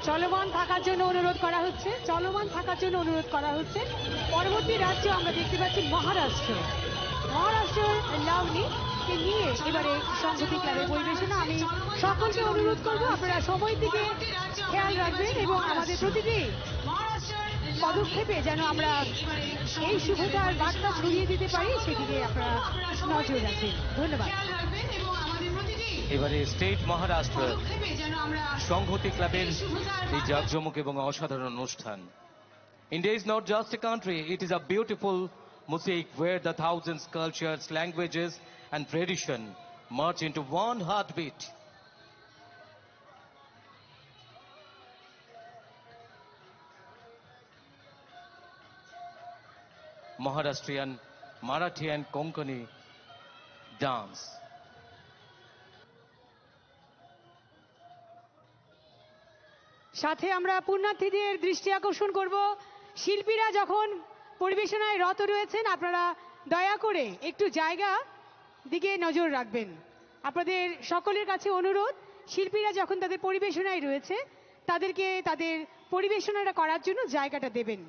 চলমান থাকার জন্য অনুরোধ করা হচ্ছে, চলমান থাকার জন্য অনুরোধ করা হচ্ছে। পরবর্তী রাজ্য আমরা দেখতে পাচ্ছি মহারাষ্ট্র। মহারাষ্ট্রের লাভলিকে নিয়ে এবারে সংহতি ক্লাবের পরিবেশনা। আমি সকলকে অনুরোধ করব আপনারা সময় দিকে খেয়াল রাখবেন এবং আমাদের প্রতিটি পদক্ষেপে যেন আমরা এই শুভতার বার্তা ছড়িয়ে দিতে পারি সেদিকে আপনারা নজর রাখবেন। ধন্যবাদ। এবারে স্টেট মহারাষ্ট্র সংহতি ক্লাবের এই জাঁকজমক এবং অসাধারণ অনুষ্ঠান। India is not just a country, it is a beautiful mosaic where the thousands cultures, languages and tradition merge into one heartbeat. Maharashtrian, Marathi and Konkani dance. সাথে আমরা পুণ্যার্থীদের দৃষ্টি আকর্ষণ করব, শিল্পীরা যখন পরিবেশনায় রত রয়েছেন আপনারা দয়া করে একটু জায়গা দিকে নজর রাখবেন। আপনাদের সকলের কাছে অনুরোধ, শিল্পীরা যখন তাদের পরিবেশনায় রয়েছে তাদেরকে তাদের পরিবেশনাটা করার জন্য জায়গাটা দেবেন।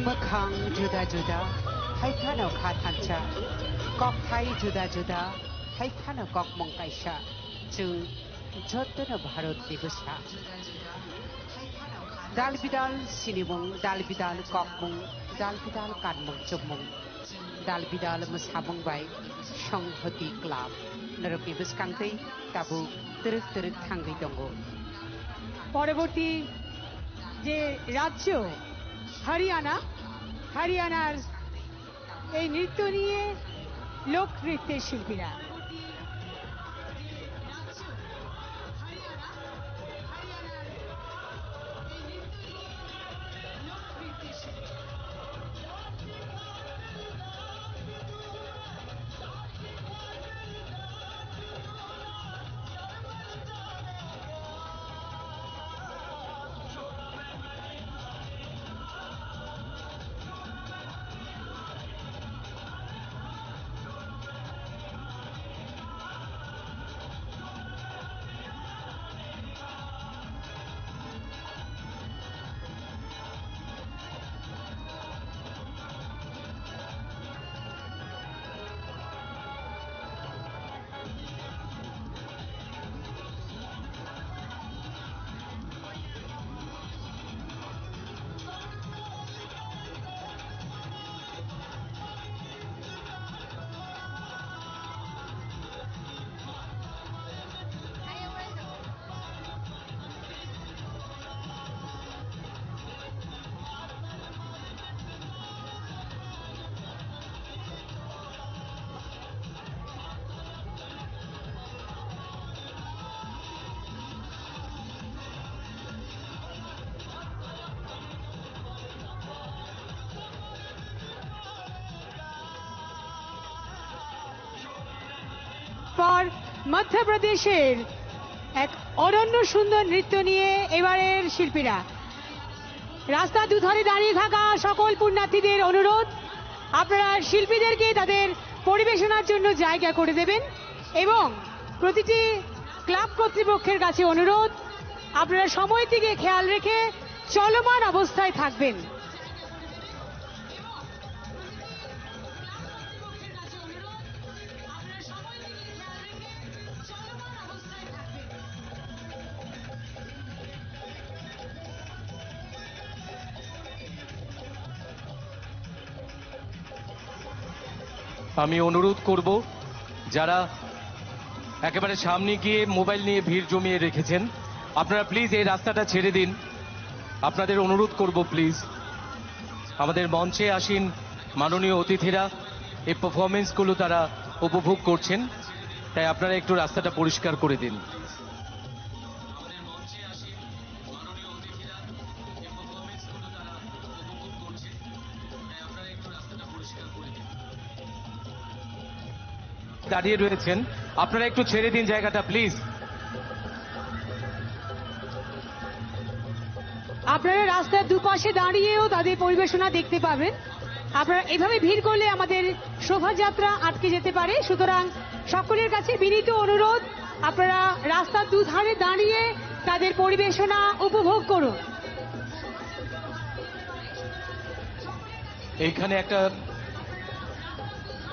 Makhang juda-juda, hai khano khathancha, kok thai juda-juda, hai khano kok mongkaisha, chung jotno Bharat Divasa. Dal bidal sinimong, dal bidal kokmong, dal bidal kanmong chumong, dal bidal masabong bai, সংহতি ক্লাব নরকি বসকাংতেই তাবু তরক তরক থাঙ্গি দঙ্গো। পরবর্তী যে রাজ্য হরিয়ানা, হরিয়ানার এই নৃত্য নিয়ে লোক নৃত্যের শিল্পীরা। পর মধ্যপ্রদেশের এক অনন্য সুন্দর নৃত্য নিয়ে এবারের শিল্পীরা। রাস্তার দুধারে দাঁড়িয়ে থাকা সকল পুণ্যার্থীদের অনুরোধ, আপনারা শিল্পীদেরকে তাদের পরিবেশনার জন্য জায়গা করে দেবেন এবং প্রতিটি ক্লাব কর্তৃপক্ষের কাছে অনুরোধ, আপনারা সময়ের দিকে খেয়াল রেখে চলমান অবস্থায় থাকবেন। আমি অনুরোধ করব, যারা একেবারে সামনে গিয়ে মোবাইল নিয়ে ভিড় জমিয়ে রেখেছেন, আপনারা প্লিজ এই রাস্তাটা ছেড়ে দিন। আপনাদের অনুরোধ করব প্লিজ। আমাদের মঞ্চে আসীন মাননীয় অতিথিরা এই পারফরমেন্সগুলো তারা উপভোগ করছেন, তাই আপনারা একটু রাস্তাটা পরিষ্কার করে দিন। দাঁড়িয়ে রয়েছেন, আপনারা একটু ছেড়ে দিন জায়গাটা প্লিজ। আপনারা রাস্তার দুপাশে দাঁড়িয়েও তাদের পরিবেশনা দেখতে পাবেন। আপনারা এভাবে ভিড় করলে আমাদের শোভাযাত্রা আটকে যেতে পারে, সুতরাং সকলের কাছে বিনীত অনুরোধ, আপনারা রাস্তার দুধারে দাঁড়িয়ে তাদের পরিবেশনা উপভোগ করুন। এইখানে একটা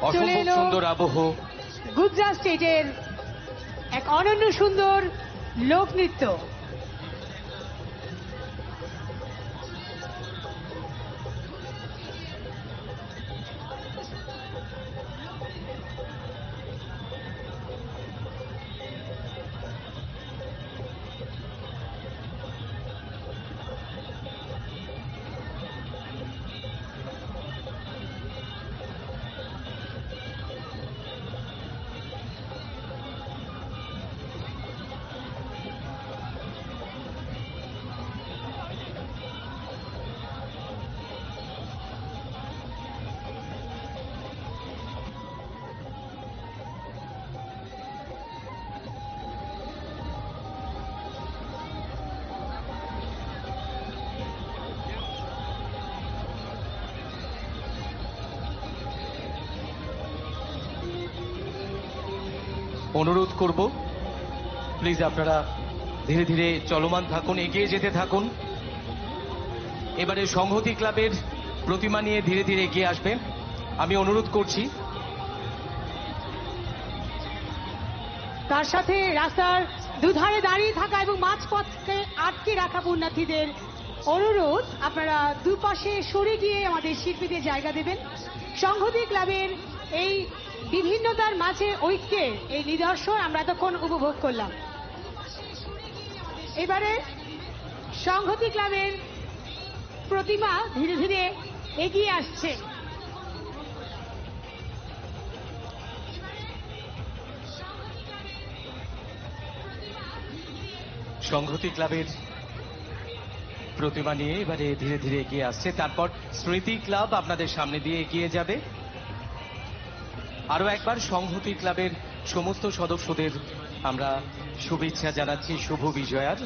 অসম্ভব সুন্দর আবহ, গুজরাট স্টেটের এক অনন্য সুন্দর লোকনৃত্য। অনুরোধ করব প্লিজ আপনারা ধীরে ধীরে চলমান থাকুন, এগিয়ে যেতে থাকুন। এবারে সংহতি ক্লাবের প্রতিমা নিয়ে ধীরে ধীরে এগিয়ে আসবে, আমি অনুরোধ করছি। তার সাথে রাস্তার দুধারে দাঁড়িয়ে থাকা এবং মাঝপথকে আটকে রাখা পুণ্যার্থীদের অনুরোধ, আপনারা দুপাশে সরে গিয়ে আমাদের শিল্পীদের জায়গা দেবেন। সংহতি ক্লাবের এই বিভিন্নতার মাঝে ঐক্যের এই নিদর্শন আমরা এতক্ষণ উপভোগ করলাম। এবারে সংহতি ক্লাবের প্রতিমা ধীরে ধীরে এগিয়ে আসছে। সংহতি ক্লাবের প্রতিমা নিয়ে এবারে ধীরে ধীরে এগিয়ে আসছে, তারপর স্মৃতি ক্লাব আপনাদের সামনে দিয়ে এগিয়ে যাবে। আরো একবার সংহতি ক্লাবের সমস্ত সদস্যদের আমরা শুভেচ্ছা জানাচ্ছি শুভ বিজয়ার।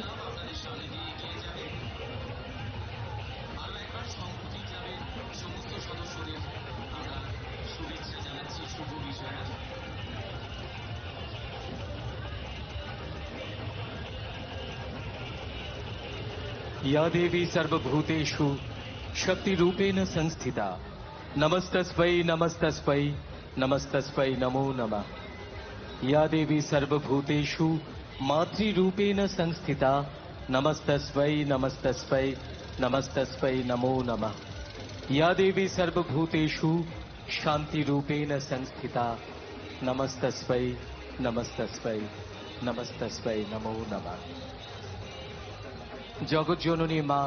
या देवी सर्वभूतेषु शक्तिरूपेण संस्थिता नमस्तस्मै नमस्तस्मै नमस्तस्मै नमो नमः। या देवी सर्वभूतेषु मातृरूपेण संस्थिता नमस्तस्मै नमस्तस्मै नमस्तस्मै नमो नमः। या देवी सर्वभूतेषु शान्तिरूपेण संस्थिता नमस्तस्मै नमस्तस्मै नमस्तस्मै नमो नमः। জগৎ জননী মা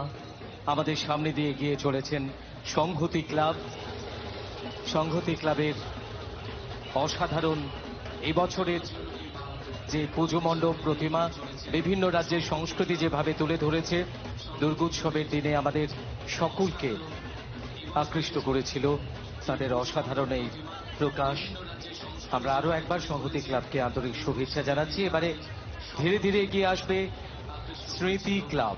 আমাদের সামনে দিয়ে এগিয়ে চলেছেন সংহতি ক্লাব। সংহতি ক্লাবের অসাধারণ এবছরের যে পুজো মণ্ডপ প্রতিমা বিভিন্ন রাজ্যের সংস্কৃতি যেভাবে তুলে ধরেছে, দুর্গোৎসবের দিনে আমাদের সকলকে আকৃষ্ট করেছিল তাদের অসাধারণ এই প্রকাশ। আমরা আরো একবার সংহতি ক্লাবকে আন্তরিক শুভেচ্ছা জানাচ্ছি। এবারে ধীরে ধীরে এগিয়ে আসবে স্মৃতি ক্লাব।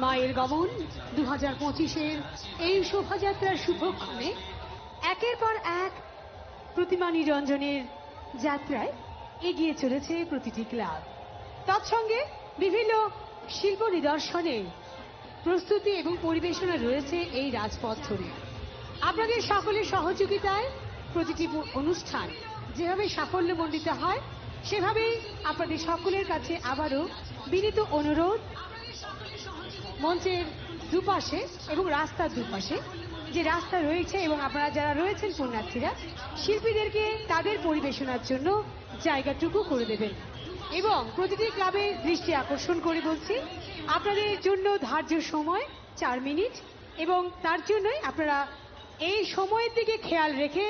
মায়ের গমন 2025-এর এই শোভাযাত্রার শুভক্ষণে একের পর এক প্রতিমা নিরঞ্জনের যাত্রায় এগিয়ে চলেছে প্রতিটি ক্লাব। তৎসঙ্গে বিভিন্ন শিল্প নিদর্শনের প্রস্তুতি এবং পরিবেশনা রয়েছে এই রাজপথ ধরে। আপনাদের সকলের সহযোগিতায় প্রতিটি অনুষ্ঠান যেভাবে সাফল্যমণ্ডিত হয় সেভাবেই আপনাদের সকলের কাছে আবারও বিনীত অনুরোধ, মঞ্চের দুপাশে এবং রাস্তার দুপাশে যে রাস্তা রয়েছে এবং আপনারা যারা রয়েছেন পুণ্যার্থীরা, শিল্পীদেরকে তাদের পরিবেশনার জন্য জায়গাটুকু করে দেবেন। এবং প্রতিটি ক্লাবে দৃষ্টি আকর্ষণ করে বলছি, আপনাদের জন্য ধার্য সময় 4 মিনিট এবং তার জন্যই আপনারা এই সময়ের দিকে খেয়াল রেখে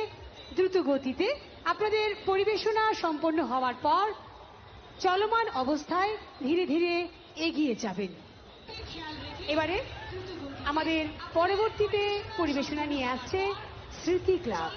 দ্রুত গতিতে আপনাদের পরিবেশনা সম্পন্ন হওয়ার পর চলমান অবস্থায় ধীরে ধীরে এগিয়ে যাবেন। এবারে আমাদের পরবর্তীতে পরিবেশনা নিয়ে আসছে স্মৃতি ক্লাব।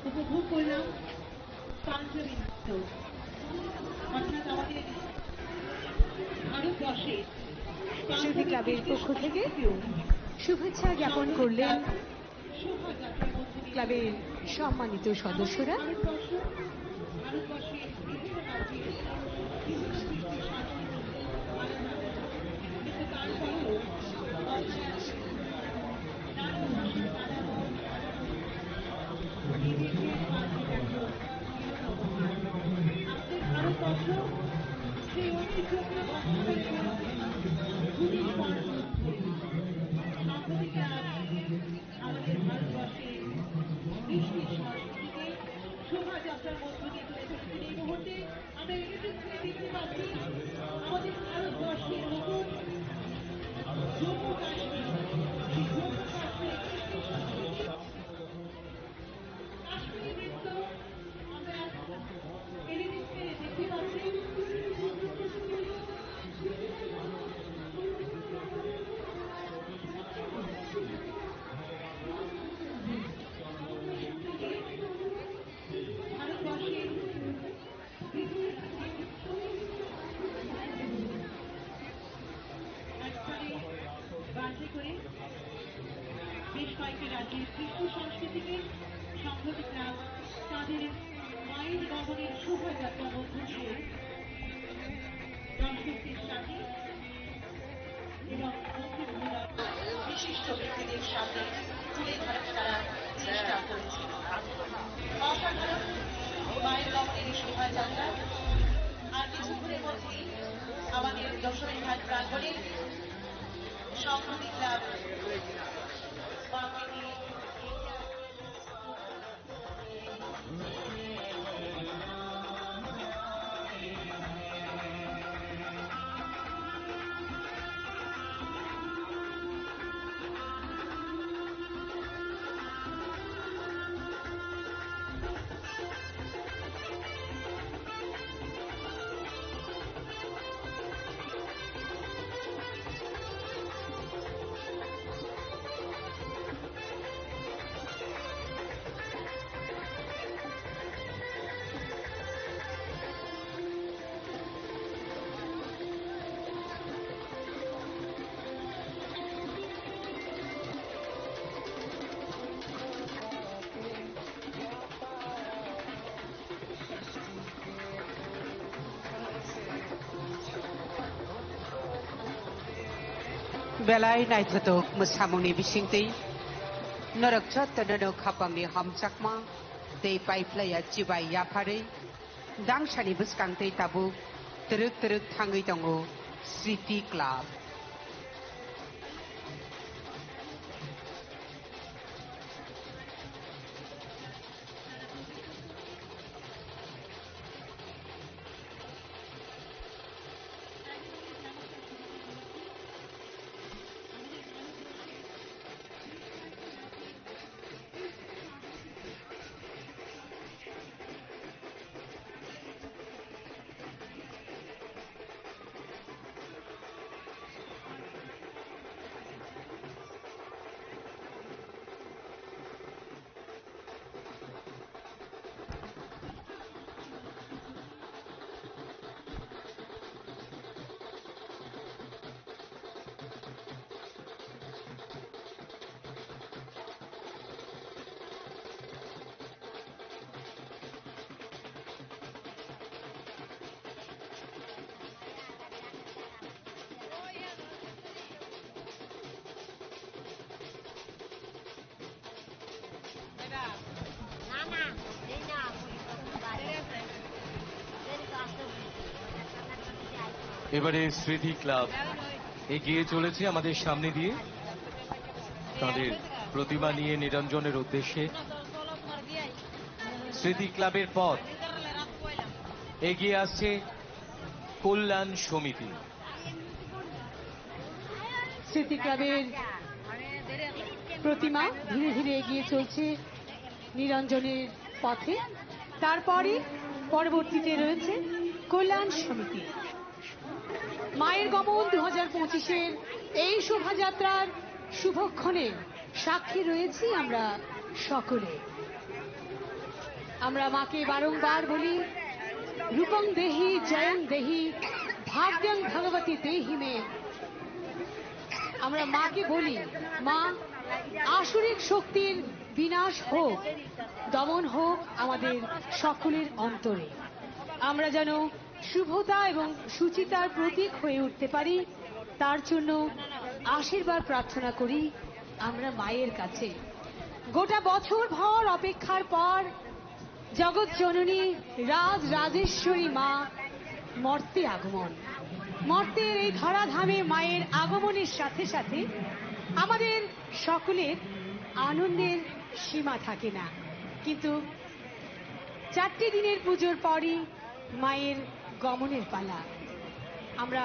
উপভোগ করলাম পাঞ্জাবি নৃত্য, অর্থাৎ আমাদের ভারতবর্ষে স্মৃতি ক্লাবের পক্ষ থেকে শুভেচ্ছা জ্ঞাপন করলেন ক্লাবের সম্মানিত সদস্যরা। আমাদের ভারতবর্ষে কৃষ্টি সংস্কৃতিকে শোভাযাত্রার মধ্য দিয়ে তুলে ধরেছেন। এই মুহূর্তে আমরা এটুকুনে দেখতে পাচ্ছি আমাদের ভারতবর্ষের নতুন জম্মু কাশ্মীর, সেই জম্মু কাশ্মীর কাশ্মীরি নৃত্য আমরা টেলিভিশনে দেখতে পাচ্ছি। বেশ কয়েকটি রাজ্যের কৃষ্ণ সংস্কৃতিকে সংহতি ক্লাব তাদের মায়ের গমনের শোভাযাত্রা মধ্য দিয়ে দর্শকদের সাথে এবং বিশিষ্ট ব্যক্তিদের সামনে তুলে ধরার তারা চেষ্টা করেছে। অসাধারণ মায়ের গমনের শোভাযাত্রা আর কিছুক্ষণের মধ্যেই আমাদের দশমী ঘাট প্রাঙ্গণে সংহতি club Belai naithatok musamuni bisingtei norak chot no khapangni hamchakma dei paiplaya chibai yapare dangsani buskangtei tabu teruk thangai tongo City Club. এবারে স্মৃতি ক্লাব এগিয়ে চলেছে আমাদের সামনে দিয়ে তাদের প্রতিমা নিয়ে নিরঞ্জনের উদ্দেশ্যে। স্মৃতি ক্লাবের পথ এগিয়ে আসছে কল্যাণ সমিতি। স্মৃতি ক্লাবের প্রতিমা ধীরে ধীরে এগিয়ে চলছে নিরঞ্জনের পথে, তারপরে পরবর্তীতে রয়েছে কল্যাণ সমিতি। মায়ের গমন 2025-এর এই শোভাযাত্রার শুভক্ষণে সাক্ষী রয়েছি আমরা সকলে। আমরা মাকে বারংবার বলি, রূপং দেহি জয়ং দেহি ভাগ্যং ভগবতী দেহি মে। আমরা মাকে বলি, মা আসুরিক শক্তির বিনাশ হোক, দমন হোক আমাদের সকলের অন্তরে। আমরা যেন শুভতা এবং সুচিতার প্রতীক হয়ে উঠতে পারি, তার জন্য আশীর্বাদ প্রার্থনা করি আমরা মায়ের কাছে। গোটা বছর ভর অপেক্ষার পর জগৎ জননী রাজ রাজেশ্বরী মা মর্তে আগমন। মর্তের এই ধরাধামে মায়ের আগমনের সাথে সাথে আমাদের সকলের আনন্দের সীমা থাকে না, কিন্তু 4 দিনের পুজোর পরই মায়ের গমনের পালা। আমরা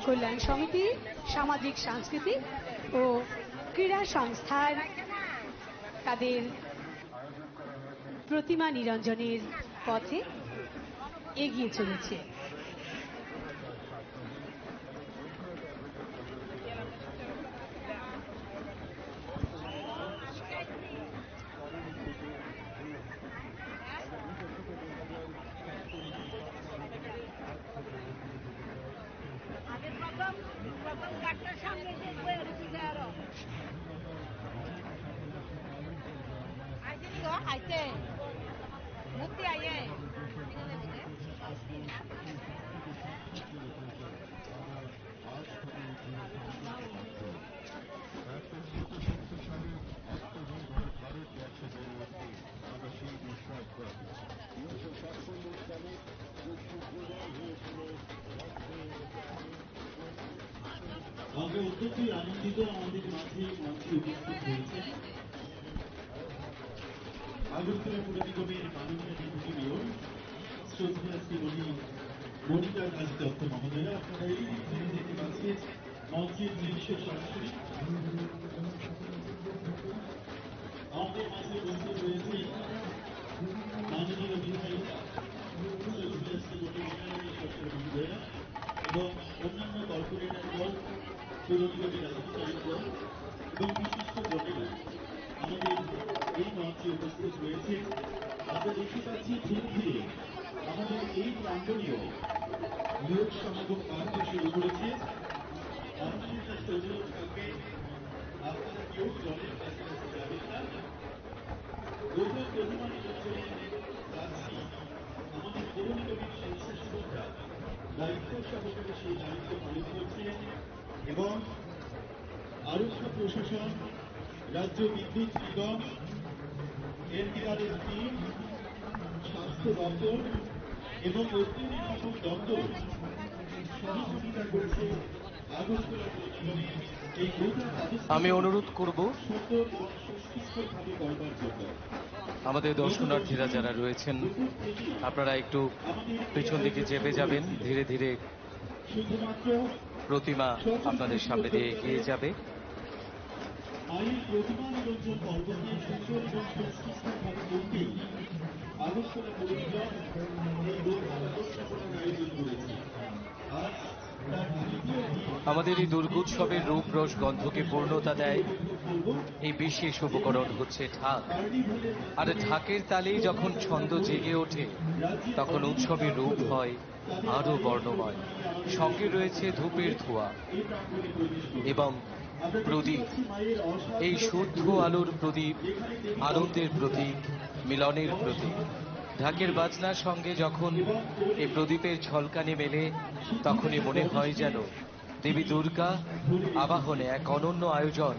কল্যাণ সমিতি, সামাজিক সাংস্কৃতিক ও ক্রীড়া সংস্থার তাদের প্রতিমা নিরঞ্জনের পথে এগিয়ে চলেছে। আমরা অত্যন্তই আনন্দিত আমাদের মাঝে মঞ্চে উপস্থিত হয়েছেন আগরতলা পুর নিগমের মাননীয় ডেপুটি মেয়র শ্রদ্ধেয় শ্রীমণি মনিকা দাস দত্ত মহোদয়া। আপনারা এই দিক দেখতে পাচ্ছেন মঞ্চের দৃশ্য সরাসরি। আমাদের মাঝে উপস্থিত রয়েছে মাননীয় বিধায়িকা শ্রদ্ধেয় শ্রীমণি মীনারানী সরকার মহোদয়া এবং অন্যান্য কর্পোরেটর দল, পুর নিগমের আধিকারিকগণ এবং বিশিষ্ট জনেরা আমাদের এই মঞ্চে উপস্থিত রয়েছে। আমরা দেখতে পাচ্ছি ধীরে ধীরে আমাদের এই প্রাঙ্গণীয় লোক সমাগম কার্য শুরু করেছে। আমার একটা অনুরোধ থাকবে, আপনারা কেউ জলের কাছাকাছি যাবেন না। গোপন প্রতিমা নিরঞ্জনের কাজটি আমাদের পৌর নিগমের স্বেচ্ছাসেবকরা দায়িত্ব সহকারে সেই দায়িত্ব পালন করছেন এবং আরক্ষা প্রশাসন, রাজ্য বিদ্যুৎ নিগম, এনডিআরএফ টিম, স্বাস্থ্য দপ্তর এবং অগ্নি নির্বাপক দপ্তর সহযোগিতা করছে আগরতলা পৌর নিগমে এই গোটা আমি অনুরোধ করব সুন্দর এবং সুস্থভাবে করবার জন্য। আমাদের দর্শনার্থীরা যারা রয়েছেন আপনারা একটু পেছন দিকে চেপে যাবেন, ধীরে ধীরে শুধুমাত্র প্রতিমা আপনাদের সামনে দিয়ে এগিয়ে যাবে। মায়ের প্রতিমা নিরঞ্জন পর্বকে সুন্দর এবং সুস্থভাবে করতেই আগরতলা পৌর নিগম এই গোটা ব্যবস্থাপনার আয়োজন করেছে। আজ তার তৃতীয় দিন আমাদের এই দুর্গোৎসবের রূপ রস গন্ধকে পূর্ণতা দেয় এই বিশেষ উপকরণ হচ্ছে ঢাক। আর ঢাকের তালেই যখন ছন্দ জেগে ওঠে তখন উৎসবের রূপ হয় আরো বর্ণময়। সঙ্গে রয়েছে ধূপের ধোঁয়া এবং প্রদীপ। এই শুদ্ধ আলোর প্রদীপ আনন্দের প্রতীক, মিলনের প্রতীক। ঢাকের বাজনার সঙ্গে যখন এই প্রদীপের ঝলকানি মেলে তখনই মনে হয় যেন দেবী দুর্গা আবাহনে এক অনন্য আয়োজন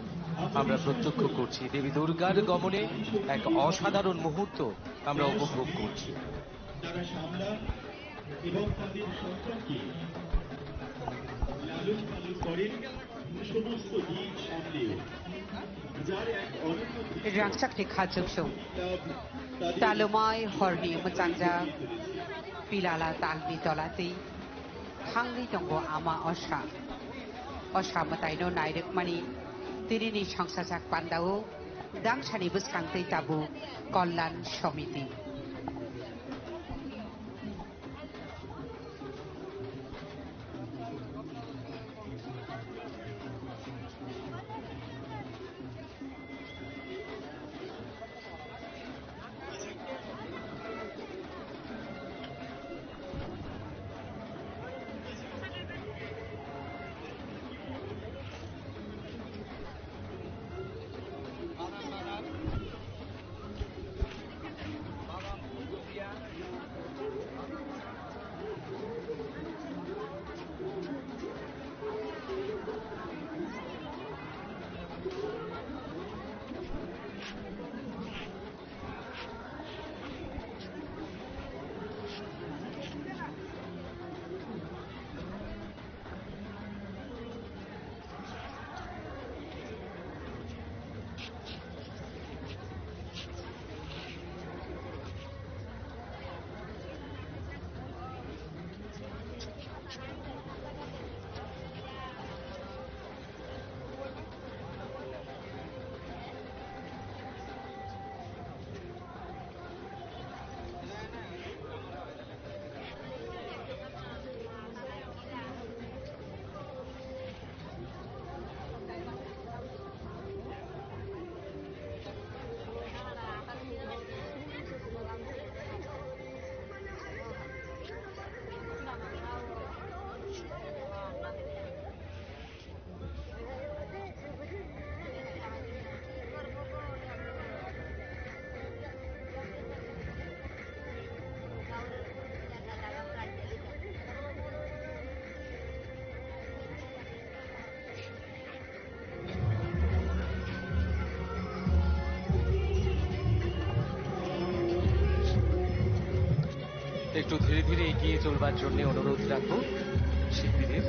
আমরা প্রত্যক্ষ করছি। দেবী দুর্গার গমনে এক অসাধারণ মুহূর্ত আমরা উপভোগ করছি। তারা সামলান এবং তাদের সন্তানকে লালন পালন করেন সমস্ত দিক সামলেও। যার এক অনন্য Rangchak Khajuk Talumai Horni Muchanja Pilala Talbi Tolati Hangli Tongo Ama Osha Osha Mataino Nairek Mani Tirini Shangsajak Pandao Dangshani Buskangti Tabu Kollan Shomiti একটু ধীরে ধীরে এগিয়ে চলবার জন্য অনুরোধ রাখবো শিল্পীদের।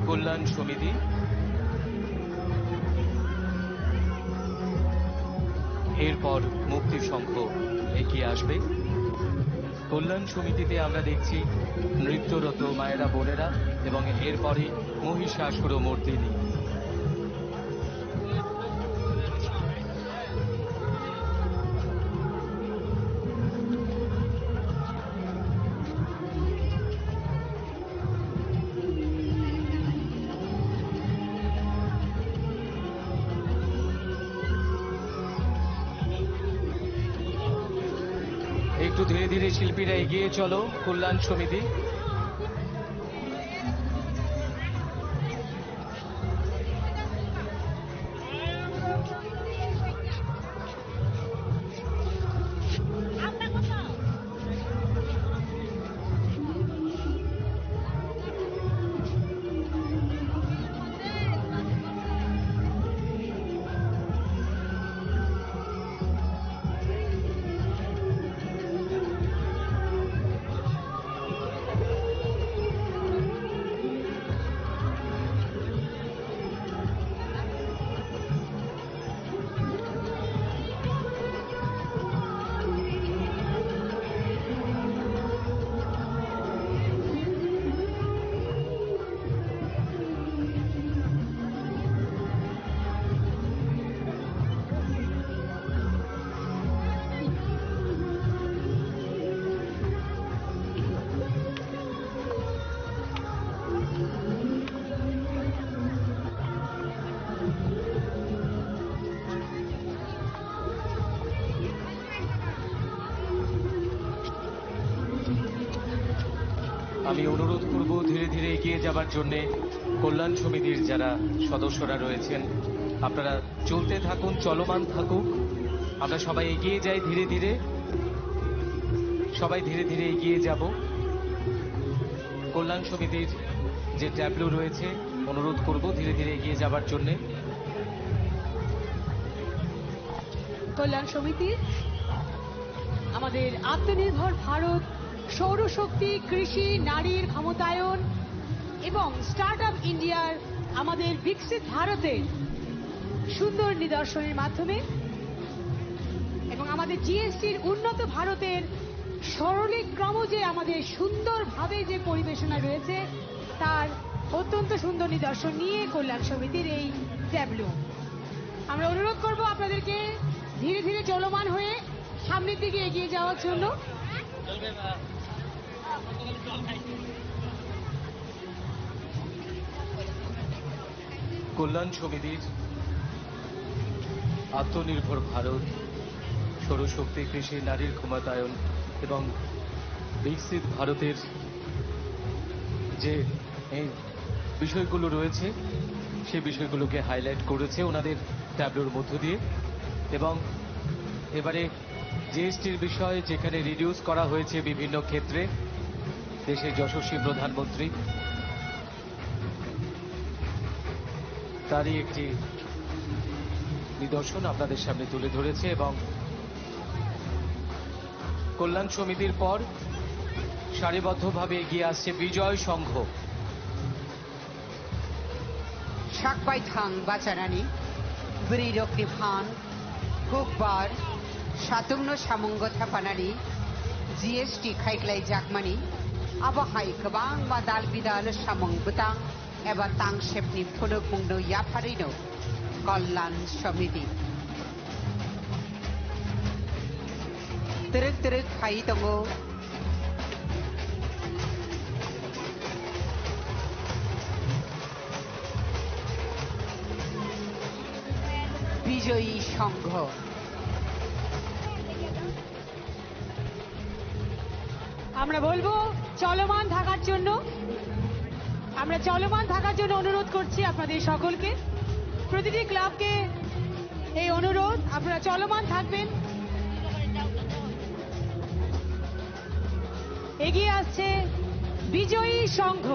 কল্যাণ সমিতি এরপর মুক্তি সংঘ এগিয়ে আসবে। কল্যাণ সমিতিতে আমরা দেখছি নৃত্যরত মায়েরা বোনেরা এবং এরপরে মহিষাসুর মূর্তিনি। একটু ধীরে ধীরে শিল্পীরা এগিয়ে চলো। কল্যাণ সমিতি, আমি অনুরোধ করব ধীরে ধীরে এগিয়ে যাবার জন্য। কল্যাণ সমিতির যারা সদস্যরা রয়েছেন আপনারা চলতে থাকুন, চলমান থাকুক। আমরা সবাই এগিয়ে যাই ধীরে ধীরে, সবাই ধীরে ধীরে এগিয়ে যাব। কল্যাণ সমিতির যে ট্যাবলো রয়েছে অনুরোধ করব ধীরে ধীরে এগিয়ে যাবার জন্য। কল্যাণ সমিতির আমাদের আত্মনির্ভর ভারত, সৌরশক্তি, কৃষি, নারীর ক্ষমতায়ন এবং স্টার্ট আপ ইন্ডিয়ার আমাদের বিকশিত ভারতের সুন্দর নিদর্শনের মাধ্যমে এবং আমাদের জিএসটির উন্নত ভারতের সরলীক্রম যে আমাদের সুন্দরভাবে যে পরিবেশনা রয়েছে তার অত্যন্ত সুন্দর নিদর্শন নিয়ে কল্যাণ সমিতির এই ট্যাবলো। আমরা অনুরোধ করব আপনাদেরকে ধীরে ধীরে চলমান হয়ে সামনের দিকে এগিয়ে যাওয়ার জন্য। কল্যাণ সমিতির আত্মনির্ভর ভারত, সৌরশক্তি, কৃষি, নারীর ক্ষমতায়ন এবং বিকশিত ভারতের যে এই বিষয়গুলো রয়েছে সেই বিষয়গুলোকে হাইলাইট করেছে ওনাদের ট্যাবলোর মধ্য দিয়ে। এবং এবারে জিএসটির বিষয় যেখানে রিডিউস করা হয়েছে বিভিন্ন ক্ষেত্রে, দেশের যশস্বী প্রধানমন্ত্রী তারই একটি নিদর্শন আপনাদের সামনে তুলে ধরেছে। এবং কল্যাণ সমিতির পর সারিবদ্ধভাবে এগিয়ে আসছে বিজয় সংঘ। শাকবাইথাং বাচারানি বৃরকনি ফান হুকবার সাতুংন সামঙ্গথা পানানি জিএসটি খাইख्लाय जाकमानि आबहाय गोबां बादाल बिदाल सामं बुतां एबा तांसेपनि फुनुक मुंनो याफारिनो कल्याण समिति तरक तरक फाइ दङो বিজয়ী সংঘ। আমরা বলবো চলমান থাকার জন্য, আমরা চলমান থাকার জন্য অনুরোধ করছি আপনাদের সকলকে। প্রতিটি ক্লাবকে এই অনুরোধ, আপনারা চলমান থাকবেন। এগিয়ে আসছে বিজয়ী সংঘ।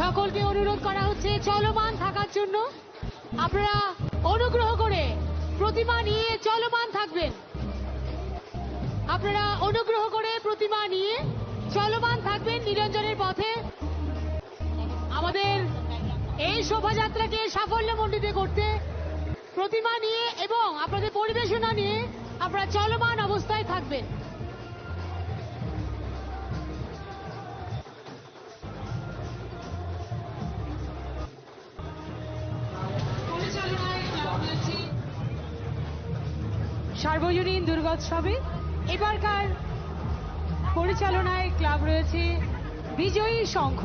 সকলকে অনুরোধ করা হচ্ছে চলমান থাকার জন্য। আপনারা অনুগ্রহ করে প্রতিমা নিয়ে চলমান থাকবেন। আপনারা অনুগ্রহ করে প্রতিমা নিয়ে চলমান থাকবেন নিরঞ্জনের পথে। আমাদের এই শোভাযাত্রাকে সাফল্যমণ্ডিত করতে প্রতিমা নিয়ে এবং আপনাদের পরিবেশনা নিয়ে আপনারা চলমান অবস্থায় থাকবেন। সার্বজনীন দুর্গোৎসবে এবারকার পরিচালনায় ক্লাব রয়েছে বিজয়ী সংঘ।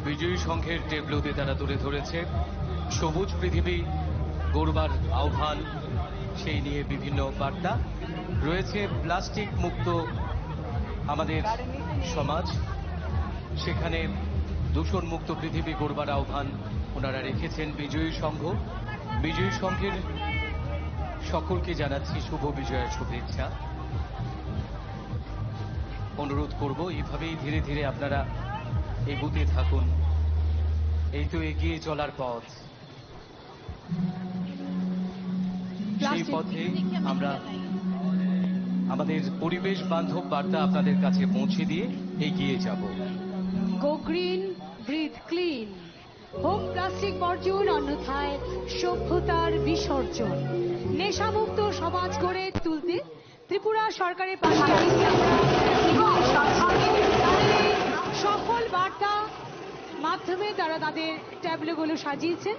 বিজয়ী সংঘের টেবলোতে তারা তুলে ধরেছে সবুজ পৃথিবী গড়বার আহ্বান, সেই নিয়ে বিভিন্ন বার্তা রয়েছে। প্লাস্টিক মুক্ত আমাদের সমাজ, সেখানে দূষণ মুক্ত পৃথিবী গড়বার আহ্বান ওনারা রেখেছেন বিজয়ী সংঘ। বিজয়ী সংঘের সকলকে জানাচ্ছি শুভ বিজয়ের শুভেচ্ছা। অনুরোধ করব এইভাবেই ধীরে ধীরে আপনারা এগোতে থাকুন, এই তো এগিয়ে চলার পথ। সেই পথে আমরা আমাদের পরিবেশ বান্ধব বার্তা আপনাদের কাছে পৌঁছে দিয়ে এগিয়ে যাব। গো গ্রিন, ব্রিথ ক্লিন, হোক প্লাস্টিক বর্জন, অন্যথায় সভ্যতার বিসর্জন। নেশামুক্ত সমাজ গড়ে তুলতে ত্রিপুরা সরকারের পাশে সফল বার্তা মাধ্যমে তারা তাদের ট্যাবলোগুলো সাজিয়েছেন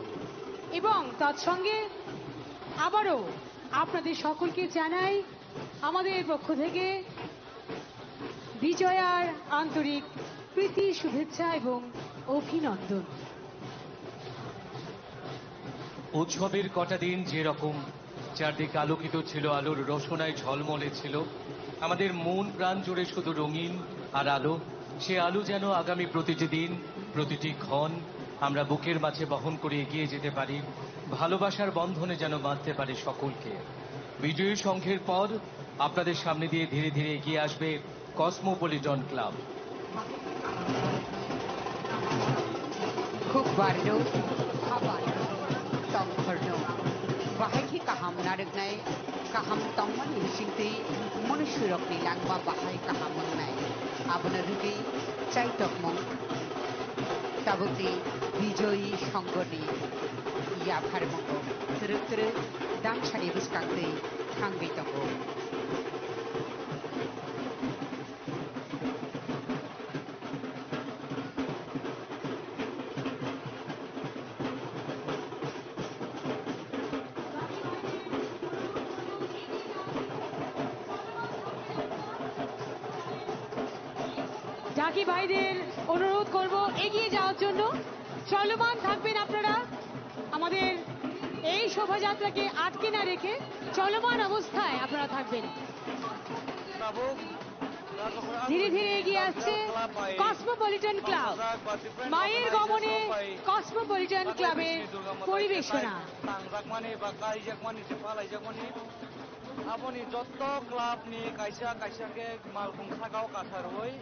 এবং তৎসঙ্গে আবারও আপনাদের সকলকে জানাই আমাদের পক্ষ থেকে বিজয়ার আন্তরিক প্রীতি, শুভেচ্ছা এবং অভিনন্দন। উৎসবের কটা দিন যেরকম চারদিক আলোকিত ছিল, আলোর রসনায় ঝলমলে ছিল, আমাদের মন প্রাণ জুড়ে শুধু রঙিন আর আলো। সে আলো যেন আগামী প্রতিটি দিন, প্রতিটি ক্ষণ আমরা বুকের মাঝে বহন করে এগিয়ে যেতে পারি, ভালোবাসার বন্ধনে যেন বাঁধতে পারে সকলকে। বিজয়ী সংঘের পর আপনাদের সামনে দিয়ে ধীরে ধীরে এগিয়ে আসবে কসমোপলিটন ক্লাব। খুব বারনো হাবানো তংফর্নো বাহাইखि কাহাম नारगनाय কাহাম তংমানি সিংতেই মনুষ্যরকনি লাংবা বাহাই কাহাম মংনাय আবনা রুগী চাইটকমং তাবতি বিজয়ী সংগনি ইয়া ফারমঙ্গ তৃত্র দানসারি বুসকাংতে থাঙ্গি তঙ্গ। ডাকি ভাইদের অনুরোধ করব এগিয়ে যাওয়ার জন্য। চলমান থাকবেন আপনারা, আমাদের এই শোভাযাত্রাকে আটকে না রেখে চলমান অবস্থায় আপনারা থাকবেন। ধীরে ধীরে এগিয়ে আসছে কসমোপলিটন ক্লাব। মায়ের গমনে কসমোপলিটন ক্লাবের পরিবেশনা। আপনি যত ক্লাব নি কাইসা কাইসাকে মালকুম সাগাও কাছারই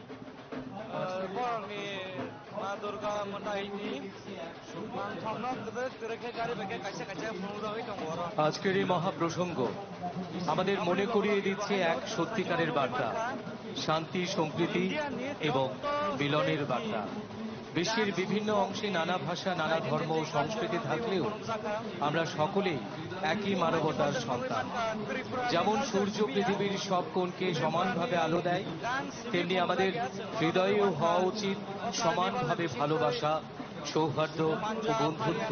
বরংনি মা দুর্গা মতাইনি মানসনক রেখে গাড়ি বেগে কাইসা কাইসা ফুনুরই দङ। আজকের এই মহাপ্রসঙ্গ আমাদের মনে করিয়ে দিচ্ছে এক সত্যিকারের বার্তা, শান্তি, সম্প্রীতি এবং মিলনের বার্তা। বিশ্বের বিভিন্ন অংশে নানা ভাষা, নানা ধর্ম ও সংস্কৃতি থাকলেও আমরা সকলেই একই মানবতার সন্তান। যেমন সূর্য পৃথিবীর সব কোণকে সমানভাবে আলো দেয়, তেমনি আমাদের হৃদয়েও হওয়া উচিত সমানভাবে ভালোবাসা, সৌহার্দ্য ও বন্ধুত্ব।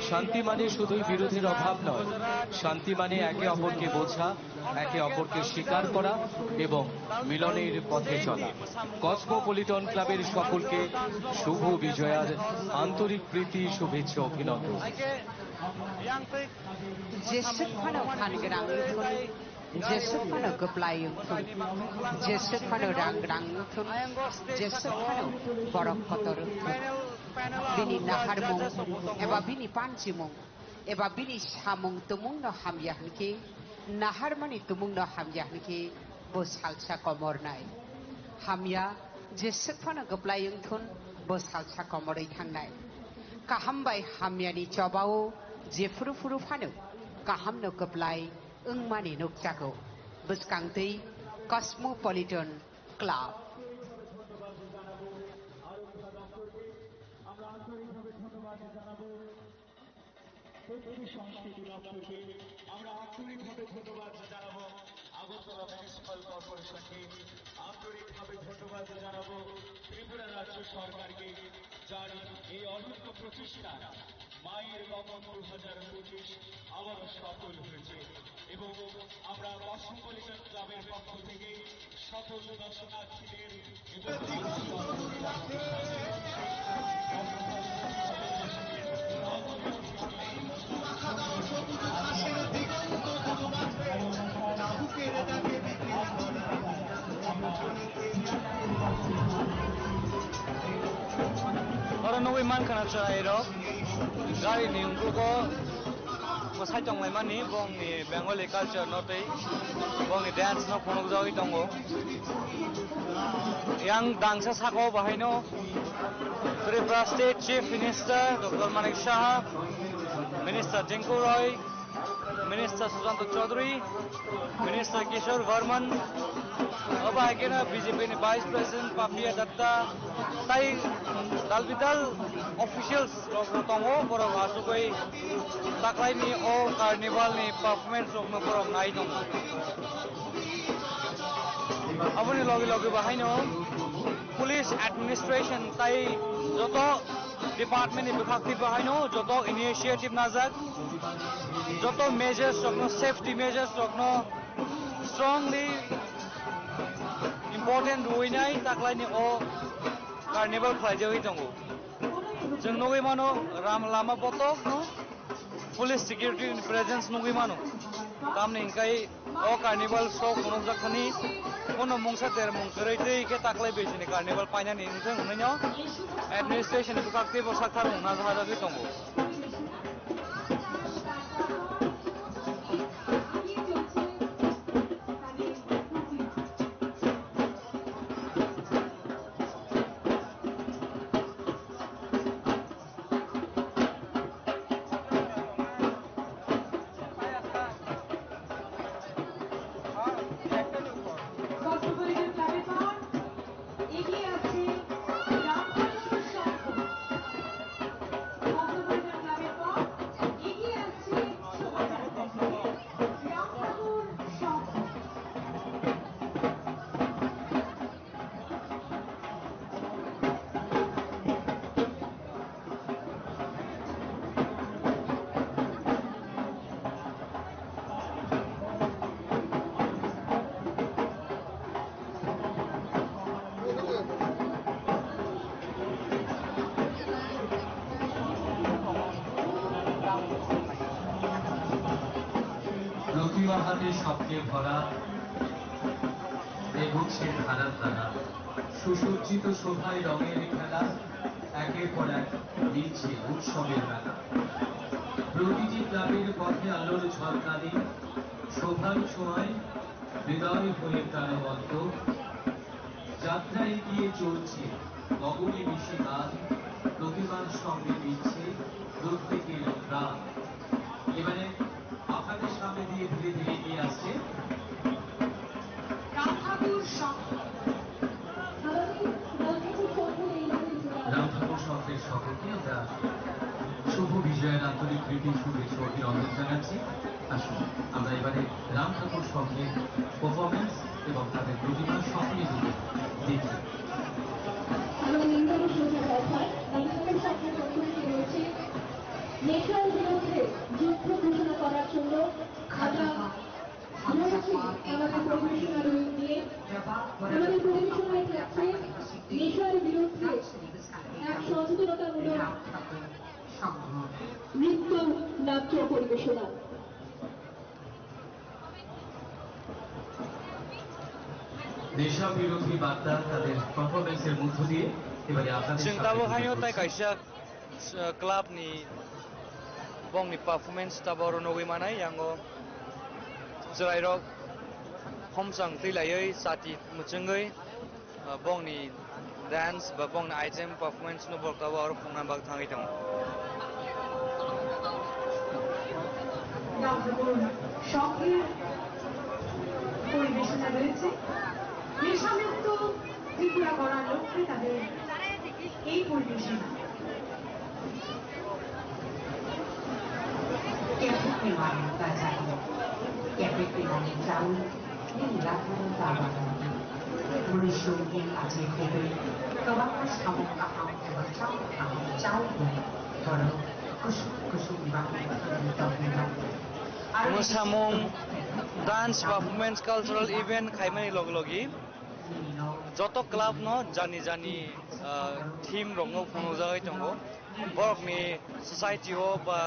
শান্তি মানে শুধুই বিরোধের অভাব নয়, শান্তি মানে একে অপরকে বোঝা, একে অপরকে স্বীকার করা এবং মিলনের পথে চলা। কসমোপলিটন ক্লাবের সকলকে শুভ বিজয়ার আন্তরিক প্রীতি, শুভেচ্ছা, অভিনন্দন। Jesuk phano phan grang thun Jesuk phano goplai thun Jesuk phano rang rang thun Jesuk phano borok kotor thun bini naharmung eba bini panchimung eba bini samung tumung no hamyah niki naharmani tumung no hamyah niki bo salsa komor nai hamya Jesuk phano goplai thun bo salsa komorai thangnai kahambai hamyani chobao je furu furu phano kaham no goplai mani nuk jago buskangtei Cosmopolitan Club সংস্কৃতি দপ্তরকে আমরা আন্তরিকভাবে ধন্যবাদ জানাবো Agartala municipal কর্পোরেশনকে আন্তরিকভাবে ধন্যবাদ জানাবো ত্রিপুরা রাজ্য সরকারকে যার এই অনন্য প্রচেষ্টা মায়ের গমন 2025 আবারও সফল হয়েছে এবং আমরা কসমোপলিটন ক্লাবের পক্ষ থেকে সকল দর্শনার্থীদের Orang nunggu iman karena cara itu, gari ni untuk ko masai tong iman ni, bong ni Bengali culture noti, bong ni dance no phone jauh itu tonggo. Yang dangsa sako bahai no, Tripura State Chief Minister Dr. Manik Shah, Minister Tinku Roy, Minister Susanto Chaudhary, Minister Kishore Varman, Aba Agena BJP ni Vice President Papia Datta, tai dalbidal officials lokno tongo borok asukoi taklai ni o carnival ni performance lokno borok nai tongo. Aboni logi logi bahai no police administration tai joto department ni bibhagti bahai no joto initiative najak joto measures lokno safety measures lokno strongly important ruinai taklai ni o carnival khlaijawi tongo jeng nogui mano ram lama potok no police security presence nogui mano tamni ingkai o carnival show konojak khani kono mungsa ter mungkrai tei ke taklai besini carnival paina ni ingthang unino administration ni bukakti bo sakthar ungna jahajagi tongo প্রতিভাতে স্বপ্নে ভরা এবছর ধারা ধারা সুসজ্জিত শোভায় রঙের খেলা একের পর এক দিচ্ছে উৎসবের মেলা প্রতিটি ক্লাবের পথে আলোর ঝলকানি শোভার ছোঁয়ায় হৃদয় হয়ে প্রাণবন্ত যাত্রা এগিয়ে চলছে গগনে মিশে গান প্রতিমার সঙ্গে দিচ্ছে প্রত্যেকের প্রাণ এবারে আপনাদের সামনে দিয়ে ধীরে ধীরে এগিয়ে আসছে রামঠাকুর সংঘের সকলকে আমরা শুভ বিজয়ের আন্তরিক প্রীতি শুভেচ্ছা অভিনন্দন জানাচ্ছি আসুন আমরা এবারে রামঠাকুর সংঘের পারফরমেন্স এবং তাদের প্রতিমা সকলে মিলে দেখি নেশার বিরুদ্ধে যুদ্ধ ঘোষণা করার জন্য আমাদের পরিবেশনার দিয়ে আমাদের পরিবেশনায় থাকছে নেশার বিরুদ্ধে এক সচেতনতামূলক নৃত্য নাটক পরিবেশনা। দেশা বিরোধী বার্তা তাদের পারফরমেন্সের মধ্য দিয়ে এবারে আপনাদের जों दाबो हायो ताइ काइसा क्लाब नि bongni performance taboro nogui manai yango jrairok homsang tilaioi sati muchungoi bongni dance ba bongni item performance no bok tabo aro phongna bak thangai tong শখের পরিবেশনা রয়েছে নেশামুক্ত ত্রিপুরা করার লক্ষ্যে তাদের এই পরিবেশনা। Kepik memang tajam, kepik memang jauh, ini lakukan tawaran. Malaysia yang Aceh Kepik, kebanyakan kamu kaham jauh, kalau kusuk bangun Musamung dance performance cultural event khaimani loglogi joto club no jani jani team rongno phonojai tongo borok ni society o ba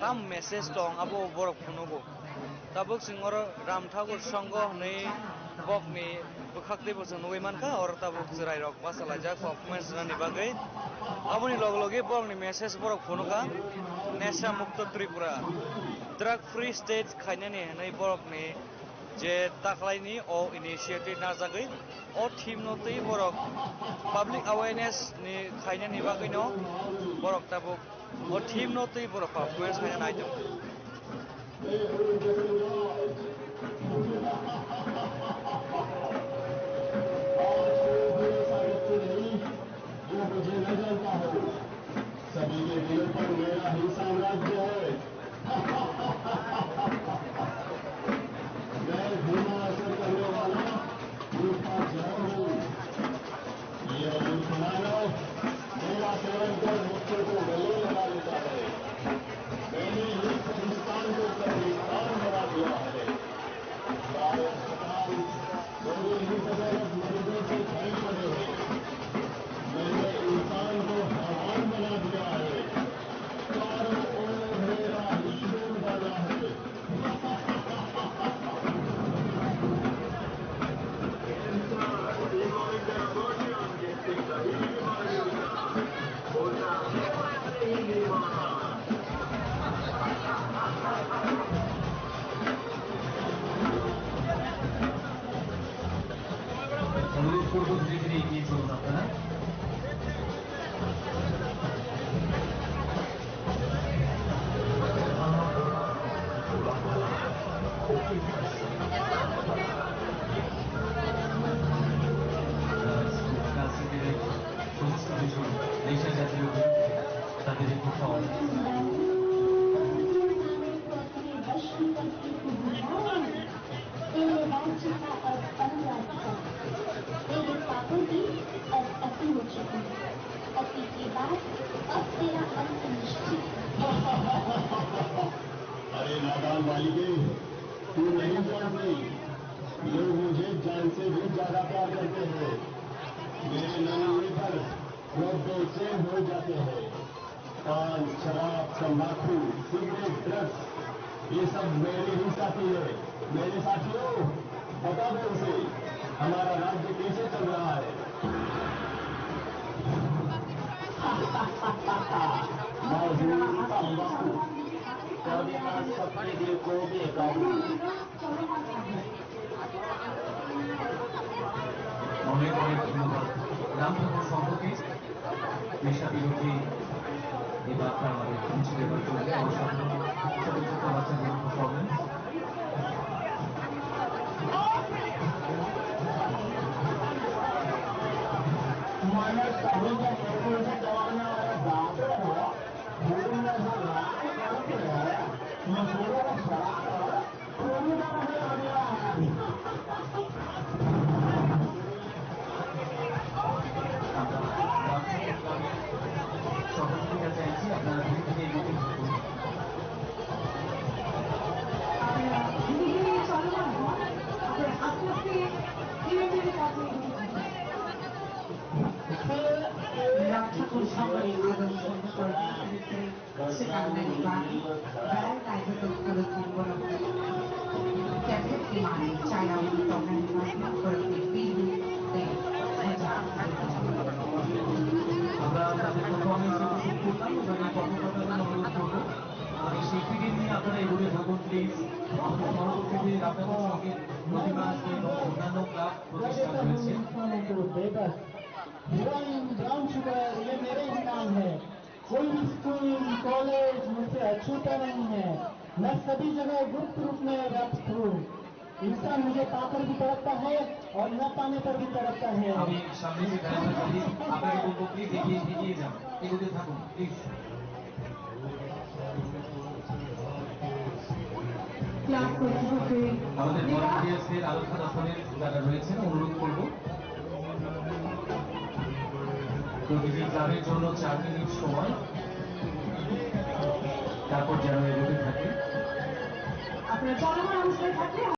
tam message tong abo borok phonogo tabuk singor ram thakur songo nei bok ni bukhakte bo noi manka or tabuk jirai rok basala jak performance rani bagai aboni loglogi borok ni message borok phonoka nesha mukto tripura drug free state khainani nei borok ni je taklaini o initiative najagai o team no tei borok public awareness ni khainani bagai no borok tabuk o team no tei borok performance khaina naito सभी के दिल पर मेरा ही साम्राज्य है मैं धीमा असर करने वाला रूपा जहर हूँ ये अबुल फलाना मेरा सेवन कर मुझसे को गले लगा लेता है मैंने इस हिंदुस्तान को कब्रिस्तान बना दिया है सारे अस्पताल मेरे ही बगैरत मरीजों से भरे पड़े हैं मैंने इंसान को हैवान बना दिया है चारों ओर मेरा शोर डाला है অনুরোধ করবো ধীরে ধীরে এগিয়ে চলুন আপনারা। সমস্ত কিছু দেশের জাতীয় তাদের কোথাও अरे नादान बालिके तू नहीं जानती लोग मुझे जान से भी ज्यादा प्यार करते हैं मेरे नाम पर लोग बेचैन हो जाते हैं पान शराब तंबाकू सिगरेट ड्रग्स ये सब मेरे ही साथी है मेरे साथियों बता दो उसे हमारा राज्य कैसे चल रहा है तंबाकू सबके दिल को बेकाबू অনেক অনেক ধন্যবাদ রাম ঠাকুর সম্পর্কে নেশা বিরোধী এই বার্তা আমাদের পৌঁছে দেওয়ার জন্য অসাধারণ ছোট ছোট বাচ্চাদের পারফরমেন্স সহযোগিতা চাইছি আপনারা ধীরে ধীরে এগোতে থাকুন আস্তে আস্তে ধীরে ধীরে ঠাকুর সকলের আদর্শ সেখানে বাণী বেড়ায় তাই হতো कैसे माने चाइना की गवर्नमेंट में करते बीजू ते আমরা তাদের পারফরমেন্স করলাম এবং কর্মকর্তাদের অনুরোধ করবো আমাদের শিল্পীদের নিয়ে আপনারা এগোতে থাকুন প্লিজ। আমাদের পরবর্তীতে আপনাদের সঙ্গে প্রতিমা আসবে এবং অন্যান্য ক্লাব প্রতিষ্ঠান রয়েছে। ब्राउन शुगर ये मेरे ही नाम है। कोई भी स्कूल कॉलेज मुझसे अछूता नहीं है। मैं सभी जगह गुप्त रूप में व्यक्त हूँ। इंसान मुझे पाकर भी तड़पता है और न पाने पर भी तड़पता है। আমি সামনে যে গাড়িটা চালিয়ে আপনাকে বলবো প্লিজ এগিয়ে যান, এগোতে থাকুন প্লিজ। আমাদের ভলান্টিয়ার্সদের আলোচনা আসনের যারা রয়েছেন অনুরোধ করবো প্রতিটি ক্লাবের জন্য 4 মিনিট সময়, তারপর যেন এগোতে থাকে। আপনার চলমান অবস্থায় থাকলে